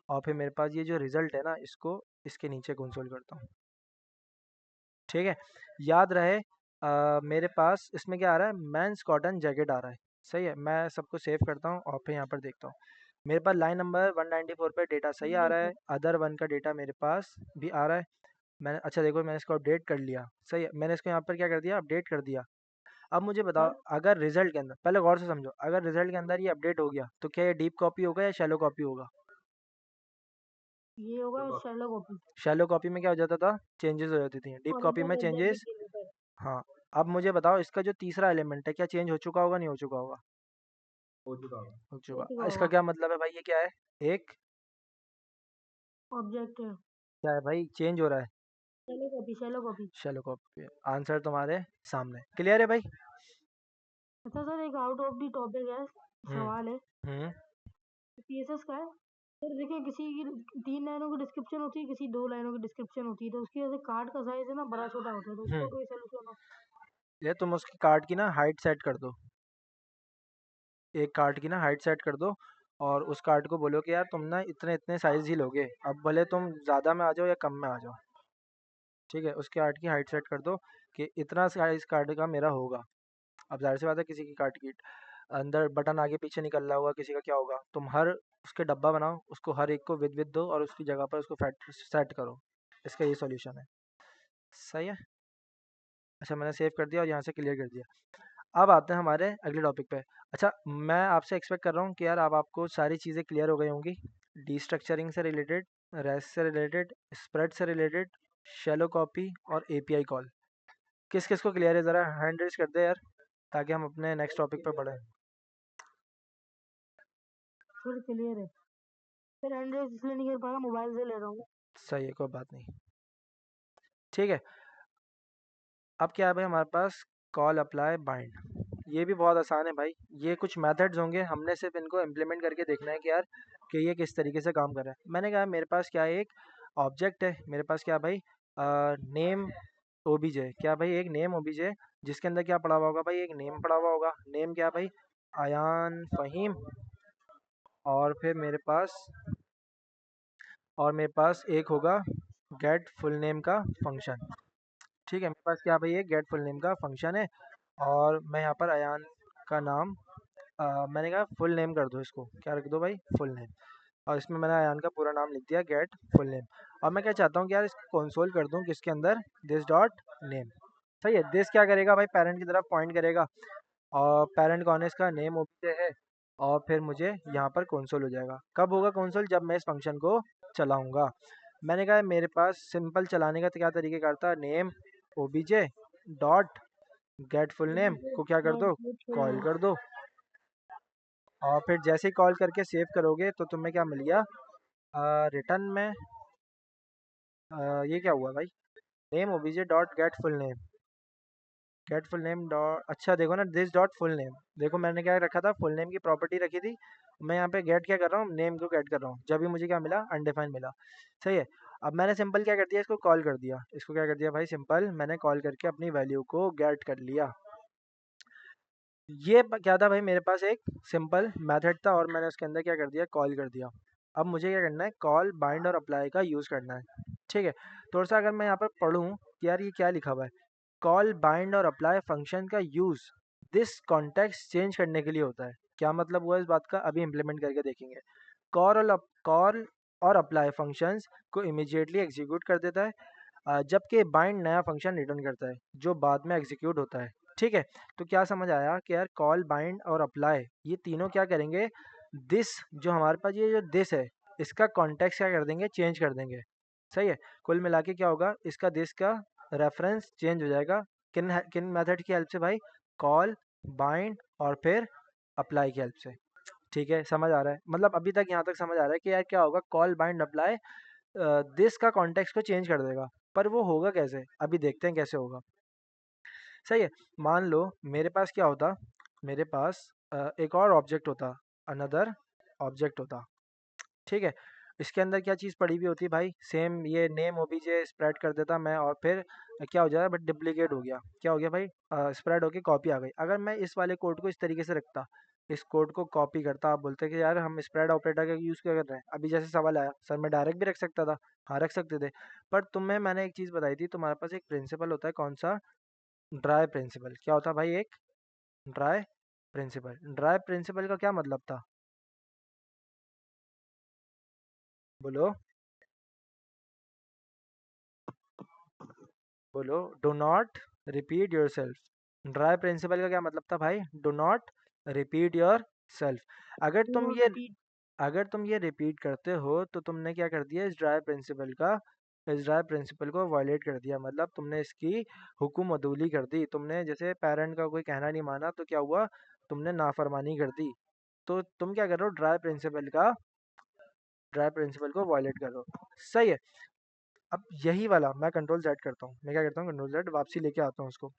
और फिर मेरे पास ये जो रिजल्ट है ना, इसको इसके नीचे कंसोल करता हूँ। ठीक है, याद रहे मेरे पास इसमें क्या आ रहा है? मेंस कॉटन जैकेट आ रहा है। सही है, मैं सबको सेव करता हूँ और फिर यहाँ पर देखता हूँ। मेरे पास लाइन नंबर 194 पे डेटा सही आ जी रहा सर। है। अदर वन का डेटा मेरे पास भी आ रहा है। मैंने, अच्छा देखो, मैंने इसको अपडेट कर लिया। सही है, मैंने इसको यहाँ पर क्या कर दिया? अपडेट कर दिया। अब मुझे बताओ, सर अगर रिजल्ट के अंदर, पहले गौर से समझो, अगर रिजल्ट के अंदर ये अपडेट हो गया तो क्या ये डीप कॉपी होगा या शैलो कॉपी होगा? ये होगा शैलो कॉपी। शैलो कॉपी में क्या हो जाता था? चेंजेस हो जाती थी। डीप और कॉपी इनका में वेब चेंजेस। डेवलप होता है। हाँ। अब मुझे बताओ, इसका जो तीसरा एलिमेंट है, क्या चेंज हो चुका होगा नहीं हो चुका होगा? हो हो चुका। चुका इसका होगा। क्या मतलब है भाई? ये क्या है? एक ऑब्जेक्ट है। क्या है भाई? चेंज हो रहा है। Shallow copy, shallow copy. Shallow copy. Answer तुम्हारे सामने, क्लियर है भाई? अच्छा सर, एक आउट ऑफ द टॉपिक है, हम्म। सवाल है। हम्म। सीएसएस का है। सर देखिए, किसी की 3 लाइनों की डिस्क्रिप्शन होती है, किसी 2 लाइनों की डिस्क्रिप्शन होती है, तो उसकी वजह से कार्ड का साइज है ना बड़ा छोटा होता है, तो उसका हम्म। कोई सोल्यूशन हो? ये तुम उसकी कार्ड की ना हाइट सेट कर दो। एक कार्ड की ना हाइट सेट कर दो, और उस कार्ड को बोलो कि यार तुम ना इतने इतने साइज ही लोगे, अब भले तुम ज़्यादा में आ जाओ या कम में आ जाओ। ठीक है, उसके कार्ड की हाइट सेट कर दो कि इतना साइज कार्ड का मेरा होगा। अब जाहिर सी बात है, किसी की कार्ड की अंदर बटन आगे पीछे निकल रहा होगा, किसी का क्या होगा, तुम हर उसके डब्बा बनाओ, उसको हर एक को विद विद दो और उसकी जगह पर उसको सेट करो। इसका ये सॉल्यूशन है। सही है। अच्छा, मैंने सेव कर दिया और यहाँ से क्लियर कर दिया। अब आते हैं हमारे अगले टॉपिक पे। अच्छा, मैं आपसे एक्सपेक्ट कर रहा हूँ कि यार अब आपको सारी चीज़ें क्लियर हो गई होंगी। डीस्ट्रक्चरिंग से रिलेटेड, रेस्ट से रिलेटेड, स्प्रेड से रिलेटेड, शैलो कॉपी और एपीआई कॉल। किस किस को क्लियर है? ज़रा हैंड रेज कर दे यार, ताकि हम अपने नेक्स्ट टॉपिक पे बढ़ें। सर क्लियर है। सर एंड्रॉइड इसलिए नहीं कर पा रहा, मोबाइल से ले रहा हूँ। सही है, कोई बात नहीं। ठीक है, अब क्या है भाई हमारे पास? Call, apply, bind. ये भी बहुत आसान है भाई। ये कुछ मेथड्स होंगे, हमने सिर्फ इनको इम्प्लीमेंट करके देखना है कि यार कि ये किस तरीके से काम कर रहा है। मैंने कहा मेरे पास क्या है, एक ऑब्जेक्ट है मेरे पास, क्या भाई? Name OBJ. क्या भाई? एक नेम ओबीजे, जिसके अंदर क्या पड़ा हुआ होगा भाई? एक नेम पड़ा हुआ होगा। नेम क्या भाई? अयान फ़हीम। और फिर मेरे पास एक होगा गेट फुल नेम का फंक्शन। ठीक है, मेरे पास क्या भाई? एक गेट फुल नेम का फंक्शन है, और मैं यहाँ पर अयान का नाम, मैंने कहा फुल नेम कर दो इसको। क्या रख दो भाई? Full name. और इसमें मैंने अयान का पूरा नाम लिख दिया, गेट फुल नेम। और मैं क्या चाहता हूँ कि यार इसको कंसोल कर दूँ किसके अंदर? This dot name. सही है, दिस क्या करेगा भाई? पेरेंट की तरफ पॉइंट करेगा, और पेरेंट कौन है इसका? नेम ओबीजे है। और फिर मुझे यहाँ पर कंसोल हो जाएगा। कब होगा कंसोल? जब मैं इस फंक्शन को चलाऊंगा। मैंने कहा मेरे पास सिंपल चलाने का क्या तरीकेकार था? Name OBJ dot get full name को क्या कर दो? कॉल कर दो। और फिर जैसे ही कॉल करके सेव करोगे तो तुम्हें क्या मिल गया? रिटर्न में ये क्या हुआ भाई? Name OBJ dot get full name dot, अच्छा देखो ना, दिस डॉट फुल नेम। देखो मैंने क्या रखा था? फुल नेम की प्रॉपर्टी रखी थी। मैं यहाँ पे गेट क्या कर रहा हूँ? नेम को गेट कर रहा हूँ। जब भी मुझे क्या मिला? अनडिफाइंड मिला। सही है। अब मैंने सिंपल क्या कर दिया? इसको कॉल कर दिया। इसको क्या कर दिया भाई? सिंपल मैंने कॉल करके अपनी वैल्यू को गेट कर लिया। ये क्या था भाई? मेरे पास एक सिंपल मेथड था, और मैंने उसके अंदर क्या कर दिया? कॉल कर दिया। अब मुझे क्या करना है? कॉल, बाइंड और अप्लाई का यूज़ करना है। ठीक है, थोड़ा सा अगर मैं यहाँ पर पढ़ूँ कि यार ये क्या लिखा हुआ है, कॉल, बाइंड और अप्लाई फंक्शन का यूज़ दिस कॉन्टेक्स्ट चेंज करने के लिए होता है। क्या मतलब हुआ इस बात का? अभी इम्प्लीमेंट करके देखेंगे। कॉल और अप्लाई फंक्शंस को इमीडिएटली एग्जीक्यूट कर देता है, जबकि बाइंड नया फंक्शन रिटर्न करता है जो बाद में एग्जीक्यूट होता है। ठीक है, तो क्या समझ आया कि यार कॉल, बाइंड और अप्लाई ये तीनों क्या करेंगे? दिस जो हमारे पास ये जो दिस है, इसका कॉन्टेक्स्ट क्या कर देंगे, चेंज कर देंगे। सही है। कुल मिला के क्या होगा, इसका दिस का रेफरेंस चेंज हो जाएगा। किन किन मेथड की हेल्प से भाई, कॉल, बाइंड और फिर अप्लाई की हेल्प से। ठीक है, समझ आ रहा है, मतलब अभी तक यहाँ तक समझ आ रहा है कि यार क्या होगा, कॉल, बाइंड, अप्लाई दिस का कॉन्टेक्स्ट को चेंज कर देगा। पर वो होगा कैसे, अभी देखते हैं कैसे होगा। सही है। मान लो मेरे पास क्या होता, मेरे पास एक और ऑब्जेक्ट होता, अनदर ऑब्जेक्ट होता। ठीक है। इसके अंदर क्या चीज़ पड़ी हुई होती भाई, सेम ये नेम ओबीजे स्प्रेड कर देता मैं, और फिर क्या हो जाएगा, बट डुप्लीकेट हो गया, क्या हो गया भाई, स्प्रेड होके कॉपी आ गई। अगर मैं इस वाले कोड को इस तरीके से रखता, इस कोड को कॉपी करता, आप बोलते कि यार हम स्प्रेड ऑपरेटर का यूज़ क्यों कर रहे हैं, अभी जैसे सवाल आया सर मैं डायरेक्ट भी रख सकता था, हाँ रख सकते थे। पर तुम्हें मैंने एक चीज़ बताई थी, तुम्हारे पास एक प्रिंसिपल होता है, कौन सा, ड्राई प्रिंसिपल। क्या होता है भाई, एक ड्राई प्रिंसिपल। ड्राई प्रिंसिपल का क्या मतलब था, बोलो बोलो, do not repeat yourself. DRY principle का क्या मतलब था भाई, do not repeat yourself. अगर डू तुम नॉट ये रिपीट। अगर तुम ये रिपीट करते हो तो तुमने क्या कर दिया, इस ड्राई प्रिंसिपल को वायलेट कर दिया, मतलब तुमने इसकी हुक्म अदूली कर दी। तुमने जैसे पेरेंट का कोई कहना नहीं माना तो क्या हुआ, तुमने नाफरमानी कर दी। तो तुम क्या कर रहे हो, ड्राई प्रिंसिपल को वायलेट कर रहे हो। सही है। अब यही वाला मैं कंट्रोल जेड करता हूँ, मैं क्या करता हूँ, कंट्रोल जेड वापसी लेके आता हूँ उसको।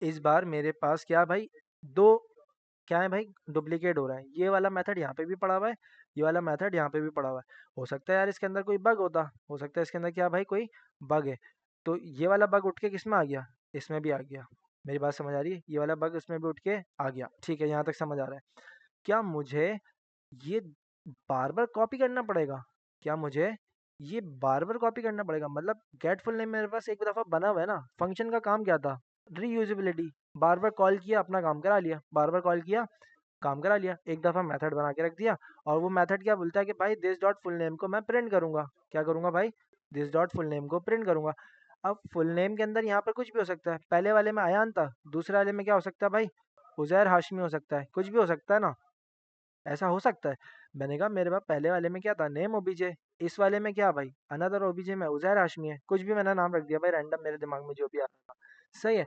इस बार मेरे पास क्या भाई, दो, क्या है भाई, डुप्लीकेट हो रहा है। ये वाला मेथड यहाँ पे भी पड़ा हुआ है, ये वाला मेथड यहाँ पे भी पड़ा हुआ है। हो सकता है यार इसके अंदर कोई बग होता, हो सकता है इसके अंदर क्या भाई, कोई बग है। तो ये वाला बग उठ के किस में आ गया, इसमें भी आ गया। मेरी बात समझ आ रही है, ये वाला बग उसमें भी उठ के आ गया। ठीक है, यहाँ तक समझ आ रहा है। क्या मुझे ये बार बार कॉपी करना पड़ेगा, क्या मुझे ये बार बार कॉपी करना पड़ेगा, मतलब गेट फुल नेम मेरे पास एक दफ़ा बना हुआ है ना, फंक्शन का काम क्या था, रीयूजेबिलिटी। बार बार कॉल किया, अपना काम करा लिया, बार बार कॉल किया, काम करा लिया, एक दफ़ा मेथड बना के रख दिया। और वो मेथड क्या बोलता है कि भाई दिस डॉट फुल नेम को मैं प्रिंट करूंगा, क्या करूंगा भाई, दिस डॉट फुल नेम को प्रिंट करूंगा। अब फुल नेम के अंदर यहाँ पर कुछ भी हो सकता है, पहले वाले में अयान था, दूसरे वाले में क्या हो सकता है भाई, उजैर हाशमी हो सकता है, कुछ भी हो सकता है ना, ऐसा हो सकता है। मैंने कहा मेरे पास पहले वाले में क्या था, नेम ओबीजे, इस वाले में क्या भाई, अनदर ओबीजे में उजैर हाशमी है, कुछ भी मैंने नाम रख दिया भाई रैंडम, मेरे दिमाग में जो भी आ रहा था। सही है।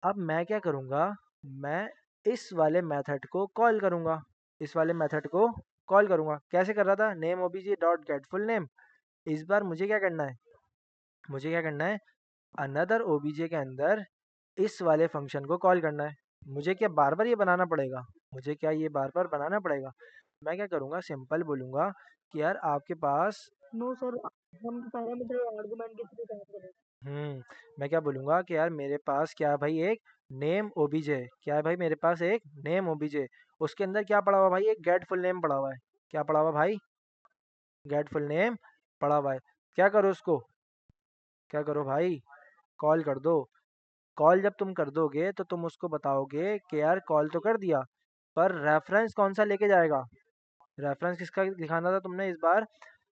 अब मैं क्या करूँगा, मैं इस वाले मेथड को कॉल करूँगा, इस वाले मेथड को कॉल करूँगा। कैसे कर रहा था, name OBJ dot get full name. इस बार मुझे क्या करना है, मुझे क्या करना है, अनदर ओबीजे के अंदर इस वाले फंक्शन को कॉल करना है। मुझे क्या बार बार ये बनाना पड़ेगा, मुझे क्या ये बार बार बनाना पड़ेगा। मैं क्या करूँगा, सिंपल बोलूँगा कि यार आपके पास, नो सर, हम पैरामीटर आर्गुमेंट के थ्रू काम करें। मैं क्या बोलूँगा कि यार मेरे पास क्या है भाई, एक नेम ओबीजे है, क्या है भाई मेरे पास एक नेम ओबीजे, उसके अंदर क्या पड़ा हुआ भाई, एक गेट फुल नेम पड़ा हुआ है। क्या पड़ा हुआ भाई, गेट फुल नेम पड़ा हुआ है। क्या करो उसको, क्या करो भाई, कॉल कर दो। कॉल जब तुम कर दोगे तो तुम उसको बताओगे कि यार कॉल तो कर दिया, पर रेफरेंस कौन सा लेके जाएगा, रेफरेंस किसका दिखाना था तुमने, इस बार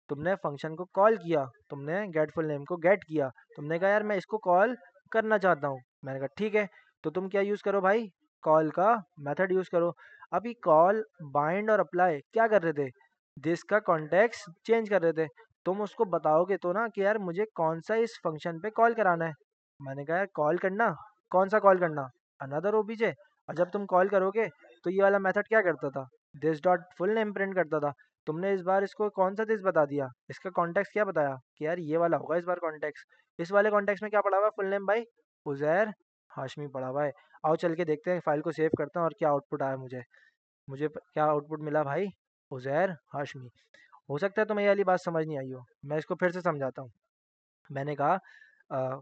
तुमने फंक्शन को कॉल किया, तुमने गेट फुल नेम को गेट किया, तुमने कहा यार मैं इसको कॉल करना चाहता हूँ, मैंने कहा ठीक है। तो तुम क्या यूज़ करो भाई, कॉल का मेथड यूज़ करो। अभी कॉल, बाइंड और अप्लाई क्या कर रहे थे, दिस का कॉन्टेक्स्ट चेंज कर रहे थे। तुम उसको बताओगे तो ना कि यार मुझे कौन सा इस फंक्शन पे कॉल कराना है। मैंने कहा यार कॉल करना, कौन सा कॉल करना, अनदर ओबीजे। और जब तुम कॉल करोगे तो ये वाला मेथड क्या करता था, this dot full name print करता था। तुमने इस बार इसको कौन सा दिस बता दिया, इसका कॉन्टेक्स्ट क्या बताया कि यार ये वाला होगा इस बार कॉन्टेक्स्ट। इस वाले कॉन्टेक्स्ट में क्या पड़ा हुआ है, फुल नेम भाई उजैर हाशमी पड़ा हुआ है। आओ चल के देखते हैं, फाइल को सेव करते हैं और क्या आउटपुट आया मुझे। क्या आउटपुट मिला भाई, उजैर हाशमी। हो सकता है तुम्हें ये वाली बात समझ नहीं आई हो, मैं इसको फिर से समझाता हूँ। मैंने कहा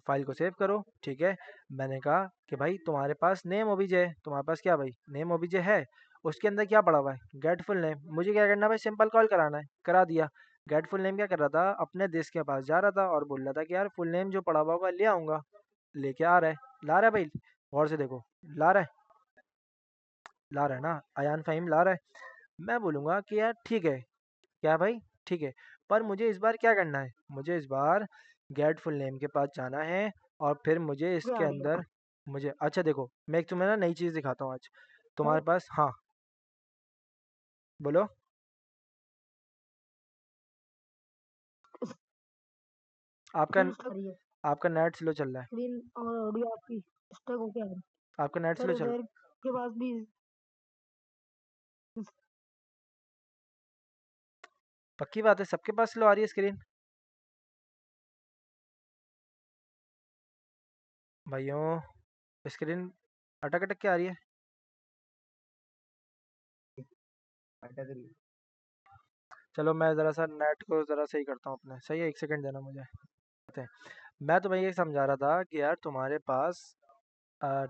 फाइल को सेव करो, ठीक है। मैंने कहा कि भाई तुम्हारे पास नेम ओबीजे है, तुम्हारे पास क्या भाई, नेम ओबीजे है, उसके अंदर क्या पड़ा हुआ है, गेट फुल नेम। मुझे क्या करना है भाई, सिंपल कॉल कराना है, करा दिया। गेट फुल नेम क्या कर रहा था, अपने देश के पास जा रहा था और बोल रहा था कि यार फुल नेम जो पड़ा हुआ होगा ले आऊँगा, लेके आ रहा है, ला रहा है भाई, गौर से देखो, ला रहा है, ला रहा है ना, अयान फ़हीम ला रहा है। मैं बोलूँगा कि यार ठीक है, क्या भाई, ठीक है। पर मुझे इस बार क्या करना है, मुझे इस बार गेट फुल नेम के पास जाना है, और फिर मुझे ये इसके आ रही है अंदर, मुझे अच्छा देखो, मैं एक तुम्हें ना नई चीज़ दिखाता हूँ आज। सर। तुम्हारे पास, हाँ बोलो। आपका स्क्रीन स्टक रही है, आपका नेट स्लो चल रहा है। स्क्रीन और ऑडियो आपकी स्टक होके आ रही है। आपका नेट सर स्लो चल उधर के पास भी पक्की बात है, सबके पास स्लो आ रही है स्क्रीन? भाइयों स्क्रीन अटक अटक के आ रही है। अटक रही है। चलो मैं ज़रा सा नेट को ज़रा सही करता हूँ अपने। सही है, 1 सेकंड देना मुझे। कहते हैं, मैं तुम्हें ये समझा रहा था कि यार तुम्हारे पास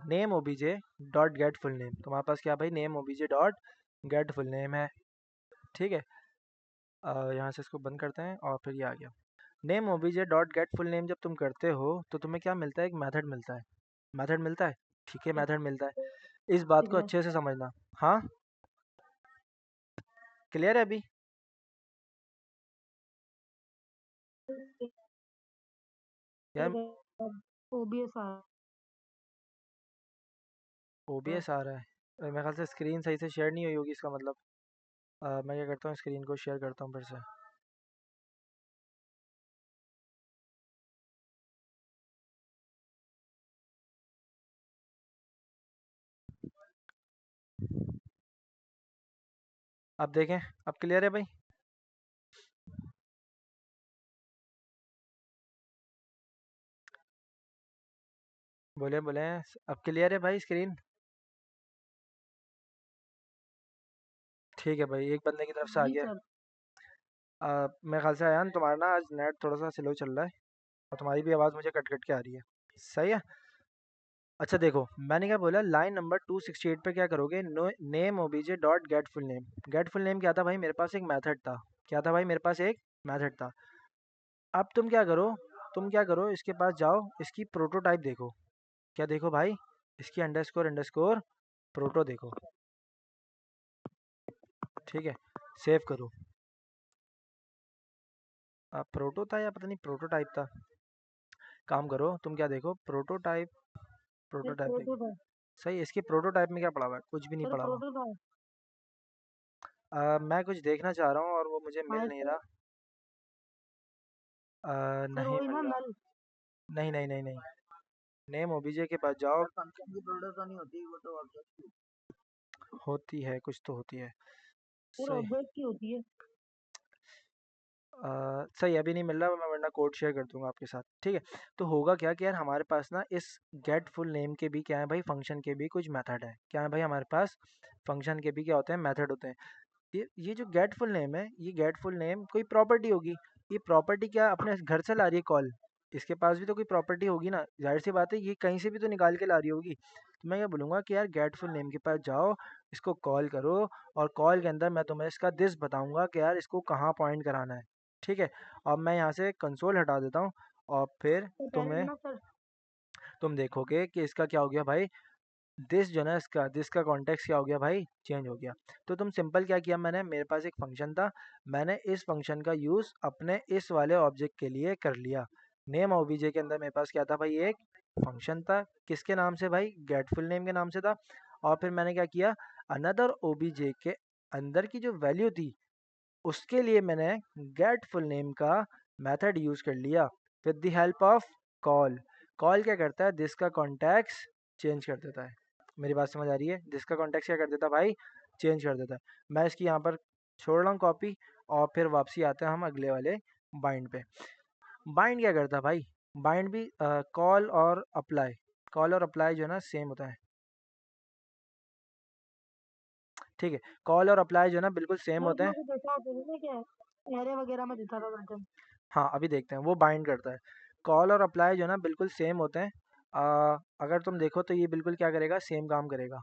name OBJ dot get full name, तुम्हारे पास क्या भाई, name OBJ dot get full name है। ठीक है, यहाँ से इसको बंद करते हैं और फिर ये आ गया। Name OBJ dot get full name जब तुम करते हो तो तुम्हें क्या मिलता है, एक मेथड मिलता है। मेथड मिलता है, ठीक है, मेथड मिलता है। इस बात दिख को रहा है। अच्छे से समझना। हाँ, क्लियर है अभी? यार ओबीएस आ रहा है। ओबीएस आ रहा है, मेरे ख्याल से स्क्रीन सही से शेयर नहीं हुई होगी इसका मतलब। मैं क्या करता हूँ, स्क्रीन को शेयर करता हूँ फिर से। अब देखें, अब क्लियर है भाई? बोले बोले, अब क्लियर है भाई स्क्रीन? ठीक है भाई, एक बंदे की तरफ से आ जी गया। सर। मेरे ख्याल से आयान तुम्हारा ना आज नेट थोड़ा सा स्लो चल रहा है और तुम्हारी भी आवाज़ मुझे कट कट के आ रही है। सही है। अच्छा देखो, मैंने क्या बोला, लाइन नंबर 268 पे क्या करोगे, name OBJ dot get full name. Gate full name क्या था भाई, मेरे पास एक मेथड था। क्या था भाई, मेरे पास एक मेथड था। अब तुम क्या करो, तुम क्या करो, इसके पास जाओ, इसकी प्रोटोटाइप देखो। क्या देखो भाई, इसकी अंडरस्कोर अंडरस्कोर प्रोटो देखो। ठीक है, सेव करो। अब प्रोटो था या पता नहीं प्रोटोटाइप था। काम करो, तुम क्या देखो, प्रोटोटाइप। सर प्रोटोटाइप प्रोटो देखो। था। सही है, इसके प्रोटोटाइप में क्या पड़ा हुआ है, कुछ भी नहीं सर पड़ा हुआ। प्रोटो था। मैं कुछ देखना चाह रहा हूँ और वो मुझे मिल हाँ नहीं सर। रहा। सर नहीं वही मिल ना रहा। नल। नहीं नहीं नहीं नहीं, नेम ओबीजे के पास जाओ। सर फंक्शन की प्रोडक्ट तो नहीं होती, वो तो ऑब्जेक्ट की। होती है, कुछ तो होती है। सर सही। ऑब्जेक्ट की होती है। सही, अभी नहीं मिल रहा, मैं वरना कोड शेयर कर दूंगा आपके साथ। ठीक है, तो होगा क्या कि यार हमारे पास ना इस गेट फुल नेम के भी क्या है भाई, फंक्शन के भी कुछ मेथड है। क्या है भाई, हमारे पास फंक्शन के भी क्या होते हैं, मेथड होते हैं। ये जो गेट फुल नेम है, ये गेट फुल नेम कोई प्रॉपर्टी होगी। ये प्रॉपर्टी क्या अपने घर से ला रही है कॉल, इसके पास भी तो कोई प्रॉपर्टी होगी ना, जाहिर सी बात है ये कहीं से भी तो निकाल के ला रही होगी। तो मैं क्या बोलूँगा कि यार गेट फुल नेम के पास जाओ, इसको कॉल करो, और कॉल के अंदर मैं तुम्हें इसका दिस बताऊंगा कि यार इसको कहाँ पॉइंट कराना है। ठीक है, अब मैं यहाँ से कंसोल हटा देता हूँ और फिर सर पहले तुम्हें, ना सर। तुम देखोगे कि इसका क्या हो गया भाई, दिस जो ना इसका दिस का कॉन्टेक्स्ट क्या हो गया भाई, चेंज हो गया। तो तुम सिंपल क्या किया, मैंने, मेरे पास एक फंक्शन था, मैंने इस फंक्शन का यूज़ अपने इस वाले ऑब्जेक्ट के लिए कर लिया। नेम ओबीजे के अंदर मेरे पास क्या था भाई, एक फंक्शन था, किसके नाम से भाई, गेट फुल नेम के नाम से था। और फिर मैंने क्या किया, अनदर ओबीजे के अंदर की जो वैल्यू थी उसके लिए मैंने गेट फुल नेम का मेथड यूज कर लिया with the help of call. Call क्या करता है, दिस का कॉन्टेक्स्ट चेंज कर देता है। मेरी बात समझ आ रही है, दिस का कॉन्टेक्स्ट क्या कर देता है भाई, चेंज कर देता है। मैं इसकी यहाँ पर छोड़ रहा हूँ कॉपी, और फिर वापसी आते हैं हम अगले वाले बाइंड पे। बाइंड क्या करता है भाई, बाइंड भी कॉल और अप्लाई, कॉल और अप्लाई जो है ना सेम होता है। ठीक है, कॉल और अप्लाई जो है ना बिल्कुल सेम सर होते उसमें हैं। कुछ ऐसा होता है ना क्या, एरे वगैरह में देता था पैटर्न। हाँ अभी देखते हैं, वो बाइंड करता है। कॉल और अप्लाई जो है ना बिल्कुल सेम होते हैं। अगर तुम देखो तो ये बिल्कुल क्या करेगा, सेम काम करेगा।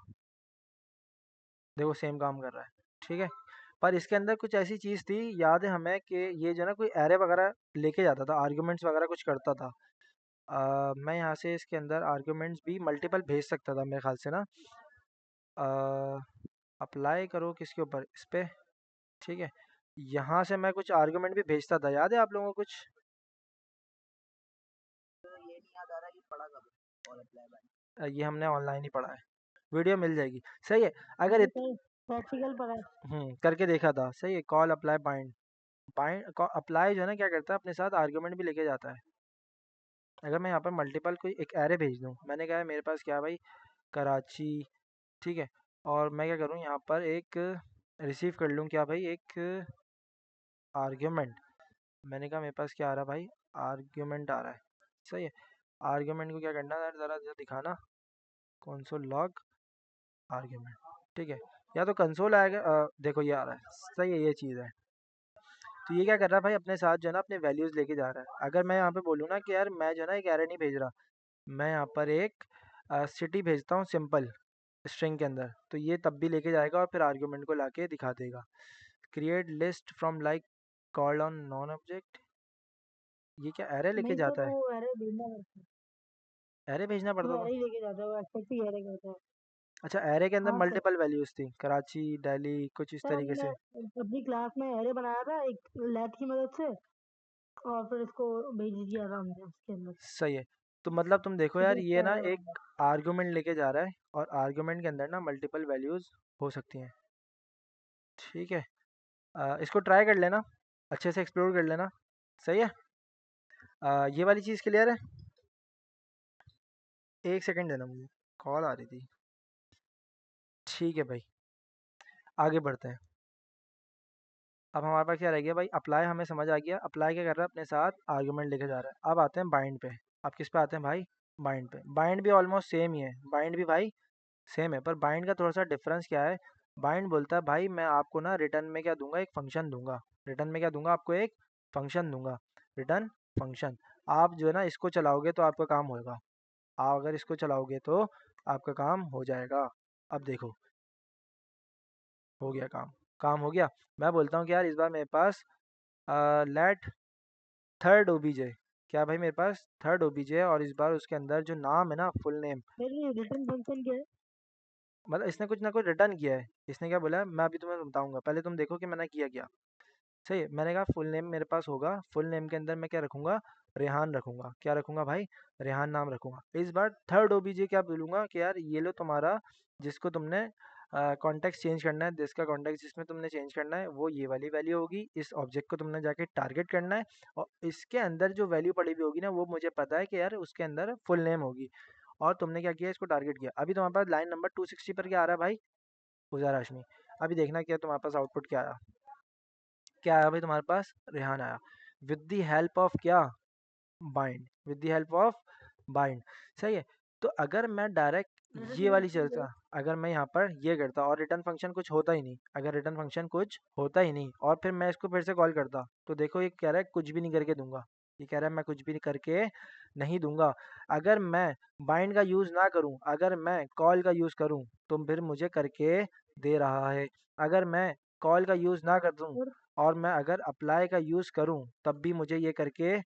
देखो सेम काम कर रहा है। ठीक है, पर इसके अंदर कुछ ऐसी चीज़ थी, याद है हमें, कि ये जो है ना कोई एरे वगैरह लेके जाता था, आर्ग्यूमेंट्स वगैरह कुछ करता था। मैं यहाँ से इसके अंदर आर्ग्यूमेंट्स भी मल्टीपल भेज सकता था मेरे ख्याल से ना। अप्लाई करो किसके ऊपर, इस पे। ठीक है, यहाँ से मैं कुछ आर्ग्यूमेंट भी भेजता था, याद है आप लोगों को कुछ? तो ये नहीं याद आ रहा कि पढ़ा कब और अप्लाई बाय। ये हमने ऑनलाइन ही पढ़ा है, वीडियो मिल जाएगी। सही है, अगर नहीं सर। प्रैक्टिकल पर है। करके देखा था। सही है। Call apply bind, bind apply जो है ना क्या करता है, अपने साथ आर्गुमेंट भी लेके जाता है। अगर मैं यहाँ पर मल्टीपल कोई एक एरे भेज दूँ, मैंने कहा है मेरे पास क्या है भाई, कराची, ठीक है, और मैं क्या करूँ यहाँ पर एक रिसीव कर लूँ क्या भाई, एक आर्ग्यूमेंट। मैंने कहा मेरे पास क्या आ रहा है भाई, आर्ग्यूमेंट आ रहा है। सही है। आर्ग्यूमेंट को क्या करना है, ज़रा ज़रा दिखाना, कंसोल लॉग आर्ग्यूमेंट, ठीक है। या तो कंसोल आएगा, देखो ये आ रहा है। सही है, ये चीज़ है। तो ये क्या कर रहा है भाई, अपने साथ जो है ना अपने वैल्यूज़ लेके जा रहा है। अगर मैं यहाँ पे बोलूँ ना कि यार मैं जो है ना एक एरे नहीं भेज रहा, मैं यहाँ पर एक सिटी भेजता हूँ सिंपल स्ट्रिंग के अंदर, तो ये तब भी लेके जाएगा और फिर आर्गुमेंट को लाके दिखा देगा। Create list from like called on non object, ये क्या एरे लेके नहीं सर, जाता है, वो एरे भेजना पड़ता है। एरे भेजना वो पड़ता था। एरे ही लेके जाता है, वो एक्सेप्ट ही एरे करता है। अच्छा, एरे के अंदर हाँ सर। मल्टीपल वैल्यूज थी, कराची, दिल्ली, कुछ इस सर तरीके हमने से। अपनी क्लास में एरे बनाया था एक लैथ की मदद से, और फिर इसको भेज दिया था हमने उसके अंदर। सही है। तो मतलब तुम देखो यार, सीधे ये उसका ना एरे बना था। एक आर्गुमेंट लेके जा रहा है, और आर्गुमेंट के अंदर ना मल्टीपल वैल्यूज हो सकती हैं। ठीक है। इसको ट्राई कर लेना, अच्छे से एक्सप्लोर कर लेना। सही है। ये वाली चीज़ क्लियर है। एक सेकंड देना मुझे, कॉल आ रही थी। ठीक है भाई, आगे बढ़ते हैं। अब हमारे पास क्या रह गया भाई, अप्लाई हमें समझ आ गया। अप्लाई क्या कर रहा है, अपने साथ आर्गुमेंट लेके जा रहा है। अब आते हैं बाइंड पे। अब किस पे आते हैं भाई, बाइंड पे। बाइंड भी ऑलमोस्ट सेम ही है, बाइंड भी भाई सेम है, पर बाइंड का थोड़ा सा डिफरेंस क्या है। बाइंड बोलता है भाई मैं आपको ना रिटर्न में क्या दूंगा, एक फंक्शन दूंगा। रिटर्न में क्या दूंगा आपको, एक फंक्शन दूंगा। Return function. आप जो है ना इसको चलाओगे तो आपका काम होगा। आप अगर इसको चलाओगे तो आपका काम हो जाएगा। अब देखो, हो गया काम, काम हो गया। मैं बोलता हूँ कि यार इस बार मेरे पास लेट थर्ड ओबीजे, क्या भाई मेरे पास थर्ड ओबीजे है, और इस बार उसके अंदर जो नाम है ना, फुल नेम, फिर ये रिटर्न फंक्शन क्या है? मतलब इसने कुछ ना कुछ रिटर्न किया है। इसने क्या बोला है, मैं अभी तुम्हें बताऊंगा, पहले तुम देखो कि मैंने किया क्या। सही है। मैंने कहा फुल नेम मेरे पास होगा, फुल नेम के अंदर मैं क्या रखूंगा, रेहान रखूंगा। क्या रखूंगा भाई, रेहान नाम रखूंगा। इस बार थर्ड ओबीजे क्या बोलूंगा कि यार ये लो तुम्हारा, जिसको तुमने कॉन्टेक्स्ट चेंज करना है, दिस का कॉन्टेक्स्ट जिसमें तुमने चेंज करना है वो ये वाली वैल्यू होगी। इस ऑब्जेक्ट को तुमने जाके टारगेट करना है, और इसके अंदर जो वैल्यू पड़ी हुई होगी ना, वो मुझे पता है कि यार उसके अंदर फुल नेम होगी। और तुमने क्या किया, इसको टारगेट किया। अभी तुम्हारे पास लाइन नंबर 260 पर क्या आ रहा है भाई, पूजा रश्मि। अभी देखना क्या तुम्हारे पास आउटपुट क्या आया। क्या आया भाई तुम्हारे पास, रेहान आया। विद द हेल्प ऑफ क्या, bind, with the help of bind. सही है। तो अगर मैं डायरेक्ट रिटर्न ये वाली फंक्शन क्या चलता, है? अगर मैं यहाँ पर ये करता और रिटर्न फंक्शन कुछ होता ही नहीं, अगर रिटर्न फंक्शन कुछ होता ही नहीं और फिर मैं इसको फिर से कॉल करता, तो देखो ये कह रहा है कुछ भी नहीं करके दूंगा। ये कह रहा है मैं कुछ भी करके नहीं दूंगा। अगर मैं बाइंड का यूज़ ना करूं, अगर मैं कॉल का यूज़ करूं, तो फिर मुझे करके दे रहा है। अगर मैं कॉल का यूज़ ना कर दूं, और और मैं अगर अप्लाई का यूज़ करूं, तब भी मुझे ये करके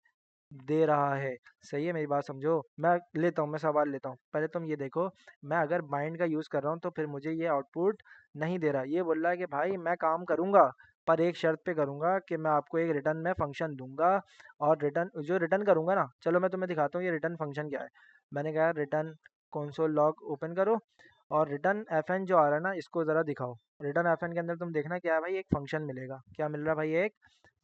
दे रहा है। सही है, मेरी बात समझो। मैं लेता हूँ, मैं सवाल लेता हूँ, पहले तुम ये देखो। मैं अगर बाइंड का यूज़ कर रहा हूँ तो फिर मुझे ये आउटपुट नहीं दे रहा। ये बोल रहा है कि भाई मैं काम करूँगा, पर एक शर्त पे करूँगा कि मैं आपको एक रिटर्न में फंक्शन दूंगा, और रिटर्न जो रिटर्न करूँगा ना, चलो मैं तुम्हें दिखाता हूँ ये रिटर्न फंक्शन क्या है। मैंने कहा रिटर्न कंसोल लॉग ओपन करो, और रिटर्न एफएन जो आ रहा है ना, इसको ज़रा दिखाओ। रिटर्न एफएन के अंदर तुम देखना क्या है भाई, एक फंक्शन मिलेगा। क्या मिल रहा है भाई, एक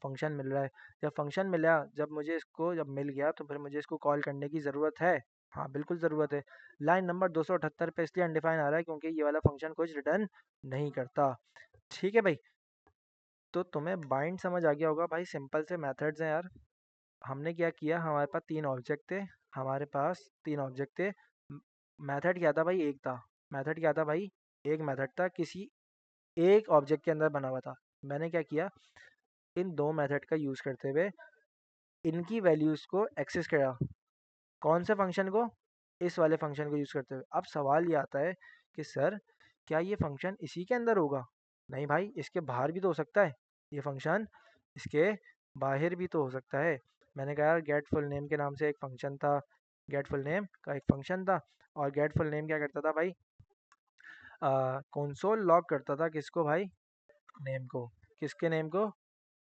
फंक्शन मिल रहा है। जब फंक्शन मिला, जब मिल गया तो फिर मुझे इसको कॉल करने की ज़रूरत है। हाँ बिल्कुल ज़रूरत है। लाइन नंबर 278 पे इसलिए अनडिफाइन आ रहा है क्योंकि ये वाला फंक्शन कुछ रिटर्न नहीं करता। ठीक है भाई। तो तुम्हें बाइंड समझ आ गया होगा भाई, सिंपल से मेथड्स हैं यार। हमने क्या किया, हमारे पास तीन ऑब्जेक्ट थे, हमारे पास तीन ऑब्जेक्ट थे। मेथड क्या था भाई, एक था। मेथड क्या था भाई, एक मेथड था, किसी एक ऑब्जेक्ट के अंदर बना हुआ था। मैंने क्या किया, इन दो मेथड का यूज़ करते हुए इनकी वैल्यूज़ को एक्सेस करा। कौन से फंक्शन को, इस वाले फंक्शन को यूज़ करते हुए। अब सवाल ये आता है कि सर क्या ये फंक्शन इसी के अंदर होगा। नहीं भाई, इसके बाहर भी तो हो सकता है ये फंक्शन, इसके बाहर भी तो हो सकता है। मैंने कहा यार गेट फुल नेम के नाम से एक फंक्शन था, गेट फुल नेम का एक फंक्शन था, और गेट फुल नेम क्या करता था भाई, कंसोल लॉग करता था किसको भाई, नेम को। किसके नेम को,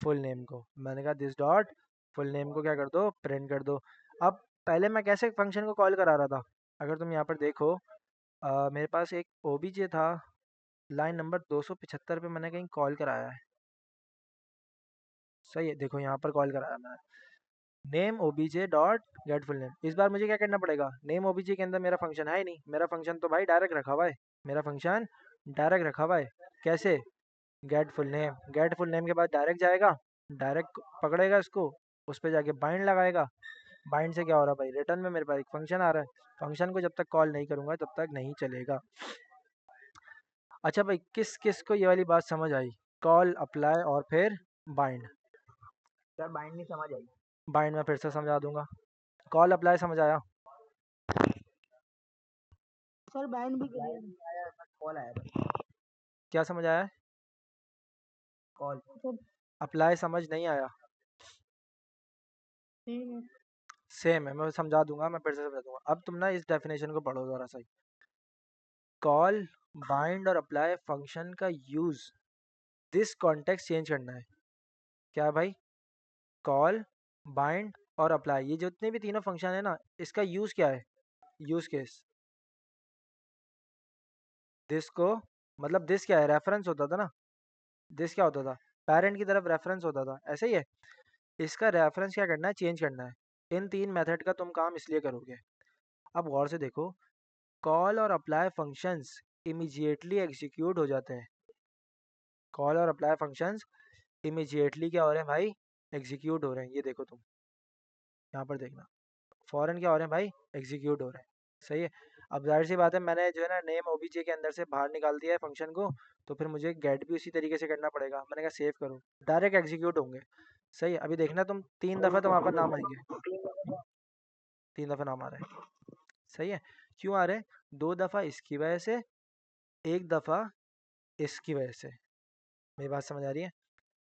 फुल नेम को। मैंने कहा दिस डॉट फुल नेम को क्या कर दो, प्रिंट कर दो। अब पहले मैं कैसे फंक्शन को कॉल करा रहा था, अगर तुम यहाँ पर देखो, मेरे पास एक ओबीजे था, लाइन नंबर 275 पे मैंने कहीं कॉल कराया है। सही है, देखो यहाँ पर कॉल कराया मैंने। Name OBJ dot get full name. इस बार मुझे क्या करना पड़ेगा, नेम ओबीजे के अंदर मेरा फंक्शन है ही नहीं, मेरा फंक्शन तो भाई डायरेक्ट रखा हुआ है, मेरा फंक्शन डायरेक्ट रखा हुआ है। कैसे, gate full name, gate full name के बाद डायरेक्ट जाएगा, डायरेक्ट पकड़ेगा इसको, उस पर जाके बाइंड लगाएगा। बाइंड से क्या हो रहा है भाई, रिटर्न में मेरे पास एक फंक्शन आ रहा है, फंक्शन को जब तक कॉल नहीं करूंगा तब तक नहीं चलेगा। अच्छा भाई, किस किस को ये वाली बात समझ आई, कॉल अप्लाई और फिर बाइंड? सर बाइंड नहीं समझ आई। बाइंड में फिर से समझा दूंगा, कॉल अप्लाई समझ आया? सर बैंड भी अप्लाई क्लियर है। नहीं आया, बस कॉल आया था। क्या समझ आया? कॉल। सर अप्लाई समझ नहीं आया? सेम है। सेम है, मैं समझा दूंगा, मैं फिर से समझा दूंगा। अब तुम ना इस डेफिनेशन को पढ़ो जरा सही। कॉल, बाइंड और अप्लाई फंक्शन का यूज दिस कॉन्टेक्स्ट चेंज करना है। क्या है भाई, कॉल, बाइंड और अप्लाई, ये जितने भी तीनों फंक्शन है ना, इसका यूज क्या है, यूज केस। दिस को मतलब दिस क्या है, रेफरेंस होता था ना, दिस क्या होता था, पेरेंट की तरफ रेफरेंस होता था, ऐसे ही है। इसका रेफरेंस क्या करना है, चेंज करना है। इन तीन मेथड का तुम काम इसलिए करोगे। अब गौर से देखो, कॉल और अप्लाई फंक्शंस इमीडिएटली एग्जीक्यूट हो जाते हैं। कॉल और अप्लाई फंक्शंस इमीडिएटली क्या हो रहे हैं भाई, एग्जीक्यूट हो रहे हैं। ये देखो तुम यहाँ पर देखना, फॉरन क्या हो रहे हैं भाई, एग्जीक्यूट हो रहे हैं। सही है। अब जाहिर सी बात है, मैंने जो है ना नेम ओबीजे के अंदर से बाहर निकाल दिया है फंक्शन को, तो फिर मुझे गेट भी उसी तरीके से करना पड़ेगा। मैंने कहा सेव करो, डायरेक्ट एग्जीक्यूट होंगे। सही है, अभी देखना तुम 3 दफ़ा तो वहाँ पर नाम आएंगे, 3 दफ़ा नाम आ रहे हैं। सही है, क्यों आ रहे हैं, 2 दफ़ा इसकी वजह से, 1 दफ़ा इसकी वजह से। मेरी बात समझ आ रही है,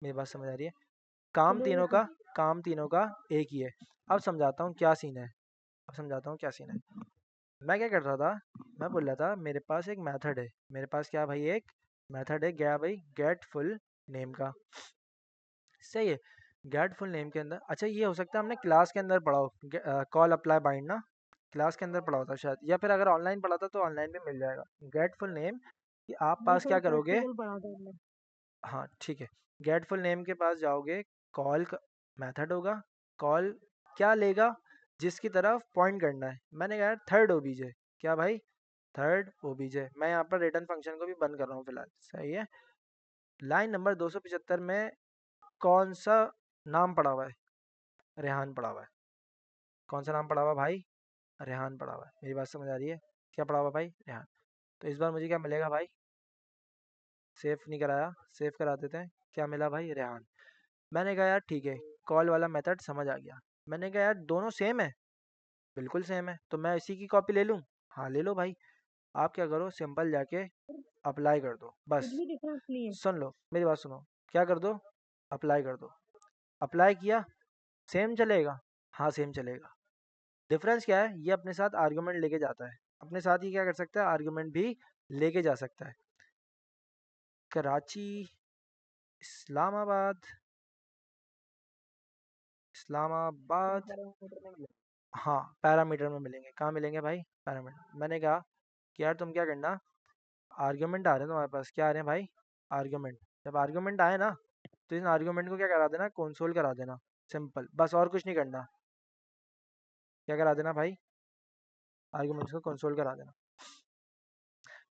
मेरी बात समझ आ रही है? काम क्लियर है तीनों सर। का, काम तीनों का एक ही है। अब समझाता हूँ क्या सीन है, अब समझाता हूँ क्या सीन है। मैं क्या कर रहा था, मैं बोल रहा था मेरे पास एक मेथड है, मेरे पास क्या भाई, एक मेथड है, क्या भाई, गेट फुल नेम का। सही है, गेट फुल नेम के अंदर, अच्छा ये हो सकता है हमने क्लास के अंदर पढ़ा हो, कॉल अप्लाई बाइंड ना, क्लास के अंदर पढ़ा होता शायद, या फिर अगर ऑनलाइन पढ़ा था तो ऑनलाइन भी मिल जाएगा। गेट फुल नेम कि आप नहीं पास सर क्या करोगे, प्रैक्टिकल पढ़ा था हमने। हाँ ठीक है, गेट फुल नेम के पास जाओगे, कॉल मेथड होगा, कॉल क्या लेगा, जिसकी तरफ पॉइंट करना है। मैंने कहा थर्ड ओबीजे, क्या भाई, थर्ड ओबीजे। मैं यहाँ पर रिटर्न फंक्शन को भी बंद कर रहा हूँ फिलहाल। सही है, लाइन नंबर 275 में कौन सा नाम पड़ा हुआ है, रेहान पड़ा हुआ है। कौन सा नाम पड़ा हुआ है भाई, रेहान पड़ा हुआ है। मेरी बात समझ आ रही है, क्या पड़ा हुआ भाई, रेहान। तो इस बार मुझे क्या मिलेगा भाई, सेव नहीं कराया, सेव करा देते हैं, क्या मिला भाई, रेहान। मैंने कहा यार ठीक है, कॉल वाला मेथड समझ आ गया। मैंने कहा यार दोनों सेम है, बिल्कुल सेम है, तो मैं इसी की कॉपी ले लूँ। हाँ ले लो भाई। आप क्या करो, सिंपल जाके अप्लाई कर दो कुछ बस। भी डिफरेंस नहीं है। सुन लो मेरी बात सुनो, क्या कर दो, अप्लाई कर दो। अप्लाई किया, सेम चलेगा, हाँ सेम चलेगा। डिफरेंस क्या है, ये अपने साथ आर्गुमेंट लेके जाता है, अपने साथ ही क्या कर सकता है, आर्गुमेंट भी लेके जा सकता है। कराची, इस्लामाबाद, तीन इस्लामाबाद, पैरामीटर में मिले। हाँ पैरामीटर में मिलेंगे, कहाँ मिलेंगे भाई, पैरामीटर। मैंने कहा कि यार तुम क्या करना, आर्गुमेंट आ रहे हैं तुम्हारे पास, क्या आ रहे हैं भाई, आर्गुमेंट। जब आर्गुमेंट आए ना, तो इन आर्गुमेंट को क्या करा देना, कंसोल करा देना, सिंपल, बस और कुछ नहीं करना। क्या करा देना भाई, आर्गुमेंट्स को कंसोल करा देना।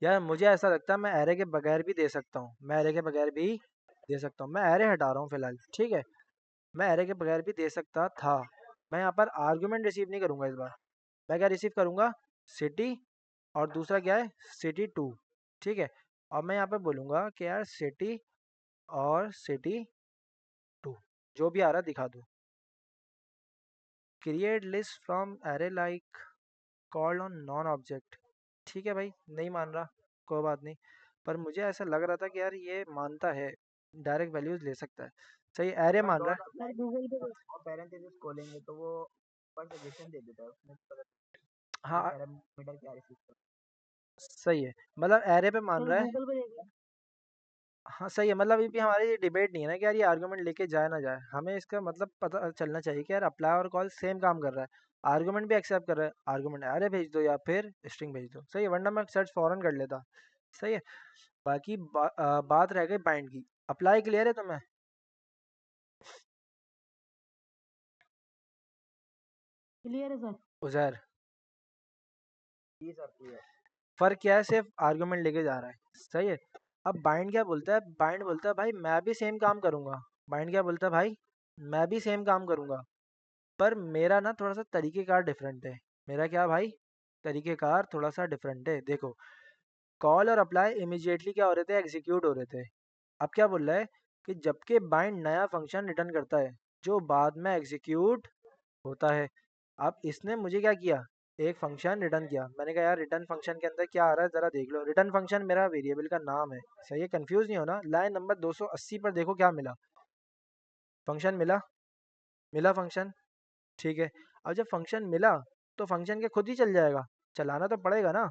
यार मुझे ऐसा लगता है मैं एरे के बगैर भी दे सकता हूँ, मैं एरे के बगैर भी दे सकता हूँ। मैं एरे हटा रहा हूँ फिलहाल, ठीक है, मैं एरे के बगैर भी दे सकता था। मैं यहाँ पर आर्गुमेंट रिसीव नहीं करूँगा इस बार। मैं क्या रिसीव करूँगा, सिटी, और दूसरा क्या है, सिटी टू, ठीक है। और मैं यहाँ पे बोलूँगा कि यार सिटी और सिटी टू, जो भी आ रहा है दिखा दो। Create list from array like called on non object. ठीक है भाई, नहीं मान रहा, कोई बात नहीं, पर मुझे ऐसा लग रहा था कि यार ये मानता है, डायरेक्ट वैल्यूज ले सकता है। सही, एरे अगर मान रहा डॉट है। सर अप्लाई गूगल पे और पैरेंथेसिस खोलेंगे तो वो ऊपर सजेशन दे देता है, उसमें पता कि हाँ पैरामीटर क्या रिसीव कर। सही है, मतलब एरे पे मान सर रहा है। गूगल पे देखिए। हाँ सही है, मतलब ये भी हमारी ये डिबेट नहीं है ना कि यार ये आर्गुमेंट लेके जाए ना जाए, हमें इसका मतलब पता चलना चाहिए कि यार अप्लाई और कॉल सेम काम कर रहा है। आर्गुमेंट भी एक्सेप्ट कर रहा है, आर्गुमेंट एरे भेज दो या फिर स्ट्रिंग भेज दो, सही है, वरना मैं सर्च फॉरन कर लेता। सही है। बाकी बात रह गई बाइंड की। अप्लाई क्लियर है तुम्हें? क्लियर है सर। उजैर, जी सर क्लियर। फर्क क्या है, सिर्फ आर्गुमेंट लेके जा रहा है। सही है। अब बाइंड क्या बोलता है, बाइंड बोलता है भाई मैं भी सेम काम करूंगा। बाइंड क्या बोलता है भाई, मैं भी सेम काम करूंगा, पर मेरा ना थोड़ा सा तरीकेकार डिफरेंट है। मेरा क्या भाई, तरीकेकार थोड़ा सा डिफरेंट है। देखो, कॉल और अप्लाई इमीडिएटली क्या हो रहे थे, एग्जीक्यूट हो रहे थे। अब क्या बोल रहा है कि जबकि बाइंड नया फंक्शन रिटर्न करता है जो बाद में एग्जीक्यूट होता है। अब इसने मुझे क्या किया, एक फंक्शन रिटर्न किया। मैंने कहा यार रिटर्न फंक्शन के अंदर क्या आ रहा है ज़रा देख लो। रिटर्न फंक्शन मेरा वेरिएबल का नाम है। सही है, कंफ्यूज नहीं होना। लाइन नंबर 280 पर देखो क्या मिला, फंक्शन मिला। मिला फंक्शन, ठीक है। अब जब फंक्शन मिला तो फंक्शन के खुद ही चल जाएगा, चलाना तो पड़ेगा ना।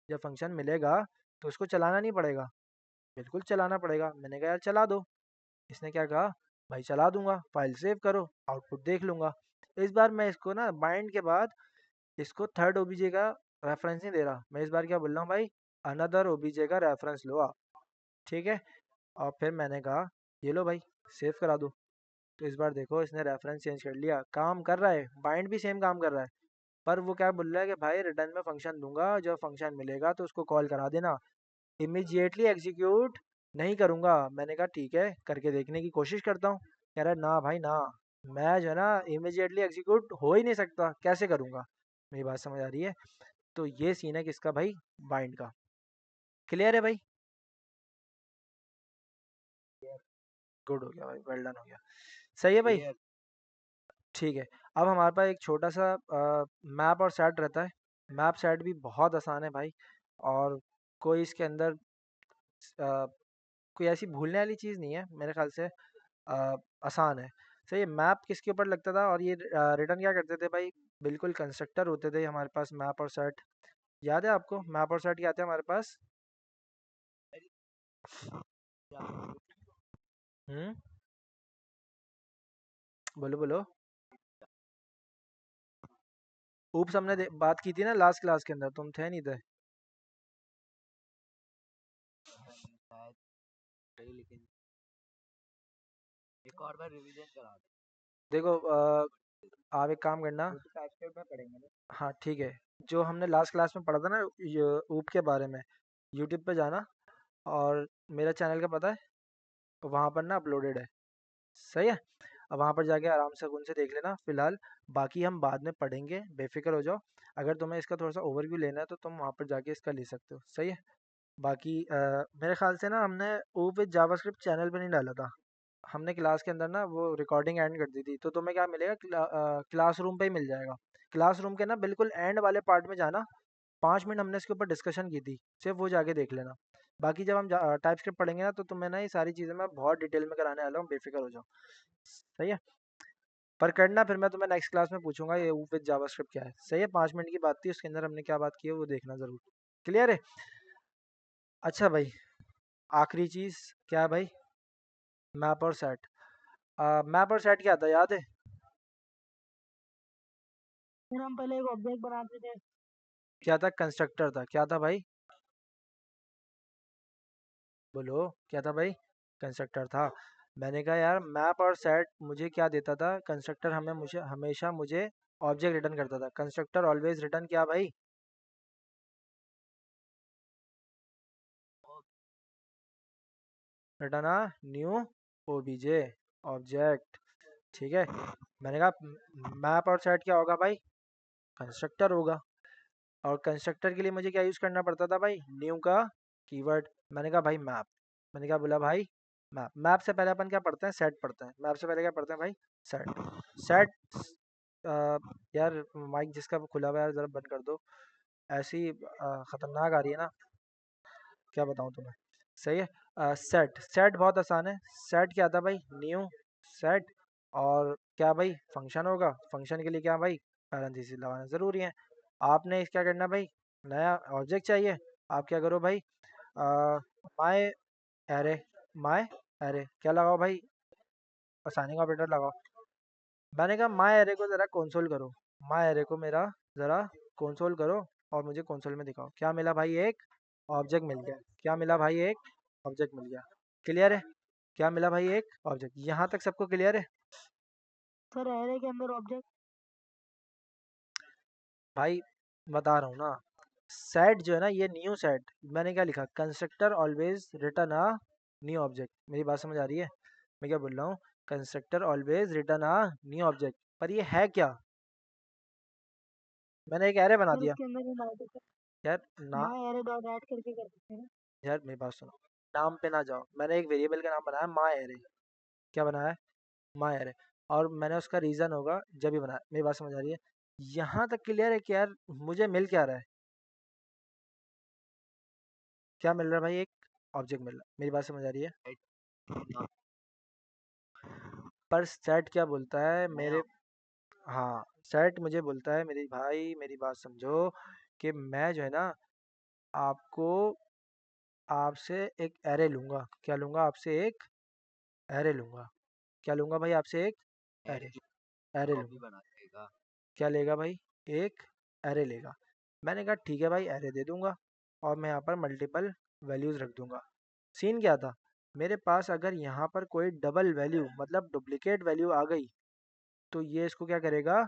जब फंक्शन मिलेगा तो उसको चलाना नहीं पड़ेगा, बिल्कुल चलाना पड़ेगा। मैंने कहा यार चला दो। इसने क्या कहा, भाई चला दूंगा, फाइल सेव करो, आउटपुट देख लूंगा। इस बार मैं इसको ना बाइंड के बाद इसको थर्ड ओबीजे का रेफरेंस नहीं दे रहा। मैं इस बार क्या बोल रहा हूँ भाई, अनदर ओबीजे का रेफरेंस लो आप। ठीक है। और फिर मैंने कहा ये लो भाई, सेव करा दो। तो इस बार देखो इसने रेफरेंस चेंज कर लिया, काम कर रहा है, बाइंड भी सेम काम कर रहा है। पर वो क्या बोल रहा है कि भाई रिटर्न में फंक्शन दूंगा, जब फंक्शन मिलेगा तो उसको कॉल करा देना, इमीडिएटली एग्जीक्यूट नहीं करूंगा। मैंने कहा ठीक है, करके देखने की कोशिश करता हूँ। कह रहा है ना भाई ना, मैं जो है ना इमीडिएटली एग्जीक्यूट हो ही नहीं सकता, कैसे करूंगा। मेरी बात समझ आ रही है? तो ये सीन है किसका भाई, बाइंड का। क्लियर है भाई? गुड हो गया भाई, वेल डन हो गया। सही है भाई। क्लियर। ठीक है। अब हमारे पास एक छोटा सा मैप और सेट रहता है। मैप सेट भी बहुत आसान है भाई, और कोई इसके अंदर कोई ऐसी भूलने वाली चीज़ नहीं है मेरे ख्याल से। आसान है। सही है। मैप किसके ऊपर लगता था, और ये रिटर्न क्या करते थे भाई, बिल्कुल कंस्ट्रक्टर होते थे हमारे पास मैप और सेट। याद है आपको मैप और सेट क्या थे हमारे पास? हम्म, बोलो बोलो। ऊप्स हमने बात की थी ना लास्ट क्लास के अंदर, तुम थे नहीं थे? शायद सही, लेकिन एक और बार रिवीजन करा दो। देखो आप एक काम करना। वो तो टाइपस्क्रिप्ट में पढ़ेंगे ना। हाँ ठीक है, जो हमने लास्ट क्लास में पढ़ा था ना ये ऊप के बारे में, यूट्यूब पे जाना, और मेरा चैनल का पता है, वहाँ पर ना अपलोडेड है। सही है। अब वहाँ पर जाके आराम से उनसे देख लेना फिलहाल। बाकी हम बाद में पढ़ेंगे, बेफिक्र हो जाओ। अगर तुम्हें इसका थोड़ा सा ओवरव्यू लेना है तो तुम वहाँ पर जाके इसका ले सकते हो। सही है। बाकी मेरे ख्याल से ना हमने ऊप विद जावास्क्रिप्ट चैनल पे नहीं डाला था। हमने क्लास के अंदर ना वो रिकॉर्डिंग एंड कर दी थी। तो तुम्हें क्या मिलेगा, क्लासरूम पे ही मिल जाएगा। क्लासरूम के ना बिल्कुल एंड वाले पार्ट में जाना, 5 मिनट हमने इसके ऊपर डिस्कशन की थी, सिर्फ वो जाके देख लेना। बाकी जब हम टाइप स्क्रिप्ट पढ़ेंगे ना तो तुम्हें ना ये सारी चीज़ें मैं बहुत डिटेल में कराने वाला हूँ, बेफिक्र हो जाओ। सही है। पर करना फिर मैं तुम्हें नेक्स्ट क्लास में पूछूंगा ये विद जावास्क्रिप्ट क्या है। सही है, 5 मिनट की बात थी, उसके अंदर हमने क्या बात की है वो देखना ज़रूर। क्लियर है? अच्छा भाई, आखिरी चीज़ क्या है भाई, मैप और सेट। मैप और सेट क्या था याद है? फिर हम पहले एक ऑब्जेक्ट बनाते थे। क्या था, कंस्ट्रक्टर था। क्या था भाई, बोलो क्या था भाई? कंस्ट्रक्टर था। मैंने कहा यार मैप और सेट मुझे क्या देता था, कंस्ट्रक्टर हमें मुझे हमेशा मुझे ऑब्जेक्ट रिटर्न करता था। कंस्ट्रक्टर ऑलवेज रिटर्न क्या भाई, return a new OBJ object. ठीक है। मैंने कहा मैप और सेट क्या होगा भाई, कंस्ट्रक्टर होगा। और कंस्ट्रक्टर के लिए मुझे क्या यूज़ करना पड़ता था भाई, न्यू का कीवर्ड। मैंने कहा भाई मैप। मैंने क्या बोला भाई, मैप। मैप से पहले अपन क्या पढ़ते हैं, सेट पढ़ते हैं। मैप से पहले क्या पढ़ते हैं भाई, सेट। सेट यार माइक जिसका वो खुला हुआ है यार ज़रा बंद कर दो, ऐसी ख़तरनाक आ रही है ना, क्या बताऊँ तुम्हें। सही है। सेट, सेट बहुत आसान है। सेट क्या था भाई, न्यू सेट। और क्या भाई, फंक्शन होगा। फंक्शन के लिए क्या भाई, पैरेंथेसिस लगाना ज़रूरी है। आपने क्या करना भाई, नया ऑब्जेक्ट चाहिए, आप क्या करो भाई, माय एरे। माय एरे क्या लगाओ भाई, असाइनिंग ऑपरेटर लगाओ। मैंने कहा माय एरे को ज़रा कंसोल करो, माय एरे को मेरा ज़रा कंसोल करो, और मुझे कंसोल में दिखाओ क्या मिला भाई, एक ऑब्जेक्ट मिल गया। क्या मिला भाई? एक ऑब्जेक्ट मिल गया। क्लियर है? क्या मिला भाई? एक ऑब्जेक्ट। यहाँ तक सबको क्लियर है? सर एरे के अंदर ऑब्जेक्ट। भाई बता रहा हूँ ना, सेट जो है ना, ये न्यू सेट, मैंने क्या लिखा? Constructor always return a new object. मेरी बात समझ आ रही है? मैं क्या बोल रहा हूँ? Constructor always return a new object. पर ये है क्या? मैंने एक एरे बना सर दिया। इसके अंदर हम यार ना, माई एरे डॉट ऐड करके कर सकते हैं ना। यार मेरी बात सुनो, नाम पे ना जाओ। मैंने एक वेरिएबल का नाम बनाया माई एरे। क्या बनाया है? माई एरे। और मैंने उसका रीज़न होगा जब भी बनाया। मेरी बात समझ आ रही है? यहाँ तक क्लियर है कि यार मुझे मिल क्या रहा है? क्या मिल रहा है भाई? एक ऑब्जेक्ट मिल रहा है। मेरी बात समझ आ रही है? पर सेट क्या बोलता है मेरे? हाँ, सेट मुझे बोलता है मेरी भाई, मेरी बात समझो, कि मैं जो है ना, आपको आपसे एक एरे लूंगा। क्या लूंगा? आपसे एक एरे लूंगा। क्या लूंगा भाई? आपसे एक एरे, एरे लूंगा। क्या लेगा भाई? एक एरे लेगा। मैंने कहा ठीक है भाई, एरे दे दूंगा, और मैं यहाँ पर मल्टीपल वैल्यूज रख दूंगा। सीन क्या था? मेरे पास अगर यहाँ पर कोई डबल वैल्यू मतलब डुप्लीकेट वैल्यू आ गई, तो ये इसको क्या करेगा?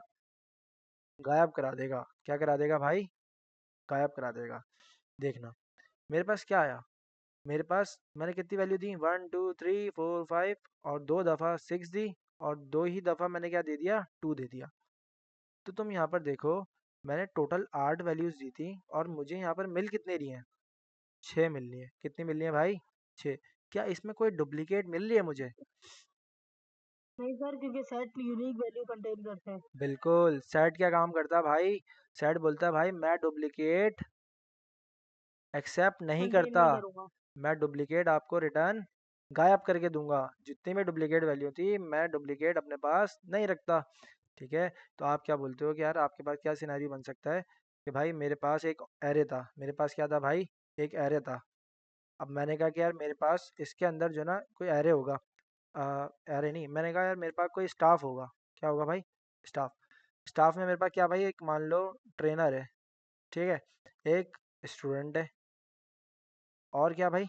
गायब करा देगा। क्या करा देगा भाई? गायब करा देगा। देखना, मेरे पास क्या आया? मेरे पास मैंने कितनी वैल्यू दी? 1 2 3 4 5, और 2 दफ़ा 6 दी, और 2 ही दफ़ा मैंने क्या दे दिया? 2 दे दिया। तो तुम यहाँ पर देखो, मैंने टोटल 8 वैल्यूज दी थी, और मुझे यहाँ पर मिल कितने रही हैं? 6 मिल रही है। कितनी मिल रही है भाई? 6। क्या इसमें कोई डुप्लीकेट मिल रही है मुझे? नहीं सर, क्योंकि सेट यूनिक वैल्यू कंटेन करता है। बिल्कुल। सेट क्या काम करता है भाई? सेट बोलता है भाई मैं डुप्लीकेट एक्सेप्ट नहीं कंटेन करता, नहीं करूँगा। मैं डुप्लीकेट आपको रिटर्न गायब करके दूंगा। जितनी भी डुप्लीकेट वैल्यू थी, मैं डुप्लीकेट अपने पास नहीं रखता। ठीक है? तो आप क्या बोलते हो कि यार आपके पास क्या सिनेरियो बन सकता है कि भाई मेरे पास एक एरे था। मेरे पास क्या था भाई? एक एरे था। अब मैंने कहा कि यार मेरे पास इसके अंदर जो है ना कोई एरे होगा। एरे नहीं, मैंने कहा यार मेरे पास कोई स्टाफ होगा। क्या होगा भाई? स्टाफ। स्टाफ में मेरे पास क्या भाई? एक मान लो ट्रेनर है। ठीक है? एक स्टूडेंट है। और क्या भाई?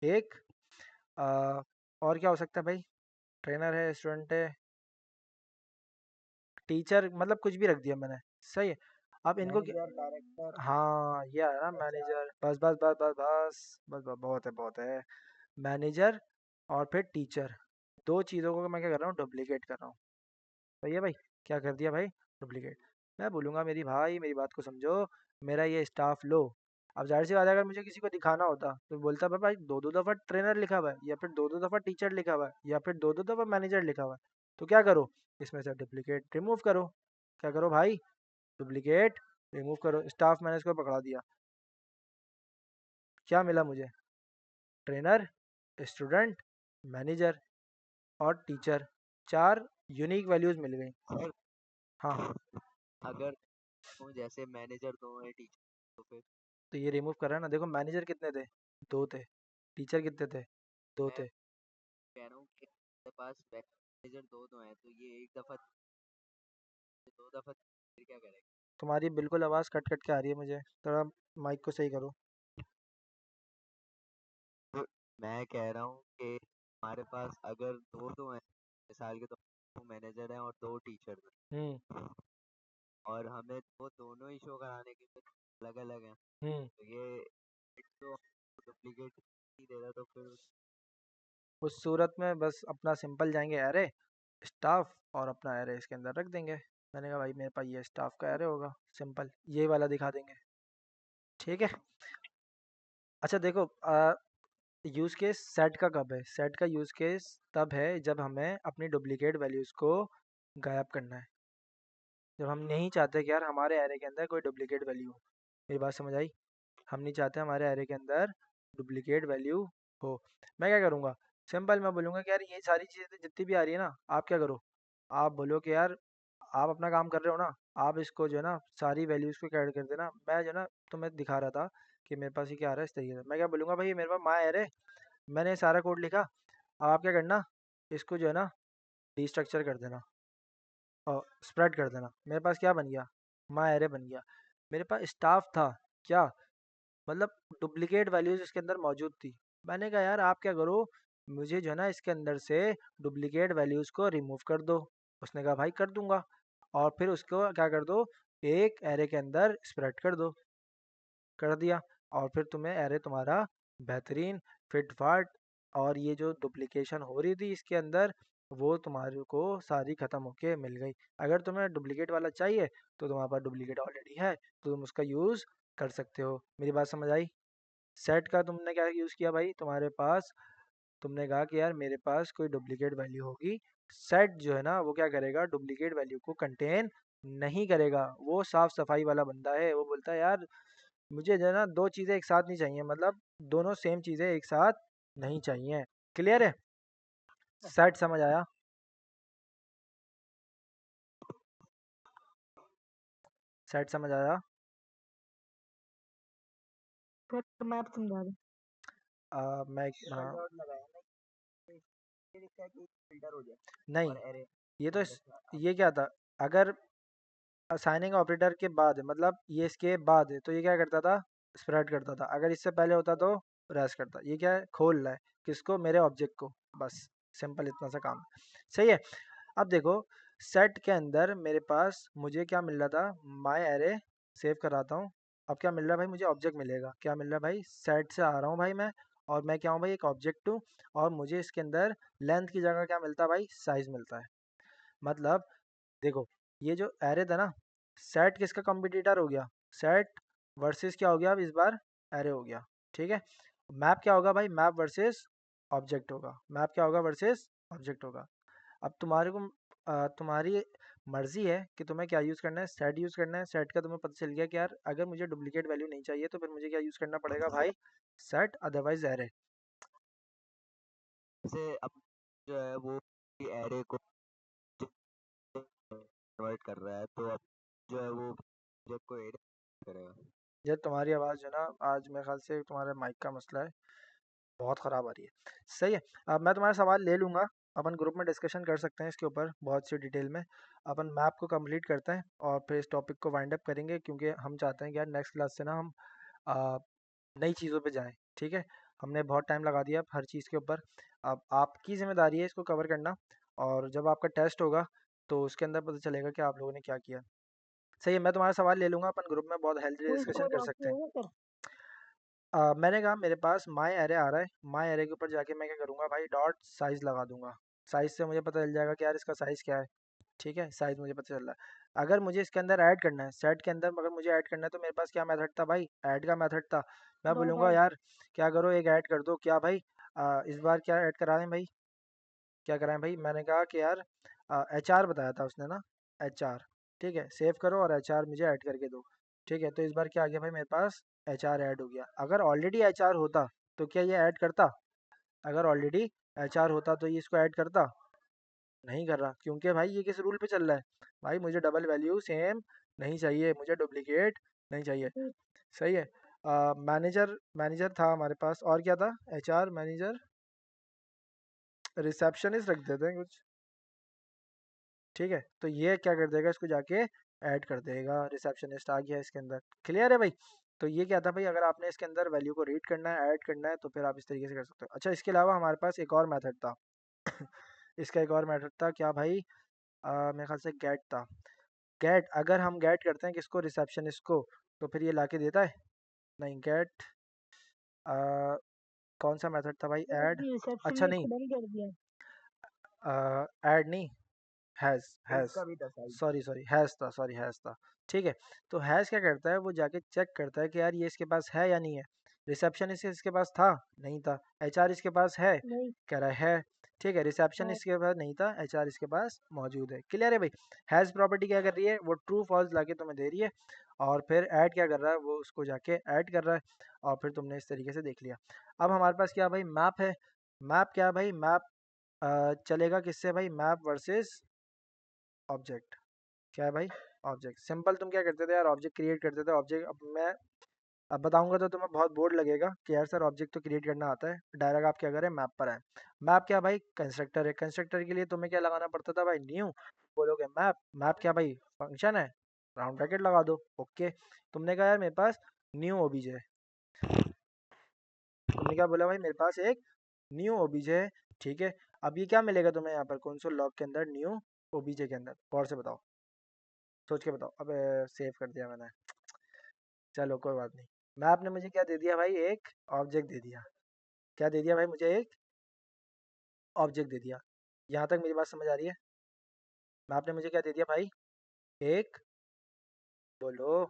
एक और क्या हो सकता है भाई? ट्रेनर है, स्टूडेंट है, टीचर, मतलब कुछ भी रख दिया मैंने। सही है? अब इनको मैनेजर, डायरेक्टर। हाँ, ये है ना एचआर। मैनेजर। बस बस बस बस बस बस बस, बहुत है बहुत है। मैनेजर और फिर टीचर, दो चीज़ों को मैं क्या कर रहा हूँ? डुप्लीकेट कर रहा हूँ। सही है भाई? क्या कर दिया भाई? डुप्लीकेट। मैं बोलूँगा मेरी भाई, मेरी बात को समझो, मेरा ये स्टाफ लो। अब जाहिर सी बात है, अगर मुझे किसी को दिखाना होता तो बोलता भाई भाई दो दो दफ़ा ट्रेनर लिखा हुआ है, या फिर दो दो दफ़ा टीचर लिखा हुआ है, या फिर दो दो दफ़ा मैनेजर लिखा हुआ है। तो क्या करो? इसमें से डुप्लीकेट रिमूव करो। क्या करो भाई? डुप्लीकेट रिमूव करो। स्टाफ मैंने इसको पकड़ा दिया। क्या मिला मुझे? ट्रेनर, स्टूडेंट, मैनेजर और टीचर। 4 यूनिक वैल्यूज़ मिल गई। सर, हाँ, अगर वो जैसे मैनेजर दो है टीचर, तो फिर तो ये रिमूव कर रहा है ना। देखो मैनेजर कितने थे? 2 थे। टीचर कितने थे? 2 मैं थे। कह रहा हूँ कि मेरे पास मैनेजर दो तो है, तो ये एक दफा, दो दफा फिर क्या करेगा? तुम्हारी बिल्कुल आवाज़ कट कट के आ रही है मुझे। थोड़ा माइक को सही करो। तो मैं कह रहा हूँ कि हमारे पास अगर दो तो हैं, मिसाल के तौर पर, दो मैनेजर हैं और दो टीचर हैं, हुँ, और हमें वो दोनों ही शो कराने के लिए अलग अलग हैं, हुँ। तो ये एक तो डुप्लीकेट ही दे रहा, तो फिर उस सूरत में बस अपना सिंपल जाएँगे एरे, स्टाफ, और अपना एरे इसके अंदर रख देंगे। मैंने कहा भाई मेरे पास ये स्टाफ का एरे होगा, सिंपल ये वाला दिखा देंगे। ठीक है? अच्छा देखो, यूज़ केस सेट का कब है? सेट का यूज़ केस तब है जब हमें अपनी डुप्लीकेट वैल्यूज़ को गायब करना है। जब हम नहीं चाहते कि यार हमारे एरे के अंदर कोई डुप्लीकेट वैल्यू हो। मेरी बात समझ आई? हम नहीं चाहते हमारे एरे के अंदर डुप्लीकेट वैल्यू हो। मैं क्या करूँगा? सिंपल, मैं बोलूँगा कि यार ये सारी चीज़ें जितनी भी आ रही है ना, आप क्या करो? आप बोलो कि यार आप अपना काम कर रहे हो ना, आप इसको जो है ना सारी वैल्यूज़ को ऐड कर देना। मैं जो है ना तुम्हें दिखा रहा था कि मेरे पास ये क्या आ रहा है, इस तरीके से। मैं क्या बोलूँगा भाई, ये मेरे पास माय एरे, मैंने ये सारा कोड लिखा। अब आप क्या करना, इसको जो है ना डिस्ट्रक्चर कर देना और स्प्रेड कर देना। मेरे पास क्या बन गया? माय एरे बन गया। मेरे पास स्टाफ था। क्या? मतलब डुप्लीकेट वैल्यूज इसके अंदर मौजूद थी। मैंने कहा यार आप क्या करो, मुझे जो है ना इसके अंदर से डुप्लीकेट वैल्यूज को रिमूव कर दो। उसने कहा भाई कर दूंगा। और फिर उसको क्या कर दो, एक एरे के अंदर स्प्रेड कर दो। कर दिया। और फिर तुम्हें एरे तुम्हारा बेहतरीन फिट फाट, और ये जो डुप्लीकेशन हो रही थी इसके अंदर वो तुम्हारे को सारी खत्म होके मिल गई। अगर तुम्हें डुप्लीकेट वाला चाहिए तो तुम्हारे पास डुप्लीकेट ऑलरेडी है तो तुम उसका यूज़ कर सकते हो। मेरी बात समझ आई? सेट का तुमने क्या यूज़ किया भाई, तुम्हारे पास तुमने कहा कि यार मेरे पास कोई डुप्लीकेट वैल्यू होगी। सेट जो है ना वो क्या करेगा, डुप्लीकेट वैल्यू को कंटेन नहीं करेगा। वो साफ सफाई वाला बंदा है, वो बोलता है यार मुझे जो है ना दो चीज़ें एक साथ नहीं चाहिए, मतलब दोनों सेम चीज़ें एक साथ नहीं चाहिए। क्लियर है? सेट समझ आया? सेट समझ आया? फिर मैप समझा दे। मैं डॉट हाँ। डॉट लगाया ना, ये लिखा है कि फिल्टर हो जाए नहीं, और एरे ये तो इंडेक्स में ये क्या था, अगर असाइनिंग ऑपरेटर के बाद है, मतलब ये इसके बाद है तो ये क्या करता था, स्प्रेड करता था। अगर इससे पहले होता तो रेस्ट करता। ये क्या है, खोल रहा है किसको, मेरे ऑब्जेक्ट को। बस सिंपल इतना सा काम है। सही है। अब देखो सेट के अंदर मेरे पास मुझे क्या मिल रहा था, माई एरे सेव कराता हूँ। अब क्या मिल रहा है भाई, मुझे ऑब्जेक्ट मिलेगा। क्या मिल रहा है भाई, सेट से आ रहा हूँ भाई मैं, और मैं क्या हूँ भाई, एक ऑब्जेक्ट हूँ। और मुझे इसके अंदर लेंथ की जगह क्या मिलता है भाई, साइज मिलता है। मतलब देखो ये जो एरे था ना, सेट किसका कॉम्पिटिटर हो गया, सेट वर्सेस क्या हो गया अब इस बार, एरे हो गया। ठीक है। मैप क्या होगा भाई, मैप वर्सेस ऑब्जेक्ट होगा। मैप क्या होगा, वर्सेस ऑब्जेक्ट होगा। अब तुम्हारे को तुम्हारी मर्जी है कि तुम्हें क्या यूज़ करना है, सेट यूज़ करना है। सेट का तुम्हें पता चल गया कि यार अगर मुझे डुप्लीकेट वैल्यू नहीं चाहिए तो फिर मुझे क्या यूज़ करना पड़ेगा भाई, सेट अदरवाइज एरे। से अब जो है वो एरे को कन्वर्ट कर रहा है, तो अब जो है वो ऑब्जेक्ट को एरे करेगा। ये तुम्हारी आवाज़ जो है ना, आज मेरे ख्याल से तुम्हारे माइक का मसला है, बहुत ख़राब आ रही है। सही है। अब मैं तुम्हारा सवाल ले लूँगा, अपन ग्रुप में डिस्कशन कर सकते हैं इसके ऊपर बहुत सी डिटेल में। अपन मैप को कंप्लीट करते हैं और फिर इस टॉपिक को वाइंड अप करेंगे, क्योंकि हम चाहते हैं कि यार नेक्स्ट क्लास से ना हम आ, नई चीज़ों पे जाएं। ठीक है। हमने बहुत टाइम लगा दिया हर चीज़ के ऊपर। अब आपकी ज़िम्मेदारी है इसको कवर करना, और जब आपका टेस्ट होगा तो उसके अंदर पता चलेगा कि आप लोगों ने क्या किया। सही है, मैं तुम्हारा सवाल ले लूँगा, अपन ग्रुप में बहुत हेल्दी कोई डिस्कशन कोई कर बात सकते नहीं हैं। होगा। मैंने कहा मेरे पास माई एरे आ रहा है, माई एरे के ऊपर जाके मैं क्या करूँगा भाई, डॉट साइज लगा दूंगा। साइज से मुझे पता चल जाएगा कि यार इसका साइज क्या है। ठीक है, साइज मुझे पता चल रहा है। अगर मुझे इसके अंदर ऐड करना है, सेट के अंदर अगर मुझे ऐड करना है तो मेरे पास क्या मेथड था भाई, ऐड का मेथड था। मैं डॉट बोलूँगा ऐड। यार क्या करो एक ऐड कर दो, क्या भाई इस बार क्या ऐड करा दें भाई, क्या कराएं भाई। मैंने कहा कि यार एच आर बताया था उसने ना, एच आर। ठीक है, सेव करो और एच आर मुझे ऐड करके दो। ठीक है, तो इस बार क्या आ गया भाई, मेरे पास एच आर ऐड हो गया। अगर ऑलरेडी एच आर होता तो क्या ये ऐड करता, अगर ऑलरेडी एच आर होता तो ये इसको ऐड करता, नहीं कर रहा। क्योंकि भाई ये किस रूल पे चल रहा है, भाई मुझे डबल वैल्यू सेम नहीं चाहिए, मुझे डुप्लीकेट नहीं चाहिए। सही है। मैनेजर मैनेजर था हमारे पास, और क्या था, एच आर मैनेजर, रिसेप्शनिस्ट रख देते हैं कुछ। ठीक है, तो ये क्या कर देगा, इसको जाके ऐड कर देगा, रिसेप्शनिस्ट आ गया इसके अंदर। क्लियर है भाई? तो ये क्या था भाई, अगर आपने इसके अंदर वैल्यू को रीड करना है, ऐड करना है, तो फिर आप इस तरीके से कर सकते हो। अच्छा, इसके अलावा हमारे पास एक और मेथड था। इसका एक और मेथड था क्या भाई, मेरे ख्याल से गेट था। गेट, अगर हम गेट करते हैं किसको, रिसेप्शनिस्ट को, तो फिर ये लाके देता है। नहीं, गेट कौन सा मेथड था भाई, ऐड। अच्छा रिसेप्शनिस्ट नहीं, को बंद कर दिया। ऐड नहीं, हैज़ तो हैज़ इसका भी था साइज। सॉरी सॉरी हैज़ था, सॉरी हैज़ था। ठीक है। तो हैज़ क्या करता है, वो जाके चेक करता है कि यार ये इसके पास है या नहीं है। रिसेप्शन इसके पास था, नहीं था। एचआर इसके पास है, नहीं। कह रहा है। ठीक है, रिसेप्शन हाँ। इसके पास नहीं था, एचआर इसके पास मौजूद है। क्लियर है भाई? हैज़ प्रॉपर्टी क्या कर रही है, वो ट्रू फॉल्स लाके तुम्हें दे रही है, और फिर ऐड क्या कर रहा है, वो उसको जाके ऐड कर रहा है। और फिर तुमने इस तरीके से देख लिया। अब हमारे पास क्या भाई, मैप है। मैप क्या भाई, मैप चलेगा किससे भाई, मैप वर्सेस ऑब्जेक्ट। क्या है भाई, ऑब्जेक्ट। सिंपल, तुम क्या करते थे यार, ऑब्जेक्ट क्रिएट करते थे। ऑब्जेक्ट अब मैं अब बताऊंगा तो तुम्हें बहुत बोर्ड लगेगा कि यार सर ऑब्जेक्ट तो क्रिएट करना आता है। डायरेक्ट आप क्या करें, मैप पर आए। मैप क्या भाई, कंस्ट्रक्टर है। कंस्ट्रक्टर के लिए तुम्हें क्या लगाना पड़ता था भाई, न्यू। बोलोगे मैप, मैप क्या भाई, फंक्शन है, राउंड ब्रैकेट लगा दो, ओके। तुमने कहा यार मेरे पास न्यू ओबीजे है। तुमने क्या बोला भाई, मेरे पास एक न्यू ओबीजे है, ठीक है। अब ये क्या मिलेगा तुम्हें यहाँ पर कंसोल लॉग के अंदर, न्यू ओबीजे के अंदर, और से बताओ, सोच के बताओ। अब सेव कर दिया मैंने, चलो कोई बात नहीं। मैप ने मुझे क्या दे दिया भाई, एक ऑब्जेक्ट दे दिया। क्या दे दिया भाई मुझे, एक ऑब्जेक्ट दे दिया। यहाँ तक मेरी बात समझ आ रही है? मैप ने मुझे क्या दे दिया भाई, एक, बोलो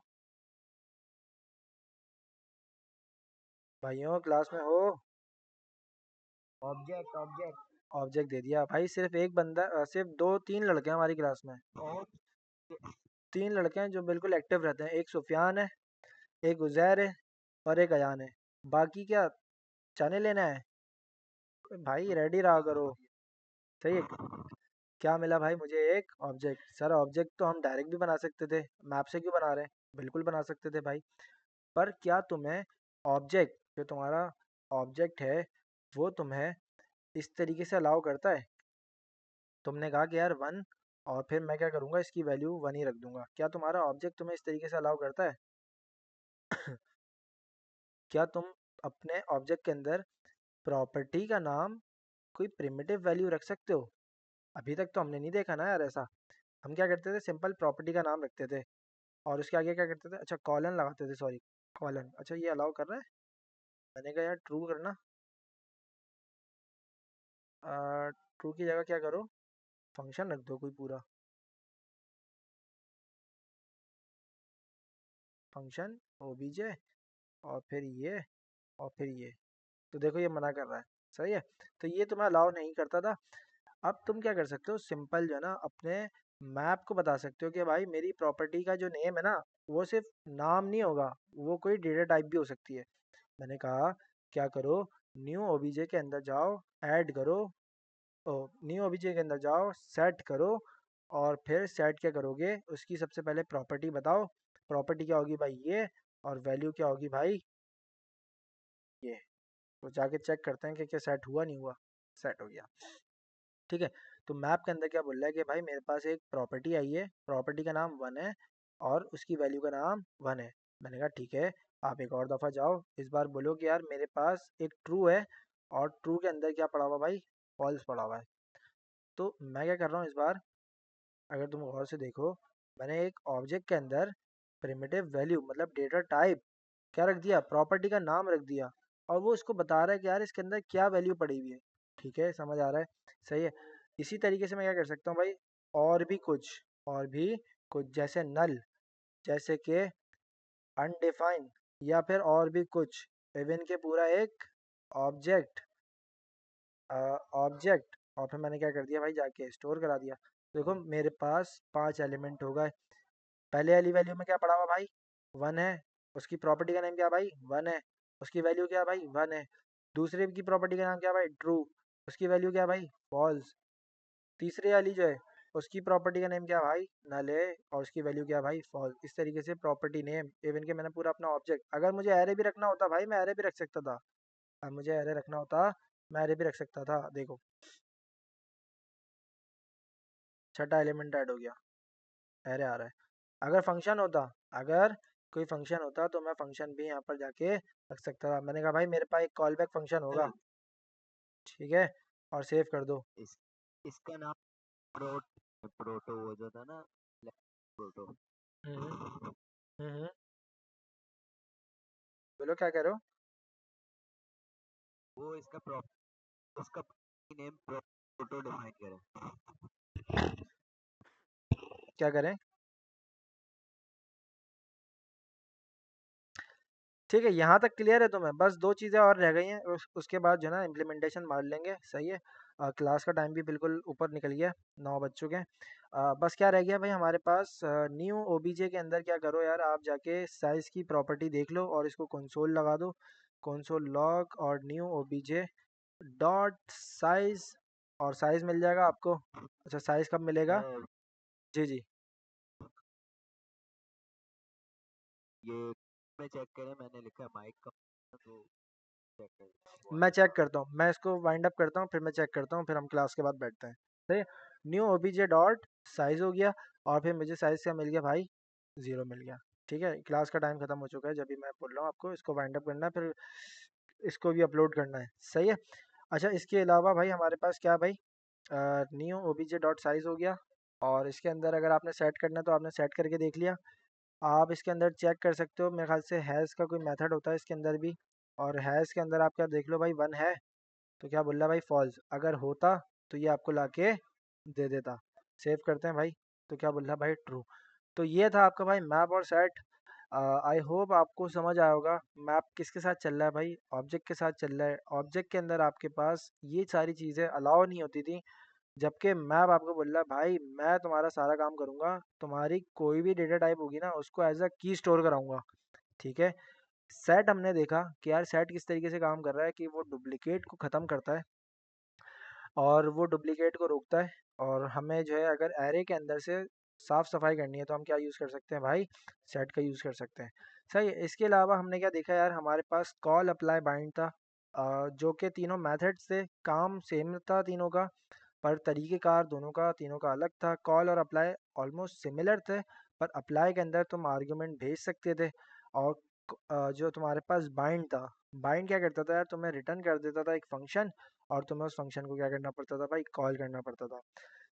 भाइयों क्लास में हो, ऑब्जेक्ट ऑब्जेक्ट। ऑब्जेक्ट दे दिया भाई। सिर्फ एक बंदा सिर्फ दो तीन लड़के हैं हमारी क्लास में, और तीन लड़के हैं जो बिल्कुल एक्टिव रहते हैं। एक सुफियान है, एक उजैर है, और एक अयान है। बाकी क्या चाने लेना है भाई, रेडी रहा करो। सही है। क्या मिला भाई मुझे, एक ऑब्जेक्ट। सर ऑब्जेक्ट तो हम डायरेक्ट भी बना सकते थे, मैप से क्यों बना रहे हैं, बिल्कुल बना सकते थे भाई। पर क्या तुम्हें ऑब्जेक्ट, जो तुम्हारा ऑब्जेक्ट है, वो तुम्हें इस तरीके से अलाउ करता है? तुमने कहा कि यार वन, और फिर मैं क्या करूँगा, इसकी वैल्यू वन ही रख दूंगा। क्या तुम्हारा ऑब्जेक्ट तुम्हें इस तरीके से अलाउ करता है? क्या तुम अपने ऑब्जेक्ट के अंदर प्रॉपर्टी का नाम कोई प्रिमिटिव वैल्यू रख सकते हो? अभी तक तो हमने नहीं देखा ना यार ऐसा। हम क्या करते थे, सिंपल प्रॉपर्टी का नाम रखते थे, और उसके आगे क्या करते थे, अच्छा कॉलन लगाते थे, सॉरी कॉलन। अच्छा ये अलाउ कर रहा है? मैंने कहा यार ट्रू करना, ट्रू की जगह क्या करो, फंक्शन रख दो कोई पूरा, फंक्शन ओबीजे, और फिर ये, और फिर ये। तो देखो ये मना कर रहा है, सही है। तो ये तुम्हें अलाउ नहीं करता था। अब तुम क्या कर सकते हो, सिंपल जो है ना, अपने मैप को बता सकते हो कि भाई मेरी प्रॉपर्टी का जो नेम है ना, वो सिर्फ नाम नहीं होगा, वो कोई डेटा टाइप भी हो सकती है। मैंने कहा क्या करो, न्यू ओबीजे के अंदर जाओ, ऐड करो, ओ न्यू ओबीजे के अंदर जाओ, सेट करो, और फिर सेट क्या करोगे, उसकी सबसे पहले प्रॉपर्टी बताओ। प्रॉपर्टी क्या होगी भाई, ये, और वैल्यू क्या होगी भाई, ये। तो जाके चेक करते हैं कि क्या सेट हुआ, नहीं हुआ। सेट हो गया, ठीक है। तो मैप के अंदर क्या बोल रहा है कि भाई मेरे पास एक प्रॉपर्टी आई है, प्रॉपर्टी का नाम वन है, और उसकी वैल्यू का नाम वन है। मैंने कहा ठीक है, आप एक और दफ़ा जाओ, इस बार बोलो कि यार मेरे पास एक ट्रू है, और ट्रू के अंदर क्या पड़ा हुआ भाई, फॉल्स पड़ा हुआ है। तो मैं क्या कर रहा हूँ इस बार, अगर तुम गौर से देखो, मैंने एक ऑब्जेक्ट के अंदर प्रिमिटिव वैल्यू मतलब डेटा टाइप क्या रख दिया, प्रॉपर्टी का नाम रख दिया, और वो इसको बता रहा है कि यार इसके अंदर क्या वैल्यू पड़ी हुई है। ठीक है, समझ आ रहा है? सही है। इसी तरीके से मैं क्या कर सकता हूँ भाई, और भी कुछ, और भी कुछ, जैसे नल, जैसे कि अनडिफाइन, या फिर और भी कुछ, इवन के पूरा एक ऑब्जेक्ट, ऑब्जेक्ट, और फिर मैंने क्या कर दिया भाई, जाके स्टोर करा दिया। देखो मेरे पास पांच एलिमेंट हो गए। पहले वाली वैल्यू में क्या पड़ा हुआ भाई, वन है, उसकी प्रॉपर्टी का नेम क्या भाई, वन है, उसकी वैल्यू क्या भाई, वन है। दूसरे की प्रॉपर्टी का नाम क्या भाई, ट्रू, उसकी वैल्यू क्या भाई, फॉल्स। तीसरी वाली जो है, उसकी प्रॉपर्टी का नेम क्या भाई, नल है, और उसकी वैल्यू क्या भाई, फॉल्स। इस तरीके से प्रॉपर्टी नेम, इवन के मैंने पूरा अपना ऑब्जेक्ट, अगर मुझे एरे भी रखना होता भाई, मैं एरे भी रख सकता था। अब मुझे एरे रखना होता, मैं एरे भी रख सकता था। देखो छठा एलिमेंट ऐड हो गया, एरे आ रहा है। अगर फंक्शन होता, अगर कोई फंक्शन होता तो मैं फंक्शन भी यहाँ पर जाके रख सकता था। मैंने कहा भाई मेरे पास एक कॉल बैक फंक्शन होगा, ठीक है, और सेव कर दो। इस इसका नाम प्रोटो वो जो था ना, प्रोटो। हम्म हम्म, बोलो क्या कह रहे हो? वो इसका उसका नेम प्रोटो डिफाइन करें। क्या करें? ठीक है, यहाँ तक क्लियर है तुम्हें? बस दो चीज़ें और रह गई हैं, उसके बाद जो है ना इम्प्लीमेंटेशन मार लेंगे, सही है। क्लास का टाइम भी बिल्कुल ऊपर निकल गया, 9 बज चुके हैं। बस क्या रह गया भाई हमारे पास, न्यू ओबीजे के अंदर क्या करो यार, आप जाके साइज़ की प्रॉपर्टी देख लो, और इसको कंसोल लगा दो, कंसोल लॉग और न्यू ओबीजे डॉट साइज, और साइज मिल जाएगा आपको। अच्छा साइज कब मिलेगा? मैं जी जी, ये में चेक करें, मैंने लिखा माइक का, तो चेक करें मैं वॉइस चेक का। करता हूँ, मैं इसको वाइंड अप करता हूँ, फिर मैं चेक करता हूँ, फिर हम क्लास के बाद बैठते हैं। सही है। न्यू ओबीजे डॉट साइज हो गया, और फिर मुझे साइज क्या मिल गया भाई, ज़ीरो मिल गया। ठीक है, क्लास का टाइम खत्म हो चुका है, जब भी मैं बोल रहा हूँ आपको इसको वाइंड अप करना है, फिर इसको भी अपलोड करना है, सही है। अच्छा इसके अलावा भाई हमारे पास क्या है भाई, न्यू ओबीजे डॉट साइज हो गया, और इसके अंदर अगर आपने सेट करना है तो आपने सेट करके देख लिया। आप इसके अंदर चेक कर सकते हो, मेरे ख्याल से हैज़ का कोई मेथड होता है इसके अंदर भी, और हैज़ के अंदर आप क्या देख लो भाई, वन है तो क्या बोल रहा है भाई फॉल्स, अगर होता तो ये आपको लाके दे देता। सेव करते हैं भाई, तो क्या बोल रहा है भाई ट्रू। तो ये था आपका भाई मैप और सेट। आई होप आपको समझ आया होगा मैप किसके साथ चल रहा है भाई, ऑब्जेक्ट के साथ चल रहा है। ऑब्जेक्ट के अंदर आपके पास ये सारी चीज़ें अलाउ नहीं होती थी, जबकि मैप आपको बोल रहा है भाई मैं तुम्हारा सारा काम करूंगा, तुम्हारी कोई भी डेटा टाइप होगी ना उसको एज अ की स्टोर कराऊंगा, ठीक है। सेट हमने देखा कि यार सेट किस तरीके से काम कर रहा है कि वो डुप्लीकेट को ख़त्म करता है और वो डुप्लीकेट को रोकता है। और हमें जो है अगर एरे के अंदर से साफ़ सफाई करनी है तो हम क्या यूज़ कर सकते हैं भाई, सेट का यूज़ कर सकते हैं। सही है। इसके अलावा हमने क्या देखा यार, हमारे पास कॉल अप्लाई बाइंड था, जो कि तीनों मेथड से काम सेम था तीनों का, पर तरीक़ेकार दोनों का तीनों का अलग था। कॉल और अप्लाई ऑलमोस्ट सिमिलर थे, पर अप्लाई के अंदर तुम आर्गुमेंट भेज सकते थे, और जो तुम्हारे पास बाइंड था, बाइंड क्या करता था यार, तुम्हें रिटर्न कर देता था एक फंक्शन, और तुम्हें उस फंक्शन को क्या करना पड़ता था भाई, कॉल करना पड़ता था।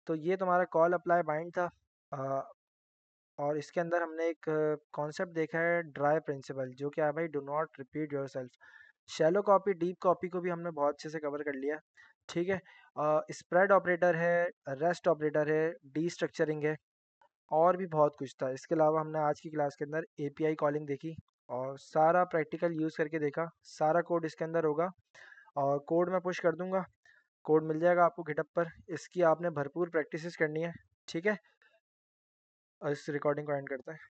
तो ये तुम्हारा कॉल अप्लाई बाइंड था। अ, और इसके अंदर हमने एक कॉन्सेप्ट देखा है ड्राई प्रिंसिपल, जो क्या है भाई, do not repeat your self. Shallow copy deep copy को भी हमने बहुत अच्छे से कवर कर लिया, ठीक है। स्प्रेड ऑपरेटर है, रेस्ट ऑपरेटर है, डी स्ट्रक्चरिंग है, और भी बहुत कुछ था। इसके अलावा हमने आज की क्लास के अंदर एपीआई कॉलिंग देखी, और सारा प्रैक्टिकल यूज़ करके देखा। सारा कोड इसके अंदर होगा, और कोड मैं पुश कर दूंगा, कोड मिल जाएगा आपको गिटहब पर। इसकी आपने भरपूर प्रैक्टिसेस करनी है, ठीक है। और इस रिकॉर्डिंग को एंड करते हैं।